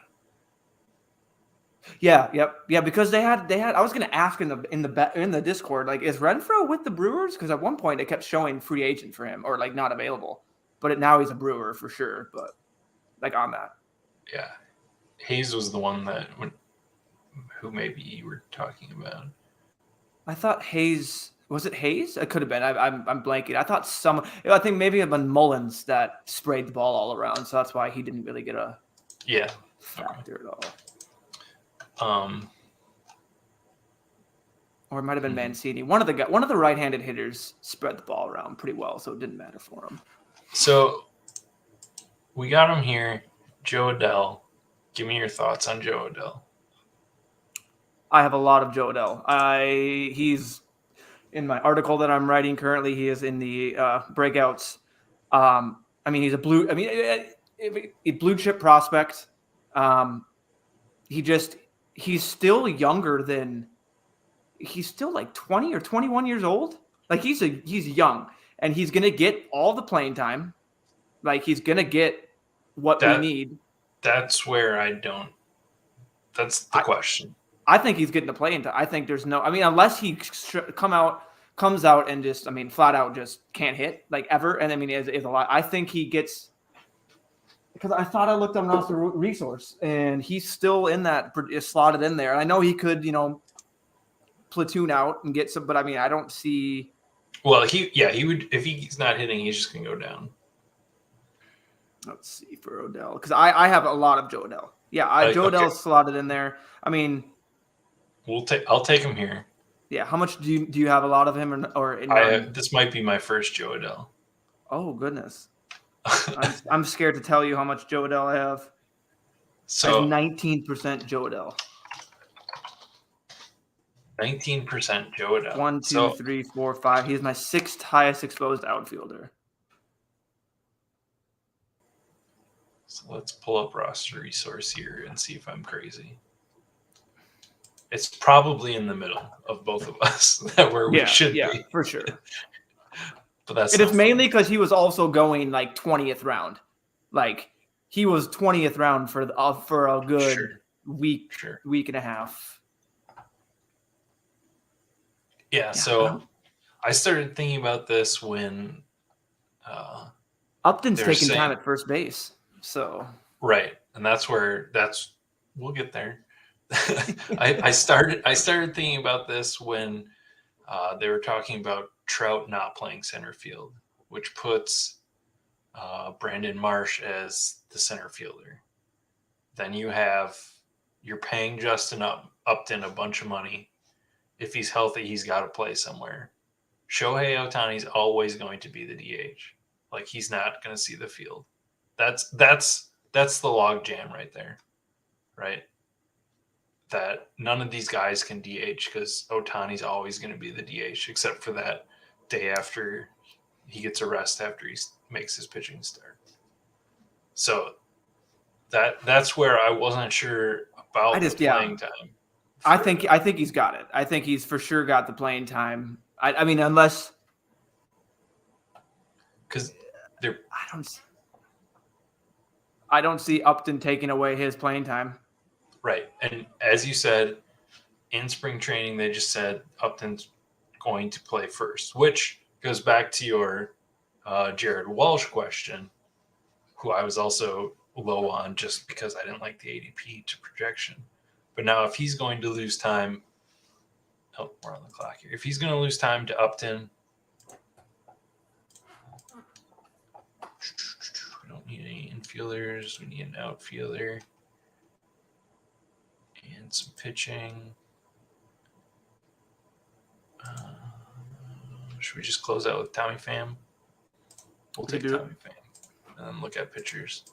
Yeah. Yep. Yeah. Because they had. I was going to ask in the Discord, like, is Renfroe with the Brewers? Because at one point it kept showing free agent for him or like not available, but now he's a Brewer for sure. But like on that. Yeah. Hayes was the one who maybe you were talking about. I thought Hayes. Was it Hayes? It could have been. I'm blanking. I think maybe it was Mullins that sprayed the ball all around, so that's why he didn't really get a factor at all. Or it might have been Mancini. One of the right-handed hitters spread the ball around pretty well, so it didn't matter for him. So we got him here, Joe Adell. Give me your thoughts on Joe Adell. I have a lot of Joe Adell. He's in my article that I'm writing currently. He is in the breakouts. He's a blue chip prospect. He's still younger than. He's still like 20 or 21 years old. Like he's young, and he's gonna get all the playing time. Like he's gonna get what we need. That's where I don't. That's the question. I think he's getting to play into. I think there's no. Unless he comes out and just. Flat out just can't hit like ever. And is a lot. I think he gets. Because I thought I looked on roster resource and he's still in that is slotted in there. I know he could platoon out and get some, but I don't see. Well, he would if he's not hitting, he's just gonna go down. Let's see for Odell because I have a lot of Joe Odell. Yeah, Joe Odell's slotted in there. I'll take him here. Yeah. How much do you have a lot of him or none? This might be my first Joe Adell. Oh goodness. I'm scared to tell you how much Joe Adell I have. I have So 19% Joe Adell. 19% Joe Adell. 1, 2, So 3, 4, 5. He's my 6th highest exposed outfielder. let's pull up roster resource here and see if I'm crazy. It's probably in the middle of both of us where we should be. For sure. But that's It is mainly because he was also going like 20th round. Like he was 20th round for a good week and a half. Yeah, so I started thinking about this when Upton's taking time at first base. So right, and we'll get there. I started thinking about this when they were talking about Trout not playing center field, which puts Brandon Marsh as the center fielder. Then you're paying Justin Upton a bunch of money. If he's healthy, he's got to play somewhere. Shohei Ohtani's always going to be the DH. Like he's not going to see the field. That's the log jam right there, right? That none of these guys can DH because Ohtani's always going to be the DH, except for that day after he gets a rest after he makes his pitching start. So that's where I wasn't sure about the playing time. I think he's got it. I think he's for sure got the playing time. I mean, unless because I don't see Upton taking away his playing time. Right, and as you said, in spring training they just said Upton's going to play first, which goes back to your Jared Walsh question, who I was also low on just because I didn't like the ADP to projection. But now if he's going to lose time, we're on the clock here. If he's going to lose time to Upton, we don't need any infielders. We need an outfielder and some pitching. Should we just close out with Tommy Pham? We'll take Tommy Pham and then look at pitchers.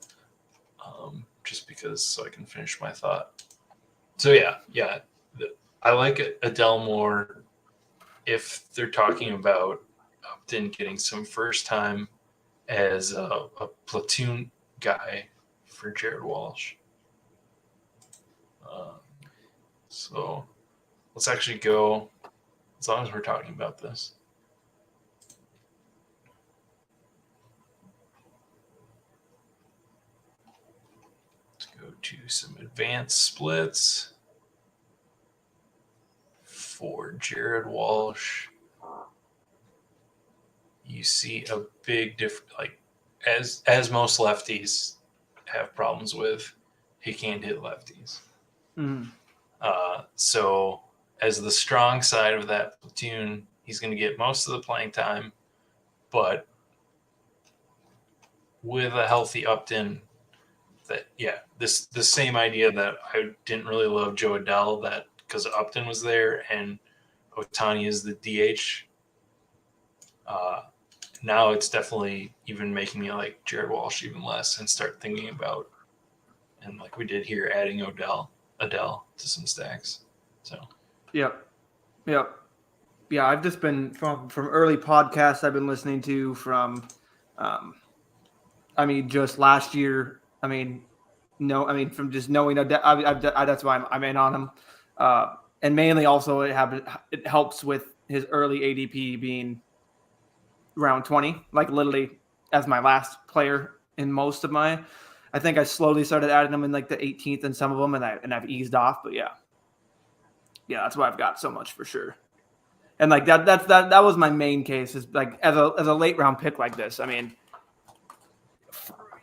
Just because so I can finish my thought. So yeah. I like Adell more if they're talking about Upton getting some first time as a platoon guy for Jared Walsh. So let's actually go, as long as we're talking about this. Let's go to some advanced splits for Jared Walsh. You see a big difference, like as most lefties have problems with, he can't hit lefties. Mm-hmm. So as the strong side of that platoon, he's going to get most of the playing time, but with a healthy Upton, the same idea that I didn't really love Joe Adell, that because Upton was there and Ohtani is the DH. Now it's definitely even making me like Jared Walsh even less and start thinking about, and like we did here, adding Adell to some stacks. So. Yep. Yeah, I've just been from early podcasts I've been listening to from, just last year. From just knowing that's why I'm in on him, and mainly also it helps with his early ADP being round 20, like literally as my last player in most of my. I think I slowly started adding them in like the 18th in some of them, and I've eased off. But yeah, that's why I've got so much for sure. And like that was my main case, is like as a late round pick like this. I mean,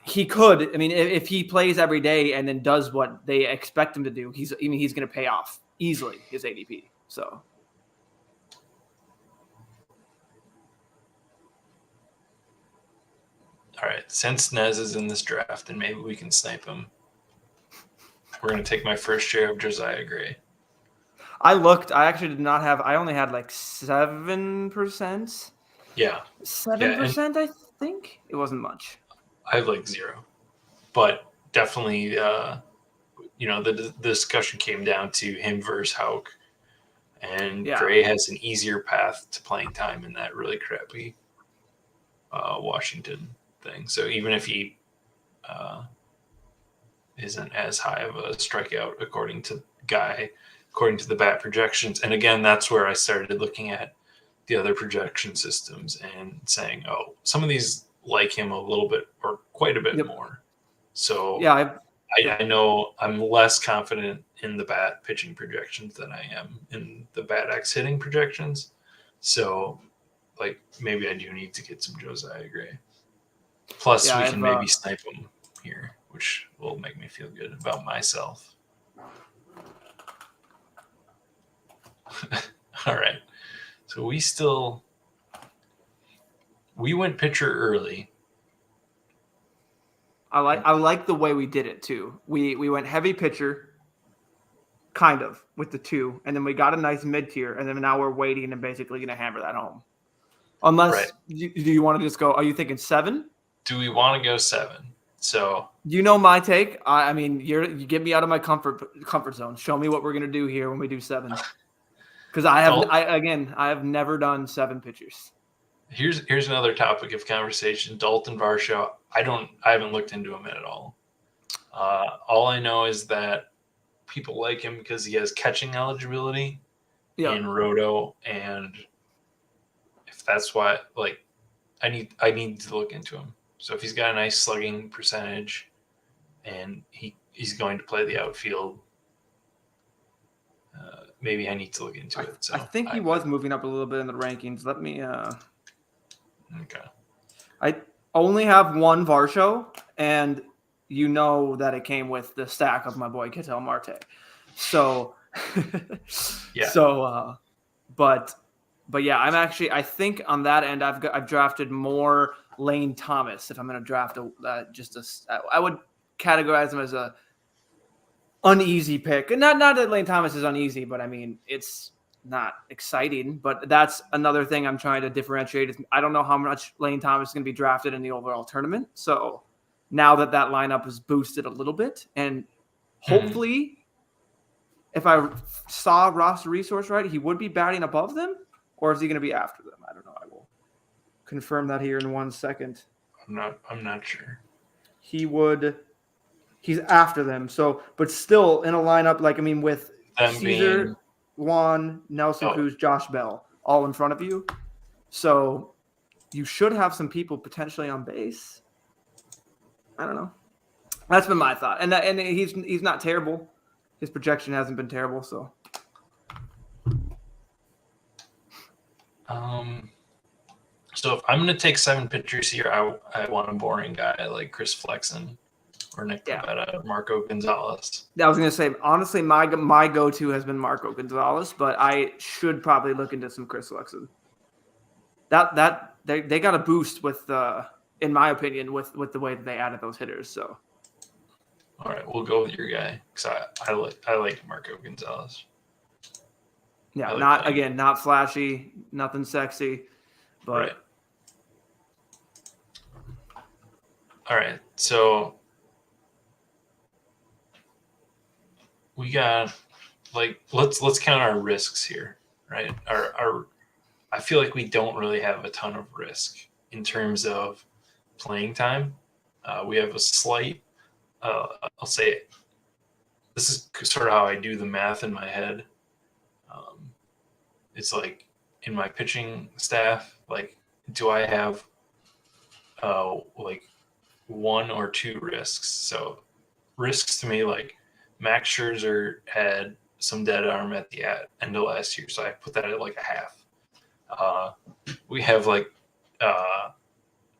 he could. I mean, if he plays every day and then does what they expect him to do, he's going to pay off easily his ADP. So. All right, since Nez is in this draft, and maybe we can snipe him, we're going to take my first share of Josiah Gray. I looked. I actually did not have. I only had like 7%. Yeah, yeah, and 7%, I think. It wasn't much. I have like 0. But definitely, the discussion came down to him versus Hauk, and Yeah. Gray has an easier path to playing time in that really crappy Washington thing. So even if he isn't as high of a strikeout according to the bat projections, and again, that's where I started looking at the other projection systems and saying, oh, some of these like him a little bit or quite a bit Yep. more. So Yeah. Yep. I know I'm less confident in the bat pitching projections than I am in the bat X hitting projections. So, like, maybe I do need to get some Josiah Gray. Plus, Yeah. we can maybe snipe him here, which will make me feel good about myself. All right. So we went pitcher early. I like the way we did it too. We went heavy pitcher, kind of with the 2, and then we got a nice mid tier, and then now we're waiting and basically going to hammer that home. Unless do you want to just go? Are you thinking 7? Do we want to go 7? So you know my take. I mean, you get me out of my comfort zone. Show me what we're going to do here when we do 7. Because I have never done 7 pitchers. Here's another topic of conversation. Dalton Varsho. I haven't looked into him at all. All I know is that people like him because he has catching eligibility in Roto, and if that's why, like, I need to look into him. So if he's got a nice slugging percentage, and he's going to play the outfield, maybe I need to look into it. So I think he was moving up a little bit in the rankings. Let me. Okay. I only have 1 Varsho, and you know that it came with the stack of my boy Ketel Marte. So, yeah. So, but yeah, I think on that end, I've drafted more Lane Thomas. If I'm going to draft I would categorize him as a uneasy pick. And not that Lane Thomas is uneasy, but I mean, it's not exciting, but that's another thing I'm trying to differentiate. I don't know how much Lane Thomas is going to be drafted in the overall tournament. So now that lineup is boosted a little bit, and hopefully if I saw roster resource right, he would be batting above them, or is he going to be after them? I don't know. I will confirm that here in 1 second. I'm not sure. He's after them. So, but still in a lineup, with them Caesar, Juan, Nelson Cruz, Josh Bell, all in front of you. So you should have some people potentially on base. I don't know. That's been my thought. And he's not terrible. His projection hasn't been terrible. So. So if I'm going to take 7 pitchers here, I want a boring guy like Chris Flexen or Nick Pivetta, Marco Gonzalez. I was going to say, honestly, my go-to has been Marco Gonzalez, but I should probably look into some Chris Flexen. They got a boost with, in my opinion, with the way that they added those hitters. So, all right, we'll go with your guy because I like Marco Gonzalez. Yeah, not flashy, nothing sexy, but. Right. All right, so we got let's count our risks here, right? I feel like we don't really have a ton of risk in terms of playing time. We have a slight. I'll say this is sort of how I do the math in my head. It's like in my pitching staff, do I have 1 or 2 risks? So risks to me, like Max Scherzer had some dead arm at the end of last year, so I put that at like a half. We have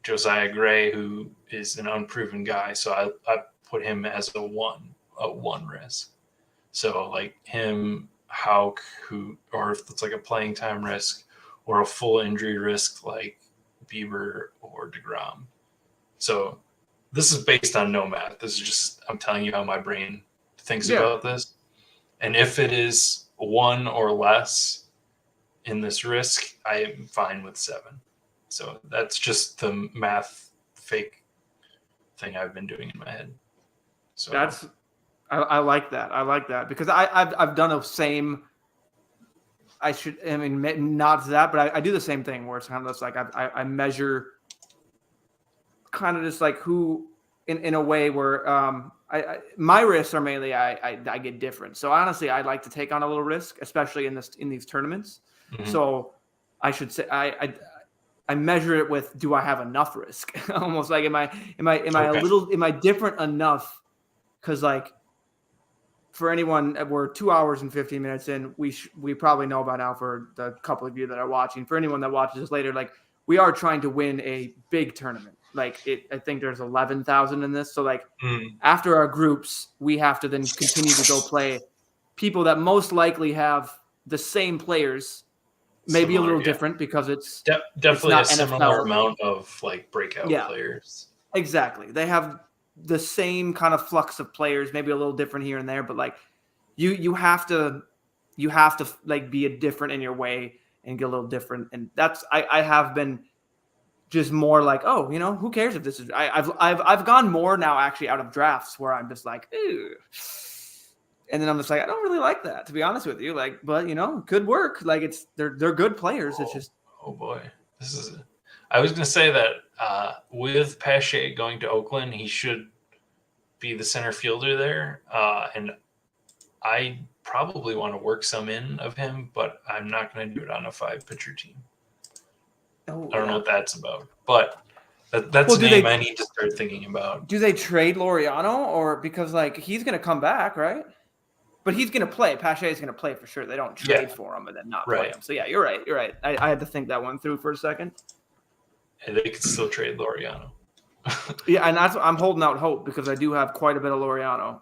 Josiah Gray, who is an unproven guy, so I put him as a one risk. So like him, Hauk, or if it's like a playing time risk or a full injury risk like Bieber or DeGrom. So this is based on no math. This is just I'm telling you how my brain thinks about this. And if it is 1 or less in this risk, I am fine with 7. So that's just the math fake thing I've been doing in my head. So I like that. I like that because I've done the same. I mean, not that, but I do the same thing where it's kind of just like I measure kind of just like who in a way where my risks are mainly I get different. So honestly, I like to take on a little risk, especially in these tournaments. Mhm. So I should say I measure it with, do I have enough risk? Almost like am I Okay. am I different enough? Because like for anyone, we're 2 hours and 15 minutes in. We probably know by now for the couple of you that are watching. For anyone that watches this later, like we are trying to win a big tournament. Like I think there's 11,000 in this. So like Mm. after our groups, we have to then continue to go play people that most likely have the same players, maybe a Similar, little yeah. different because it's Definitely a not similar NFL. amount of like breakout Yeah, players. exactly. They have the same kind of flux of players, maybe a little different here and there, but like you have to like be a different in your way and get a little different. And that's I have been just more like, oh, who cares if this is I've gone more now actually out of drafts where I'm just like, ew. And then I'm just like, I don't really like that, to be honest with you. Like, but good work. Like they're good players. It's just Oh boy, this is. I was going to say that with Pache going to Oakland, he should be the center fielder there, and I probably want to work some in of him, but I'm not going to do it on a 5-pitcher team. oh I don't know yeah. what that's about, but that's Well, a name I need to start thinking about. do they trade Laureano or because like he's gonna come back, right? But he's going to play. Pache is going to play for sure. They don't trade Yeah, for him and then not play right. him. So, yeah, you're right. You're right. I had to think that one through for a second. And they could still trade Laureano. Yeah, and I'm holding out hope because I do have quite a bit of Laureano.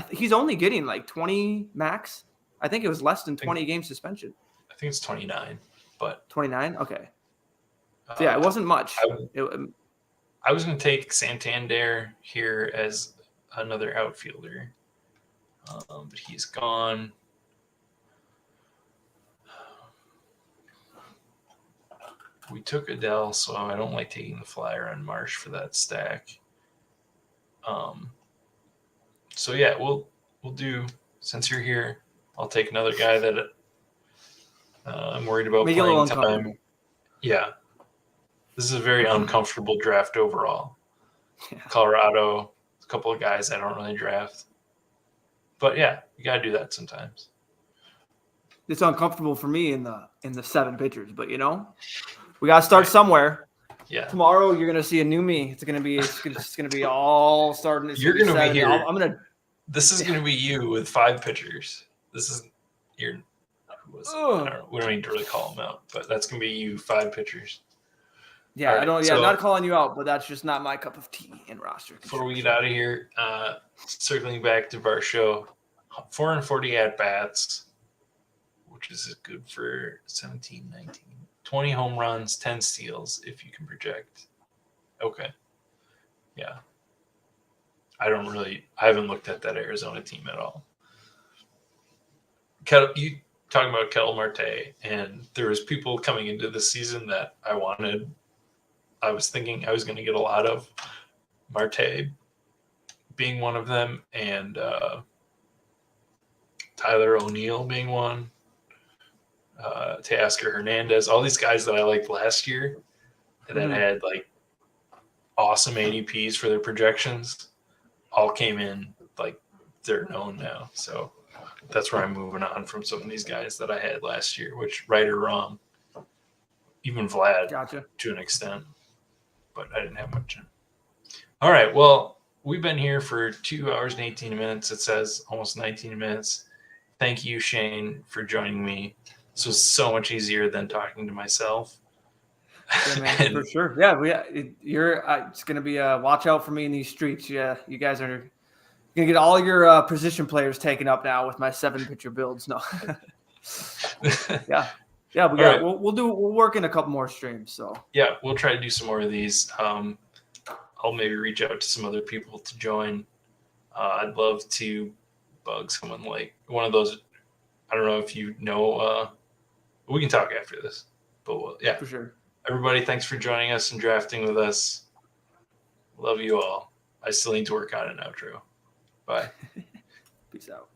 He's only getting like 20 max. I think it was less than 20 game suspension. I think it's 29, but 29? Okay. So, yeah, it wasn't much. I was going to take Santander here as another outfielder, but he's gone. We took Adele, so I don't like taking the flyer on Marsh for that stack. So yeah, we'll do. Since you're here, I'll take another guy that I'm worried about Make it a little playing uncomfortable. time. Yeah, this is a very uncomfortable draft overall. Yeah. Colorado, a couple of guys I don't really draft, but yeah, you gotta do that sometimes. It's uncomfortable for me in the 7 pitchers, but we got to start somewhere. Yeah. Tomorrow you're gonna see a new me. It's gonna be all starting. You're gonna be here. I'm gonna. This is gonna be you with 5 pitchers. This is your. Who was? I don't know. We don't need to really call them out, but that's gonna be you 5 pitchers. Yeah, right, I don't. Yeah, so, not calling you out, but that's just not my cup of tea in roster. Before we get out of here, circling back to our show, 440 at bats, which is good for 17, 19. 20 home runs, 10 steals, if you can project. Okay. Yeah. I haven't looked at that Arizona team at all. You talking about Ketel Marte, and there was people coming into the season that I was thinking I was going to get a lot of, Marte being one of them, and Tyler O'Neill being one. Teoscar Hernandez, all these guys that I liked last year and that had like awesome ADPs for their projections all came in like they're known now. So that's where I'm moving on from some of these guys that I had last year, which right or wrong, even Vlad to an extent, but I didn't have much in. All right. Well, we've been here for 2 hours and 18 minutes. It says almost 19 minutes. Thank you, Shane, for joining me. This was so much easier than talking to myself. Yeah, man, for sure. Yeah, it's gonna be a watch out for me in these streets. Yeah, you guys are gonna get all your position players taken up now with my 7-pitcher builds. No, yeah. We'll work in a couple more streams. So yeah, we'll try to do some more of these. I'll maybe reach out to some other people to join. I'd love to bug someone like one of those I don't know if you know. We can talk after this, but yeah. For sure. Everybody, thanks for joining us and drafting with us. Love you all. I still need to work on an outro. Bye. Peace out.